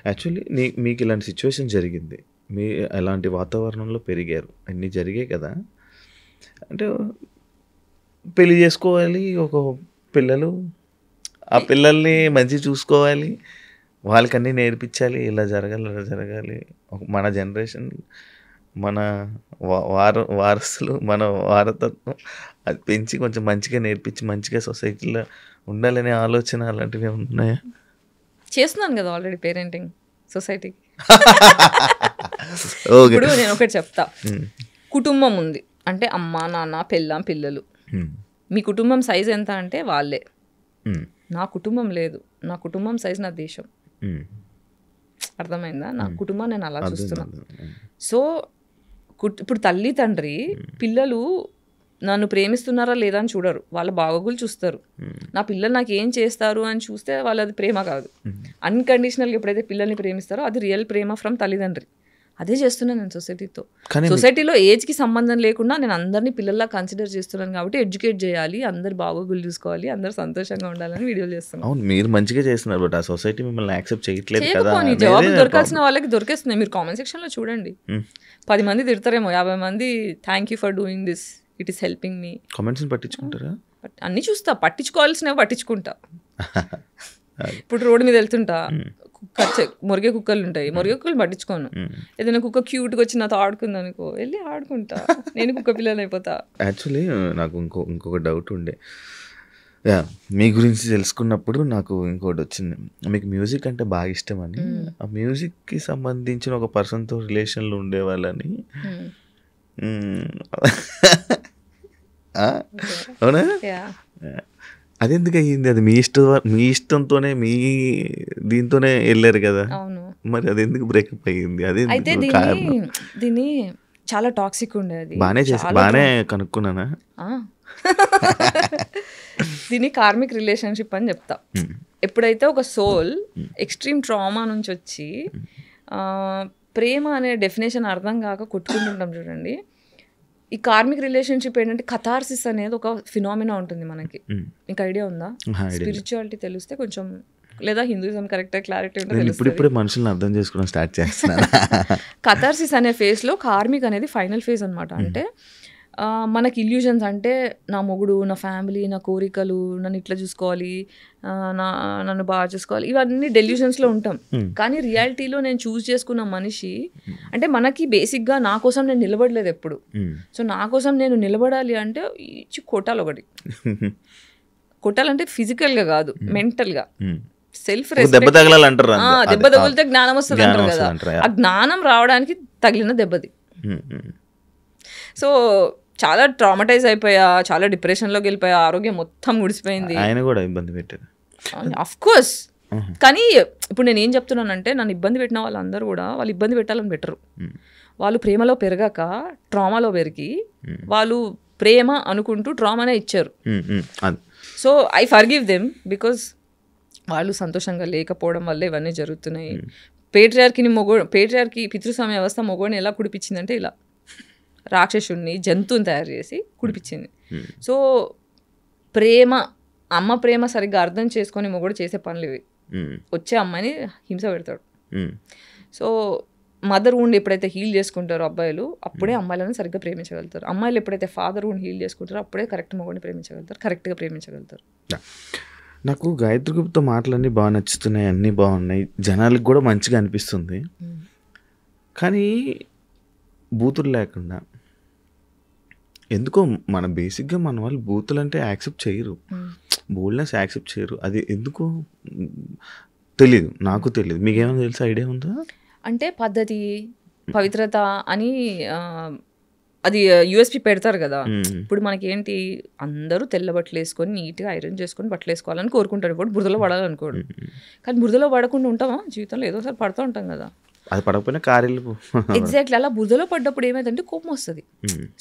యాక్చువల్లీ మీకు ఇలాంటి సిచ్యువేషన్ జరిగింది, మీ అలాంటి వాతావరణంలో పెరిగారు, అన్నీ జరిగాయి కదా. అంటే పెళ్ళి చేసుకోవాలి, ఒక పిల్లలు, ఆ పిల్లల్ని మంచి చూసుకోవాలి, వాళ్ళకి అన్నీ నేర్పించాలి, ఇలా జరగాలి అలా జరగాలి. మన జనరేషన్, మన వారసులు, మన వారతత్వం అది పెంచి కొంచెం మంచిగా నేర్పించి మంచిగా సొసైటీలో ఉండాలనే ఆలోచన అలాంటివి ఉన్నాయా? చేస్తున్నాను కదా ఆల్రెడీ పేరెంటింగ్ సొసైటీకి. ఇప్పుడు నేను ఒకటి చెప్తా, కుటుంబం ఉంది అంటే అమ్మ నాన్న పెళ్ళాం పిల్లలు, మీ కుటుంబం సైజ్ ఎంత అంటే వాళ్ళే. నా కుటుంబం లేదు, నా కుటుంబం సైజ్ నా దేశం. అర్థమైందా? నా కుటుంబం నేను అలా చూస్తున్నా. సో ఇప్పుడు తల్లి తండ్రి పిల్లలు నన్ను ప్రేమిస్తున్నారా లేదా అని చూడరు, వాళ్ళ బాగోగులు చూస్తారు. నా పిల్లలు నాకు ఏం చేస్తారు అని చూస్తే వాళ్ళది ప్రేమ కాదు. అన్కండిషనల్గా ఎప్పుడైతే పిల్లల్ని ప్రేమిస్తారో అది రియల్ ప్రేమ ఫ్రమ్ తల్లిదండ్రి. అదే చేస్తున్నాను నేను సొసైటీతో. సొసైటీలో ఏజ్కి సంబంధం లేకుండా నేను అందరినీ పిల్లల్లా కన్సిడర్ చేస్తున్నాను కాబట్టి ఎడ్యుకేట్ చేయాలి, అందరు బాగోగులు చూసుకోవాలి, అందరు సంతోషంగా ఉండాలని వీడియోలు చేస్తున్నాను. అవును, మీరు మంచిగా చేస్తున్నారు, బట్ ఆ సొసైటీ మిమ్మల్ని యాక్సెప్ట్ చేయట్లేదు కదా. జవాబు దొరకాల్సిన వాళ్ళకి దొరికేస్తున్నాయి. మీరు కామెంట్ సెక్షన్లో చూడండి, 10 మంది తిడతారేమో, 50 మంది thank you for doing this, it is helping me. కామెంట్స్ని పట్టించుకుంటారా? అన్నీ చూస్తా, పట్టించుకోవాల్సినవి పట్టించుకుంటా. ఇప్పుడు రోడ్డు మీద వెళ్తుంటా, మురిగే కుక్కలు ఉంటాయి, మురిగే కుక్కలు పట్టించుకోను. ఏదైనా కుక్క క్యూట్గా వచ్చి నాతో ఆడుకుంది అనుకో, వెళ్ళి ఆడుకుంటా, నేను కుక్క పిల్లలు అయిపోతా. యాక్చువల్లీ నాకు ఇంకొక డౌట్ ఉండే, మీ గురించి తెలుసుకున్నప్పుడు నాకు ఇంకోటి వచ్చింది, మీకు మ్యూజిక్ అంటే బాగా ఇష్టం అని. ఆ మ్యూజిక్కి సంబంధించిన ఒక పర్సన్తో రిలేషన్లో ఉండేవాళ్ళని. అవునా? అది ఎందుకు అయ్యింది? అది మీ ఇష్టంతోనే మీ దీంతోనే వెళ్ళారు కదా, మరి అది ఎందుకు బ్రేకప్ అయ్యింది? అది దీన్ని చాలా టాక్సిక్ ఉండేది. బానే కనుక్కున్నానా? దీన్ని కార్మిక్ రిలేషన్షిప్ అని చెప్తా. ఎప్పుడైతే ఒక సోల్ ఎక్స్ట్రీమ్ ట్రామా నుంచి వచ్చి ప్రేమ అనే డెఫినేషన్ అర్థం కాక కొట్టుకుంటుంటాం చూడండి. ఈ కార్మిక్ రిలేషన్షిప్ ఏంటంటే కథార్సిస్ అనేది ఒక ఫినామినా ఉంటుంది మనకి. మీకు ఐడియా ఉందా? స్పిరిచువాలిటీ తెలిస్తే కొంచెం, లేదా హిందూయిజం కరెక్ట్ క్లారిటీ ఉంటే ఇప్పుడు మనుషులను అర్థం చేసుకోవడం స్టార్ట్ చేస్తున్నాను. కథార్సిస్ అనే ఫేజ్లో కార్మిక్ అనేది ఫైనల్ ఫేజ్ అనమాట. అంటే మనకి ఇల్యూజన్స్ అంటే నా మొగుడు, నా ఫ్యామిలీ, నా కోరికలు, నన్ను ఇట్లా చూసుకోవాలి, నన్ను బాగా చూసుకోవాలి, ఇవన్నీ డెల్యూషన్స్లో ఉంటాం. కానీ రియాలిటీలో నేను చూస్ చేసుకున్న మనిషి అంటే మనకి బేసిక్గా నా కోసం నేను నిలబడలేదు ఎప్పుడు. సో నా కోసం నేను నిలబడాలి అంటే ఇచ్చి కొట్టాలి ఒకటి. కొట్టాలంటే ఫిజికల్గా కాదు, మెంటల్గా. సెల్ఫ్ దెబ్బ తగలాలంటారు. దెబ్బ తగిలితే జ్ఞానం వస్తుంది అంటారు కదా. ఆ జ్ఞానం రావడానికి తగిలిన దెబ్బది. సో చాలా ట్రామటైజ్ అయిపోయా, చాలా డిప్రెషన్లోకి వెళ్ళిపోయా, ఆరోగ్యం మొత్తం గుడిసిపోయింది. ఆయన కూడా ఇబ్బంది పెట్టారు అఫ్ కోర్స్. కానీ ఇప్పుడు నేను ఏం చెప్తున్నానంటే నన్ను ఇబ్బంది పెట్టిన వాళ్ళందరూ కూడా వాళ్ళు ఇబ్బంది పెట్టాలని పెట్టరు. వాళ్ళు ప్రేమలో పెరగాక ట్రామాలో పెరిగి వాళ్ళు ప్రేమ అనుకుంటూ ట్రామానే ఇచ్చారు. So I forgive them because వాళ్ళు సంతోషంగా లేకపోవడం వల్ల ఇవన్నీ జరుగుతున్నాయి. పేట్రియార్కి పితృస్వామ్య వ్యవస్థ మొగోడిని ఎలా కుడిపించిందంటే ఇలా రాక్షసుడిని, జంతువుని తయారు చేసి కుడిపించింది. సో ప్రేమ, అమ్మ ప్రేమ సరిగ్గా అర్థం చేసుకొని మొగోడు చేసే పనులు ఇవి. వచ్చే అమ్మాయిని హింస పెడతాడు. సో మదర్ ఉండి ఎప్పుడైతే హీల్ చేసుకుంటారో అబ్బాయిలు, అప్పుడే అమ్మాయిలను సరిగ్గా ప్రేమించగలుగుతారు. అమ్మాయిలు ఎప్పుడైతే ఫాదర్ ఉండి హీల్ చేసుకుంటారో అప్పుడే కరెక్ట్ మొగోడిని ప్రేమించగలుగుతారు, కరెక్ట్గా ప్రేమించగలుగుతారు. నాకు గాయత్రి గుప్తా మాటలన్నీ బాగా నచ్చుతున్నాయి, అన్నీ బాగున్నాయి, జనాలకు కూడా మంచిగా అనిపిస్తుంది. కానీ బూతులు లేకుండా ఎందుకో మన బేసిక్గా మన వాళ్ళు బూతులు అంటే యాక్సెప్ట్ చేయరు, బోల్డ్నెస్ యాక్సెప్ట్ చేయరు. అది ఎందుకో తెలీదు, నాకు తెలియదు. మీకేమైనా తెలుసు, ఐడియా ఉందా? అంటే పద్ధతి, పవిత్రత అని అది యూఎస్పీ పెడతారు కదా. ఇప్పుడు మనకి ఏంటి, అందరూ తెల్ల బట్టలు వేసుకొని నీట్గా ఐరన్ చేసుకొని బట్టలు వేసుకోవాలని కోరుకుంటారు. ఇప్పుడు బురదలో పడాలనుకోడు. కానీ బురదలో పడకుండా ఉంటామా జీవితంలో? ఏదో ఒకసారి పడుతూ ఉంటాం కదా. అది పడకపోయినా కార్యలు ఎగ్జాక్ట్లీ. అలా బురదలో పడ్డప్పుడు ఏమైందంటే కోపం వస్తుంది.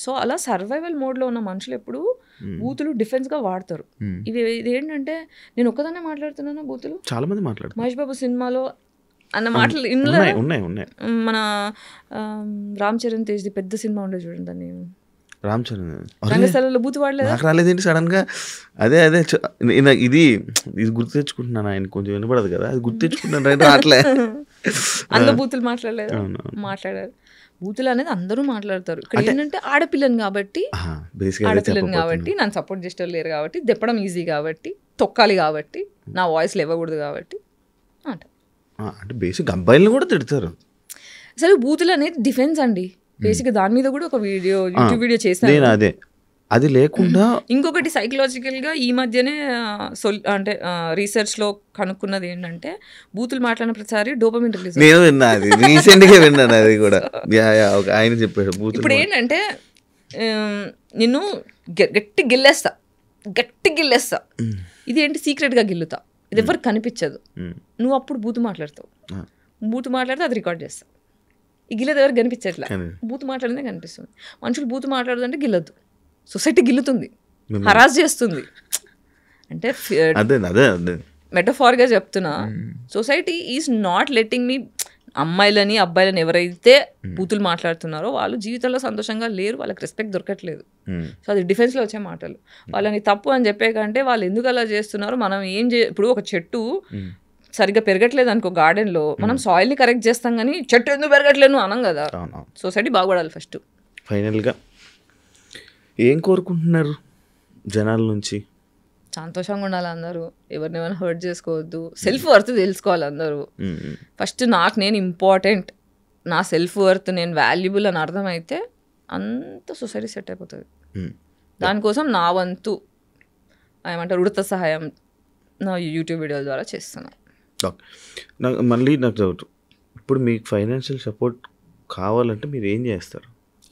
సో అలా సర్వైవల్ మోడ్లో ఉన్న మనుషులు ఎప్పుడు బూతులు డిఫెన్స్గా వాడతారు. ఇది ఏంటంటే నేను ఒక్కదాన్నే మాట్లాడుతున్నాను, బూతులు చాలా మంది మాట్లాడుతారు. మహేష్ బాబు సినిమాలో అన్న మాటలు ఉన్నాయి. మన రామ్ చరణ్ తేజ్ది పెద్ద సినిమా ఉండే చూడండి, దాన్ని రామ్ చరణ్ రంగస్థలంలో బూతు వాడలేదు. నాకు రాలేదేంటి సడన్గా? అదే ఇది గుర్తు తెచ్చుకుంటున్నాను. ఆయన కొంచెం వినపడదు కదా, అది గుర్తు తెచ్చుకుంటున్నాను. రైట్ రావట్లే. అందులో బూతులు మాట్లాడారు. బూతులు అనేది అందరూ మాట్లాడతారు. ఇక్కడ ఏంటంటే ఆడపిల్లని కాబట్టి నన్ను సపోర్ట్ చేసేవాళ్ళు లేరు కాబట్టి, దెప్పడం ఈజీ కాబట్టి, తొక్కాలి కాబట్టి, నా వాయిస్ లేవకూడదు కాబట్టి అంటే బేసిక్ అబ్బాయిలను కూడా తిడతారు. అసలు బూతులు అనేది డిఫెన్స్ అండి. బేసిక్ దాని మీద కూడా ఒక యూట్యూబ్ వీడియో చేశాను. అదే అది లేకుండా ఇంకొకటి సైకలాజికల్గా ఈ మధ్యనే అంటే రీసెర్చ్లో కనుక్కున్నది ఏంటంటే బూతులు మాట్లాడిన ప్రతిసారి డోపమిన్ రిలీజ్. నేను విన్నా, అది రీసెంట్గా విన్నాను. అది కూడా ఆయన చెప్పాడు. ఇప్పుడు ఏంటంటే నిన్ను గట్టి గిల్లేస్తా. ఇది ఏంటి, సీక్రెట్గా గిల్లుతా, ఇది ఎవరికి కనిపించదు. నువ్వు అప్పుడు బూతు మాట్లాడతావు. బూతు మాట్లాడితే అది రికార్డ్ చేస్తావు. ఈ గిల్లదు ఎవరికి కనిపించట్లా, బూతు మాట్లాడితే కనిపిస్తుంది. మనుషులు బూతు మాట్లాడదంటే గిల్లద్దు. సొసైటీ గిల్లుతుంది, హరాస్ చేస్తుంది. అంటే మెటఫార్గా చెప్తున్నా, సొసైటీ ఈజ్ నాట్ లెట్టింగ్ మీ. అమ్మాయిలని అబ్బాయిలని ఎవరైతే బూతులు మాట్లాడుతున్నారో వాళ్ళు జీవితంలో సంతోషంగా లేరు, వాళ్ళకి రెస్పెక్ట్ దొరకట్లేదు. సో అది డిఫెన్స్లో వచ్చే మాటలు. వాళ్ళని తప్పు అని చెప్పే కంటే వాళ్ళు ఎందుకు అలా చేస్తున్నారో మనం ఇప్పుడు ఒక చెట్టు సరిగ్గా పెరగట్లేదు అనుకో గార్డెన్లో, మనం సాయిల్ని కరెక్ట్ చేస్తాం కానీ చెట్టు ఎందుకు పెరగట్లేదు అనం కదా. సొసైటీ బాగుపడాలి ఫస్ట్. ఫైనల్గా ఏం కోరుకుంటున్నారు జనాల నుంచి? సంతోషంగా ఉండాలి అందరూ, ఎవరిని ఏమైనా హర్ట్ చేసుకోవద్దు, సెల్ఫ్ వర్త్ తెలుసుకోవాలి అందరూ. ఫస్ట్ నాకు నేను ఇంపార్టెంట్, నా సెల్ఫ్ వర్త్ నేను వాల్యుబుల్ అని అర్థమైతే అంత సొసైటీ సెట్ అయిపోతుంది. దానికోసం నా వంతు ఏమంటారు ఉడత సహాయం నా యూట్యూబ్ వీడియోల ద్వారా చేస్తున్నాను. మళ్ళీ నాకు డౌట్, ఇప్పుడు మీకు ఫైనాన్షియల్ సపోర్ట్ కావాలంటే మీరు ఏం చేస్తారు?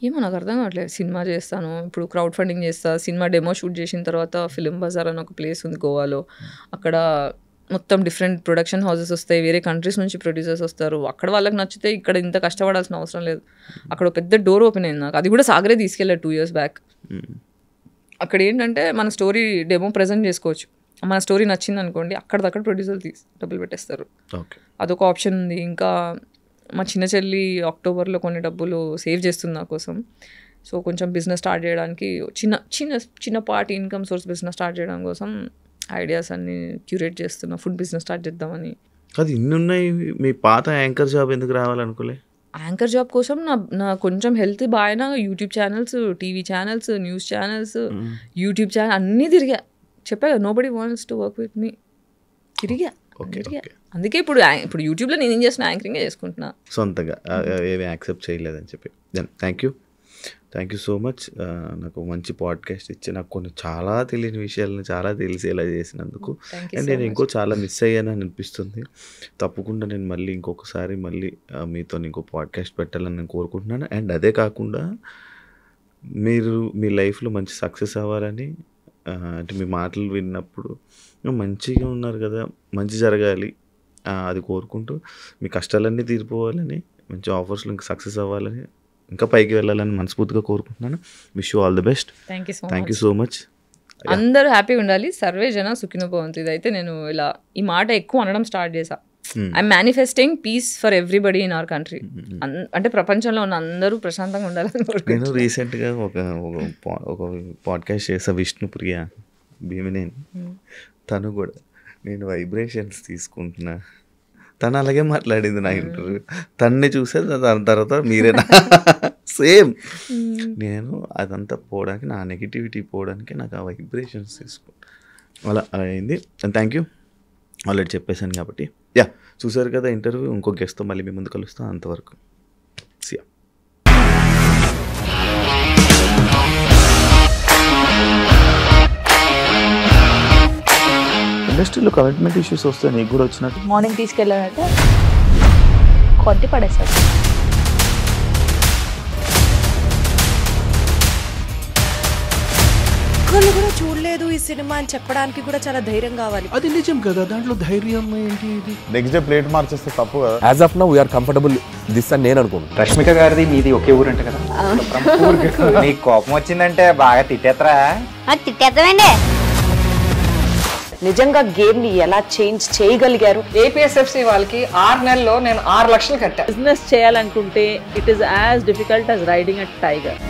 ఏమో నాకు అర్థం కావట్లేదు. సినిమా చేస్తాను, ఇప్పుడు క్రౌడ్ ఫండింగ్ చేస్తాను. సినిమా డెమో షూట్ చేసిన తర్వాత ఫిలిం బజార్ అని ఒక ప్లేస్ ఉంది గోవాలో, అక్కడ మొత్తం డిఫరెంట్ ప్రొడక్షన్ హౌసెస్ వస్తాయి, వేరే కంట్రీస్ నుంచి ప్రొడ్యూసర్స్ వస్తారు. అక్కడ వాళ్ళకి నచ్చితే ఇక్కడ ఇంత కష్టపడాల్సిన అవసరం లేదు. అక్కడ పెద్ద డోర్ ఓపెన్ అయింది నాకు, అది కూడా సాగరే తీసుకెళ్ళాడు 2 years బ్యాక్. అక్కడ ఏంటంటే మన స్టోరీ డెమో ప్రజెంట్ చేసుకోవచ్చు. మన స్టోరీ నచ్చింది అనుకోండి, అక్కడదక్కడ ప్రొడ్యూసర్లు డబ్బులు పెట్టేస్తారు. అదొక ఆప్షన్ ఉంది. ఇంకా మా చిన్న చెల్లి అక్టోబర్లో కొన్ని డబ్బులు సేవ్ చేస్తుంది నా కోసం. సో కొంచెం బిజినెస్ స్టార్ట్ చేయడానికి చిన్నపాటి ఇన్కమ్ సోర్స్ బిజినెస్ స్టార్ట్ చేయడం కోసం ఐడియాస్ అన్ని క్యూరేట్ చేస్తున్నా. ఫుడ్ బిజినెస్ స్టార్ట్ చేద్దామని. అది ఇన్ని ఉన్నాయి, మీ పాత యాంకర్ జాబ్ ఎందుకు రావాలనుకోలే? యాంకర్ జాబ్ కోసం నా కొంచెం హెల్త్ బాగా YouTube channels, TV channels, news channels, YouTube channel అన్నీ తిరిగా. చెప్పా కదా, nobody wants to work with me. తిరిగా. అందుకే ఇప్పుడు యూట్యూబ్లో నేను ఏం చేస్తున్నా, యాంకరింగే చేసుకుంటున్నా సొంతగా. ఏమి యాక్సెప్ట్ చేయలేదని చెప్పి. Then thank you so much. నాకు మంచి పాడ్కాస్ట్ ఇచ్చి నాకు కొన్ని చాలా తెలియని విషయాలను చాలా తెలిసేలా చేసినందుకు. అండ్ నేను ఇంకో చాలా మిస్ అయ్యానని అనిపిస్తుంది. తప్పకుండా నేను మళ్ళీ ఇంకొకసారి మీతో ఇంకో పాడ్కాస్ట్ పెట్టాలని నేను కోరుకుంటున్నాను. అండ్ అదే కాకుండా మీరు మీ లైఫ్లో మంచి సక్సెస్ అవ్వాలని, అంటే మీ మాటలు విన్నప్పుడు మంచిగా ఉన్నారు కదా, మంచి జరగాలి అది కోరుకుంటూ, మీ కష్టాలన్నీ తీరిపోవాలని, మంచి ఆఫర్స్లో ఇంకా సక్సెస్ అవ్వాలని, ఇంకా పైకి వెళ్ళాలని మనస్ఫూర్తిగా కోరుకుంటున్నాను. Wish you all the best. Thank you so much. అందరూ హ్యాపీగా ఉండాలి. సర్వే జన సుఖినో భవంతు. ఇదైతే నేను ఇలా ఈ మాట ఎక్కువ అనడం స్టార్ట్ చేశా. I'm manifesting peace for everybody in our country. అంటే ప్రపంచంలో ఉన్న అందరూ ప్రశాంతంగా ఉండాలని. నేను రీసెంట్గా ఒక పాడ్కాస్ట్ చేసా, విష్ణుప్రియ భీమినేని. తను కూడా నేను వైబ్రేషన్స్ తీసుకుంటున్నా, తను అలాగే మాట్లాడింది నా ఇంటర్వ్యూ. తన్నే చూసే దాని తర్వాత మీరేనా సేమ్. నేను అదంతా పోవడానికి, నా నెగిటివిటీ పోవడానికి నాకు ఆ వైబ్రేషన్స్ తీసుకుంటా అలా అయింది. థ్యాంక్ యూ, ఆల్రెడీ చెప్పేశాను కాబట్టి. చూసారు కదా ఇంటర్వ్యూ. ఇంకో గెస్ట్తో మళ్ళీ మీ ముందు కలుస్తాను. అంతవరకు సియా. ఇండస్ట్రీలో కమిట్మెంట్ ఇష్యూస్ వస్తే నీకు కూడా వచ్చినట్టు? మార్నింగ్ తీసుకెళ్ళాలంటే కొట్టి పడేసాడు. ఒక్కళ్ళు కూడా చూడలేదు ఈ సినిమా అని చెప్పడానికి కూడా చాలా ధైర్యం కావాలి. అది నిజం కదా, దాంట్లో ధైర్యం ఏంటి? నెక్స్ట్ డే ప్లేట్ మార్చేస్తే తప్పు కదా. As of now we are comfortable this అని నేను అనుకుంటున్నాను. రష్మిక గారిది మీది ఒకే ఊరు అంటే కదా. నీకు కోపం వచ్చిందంటే బాగా తిట్టేత్తరా? తిట్టేద్దామండి. నిజంగా గేమ్ ని ఎలా చేంజ్ చేయగలిగారు? ఏపీఎస్ఎఫ్సి వాళ్ళకి 6 నెలల్లో నేను 6 లక్షలు కట్టా. బిజినెస్ చేయాలనుకుంటే it is as difficult as riding a tiger.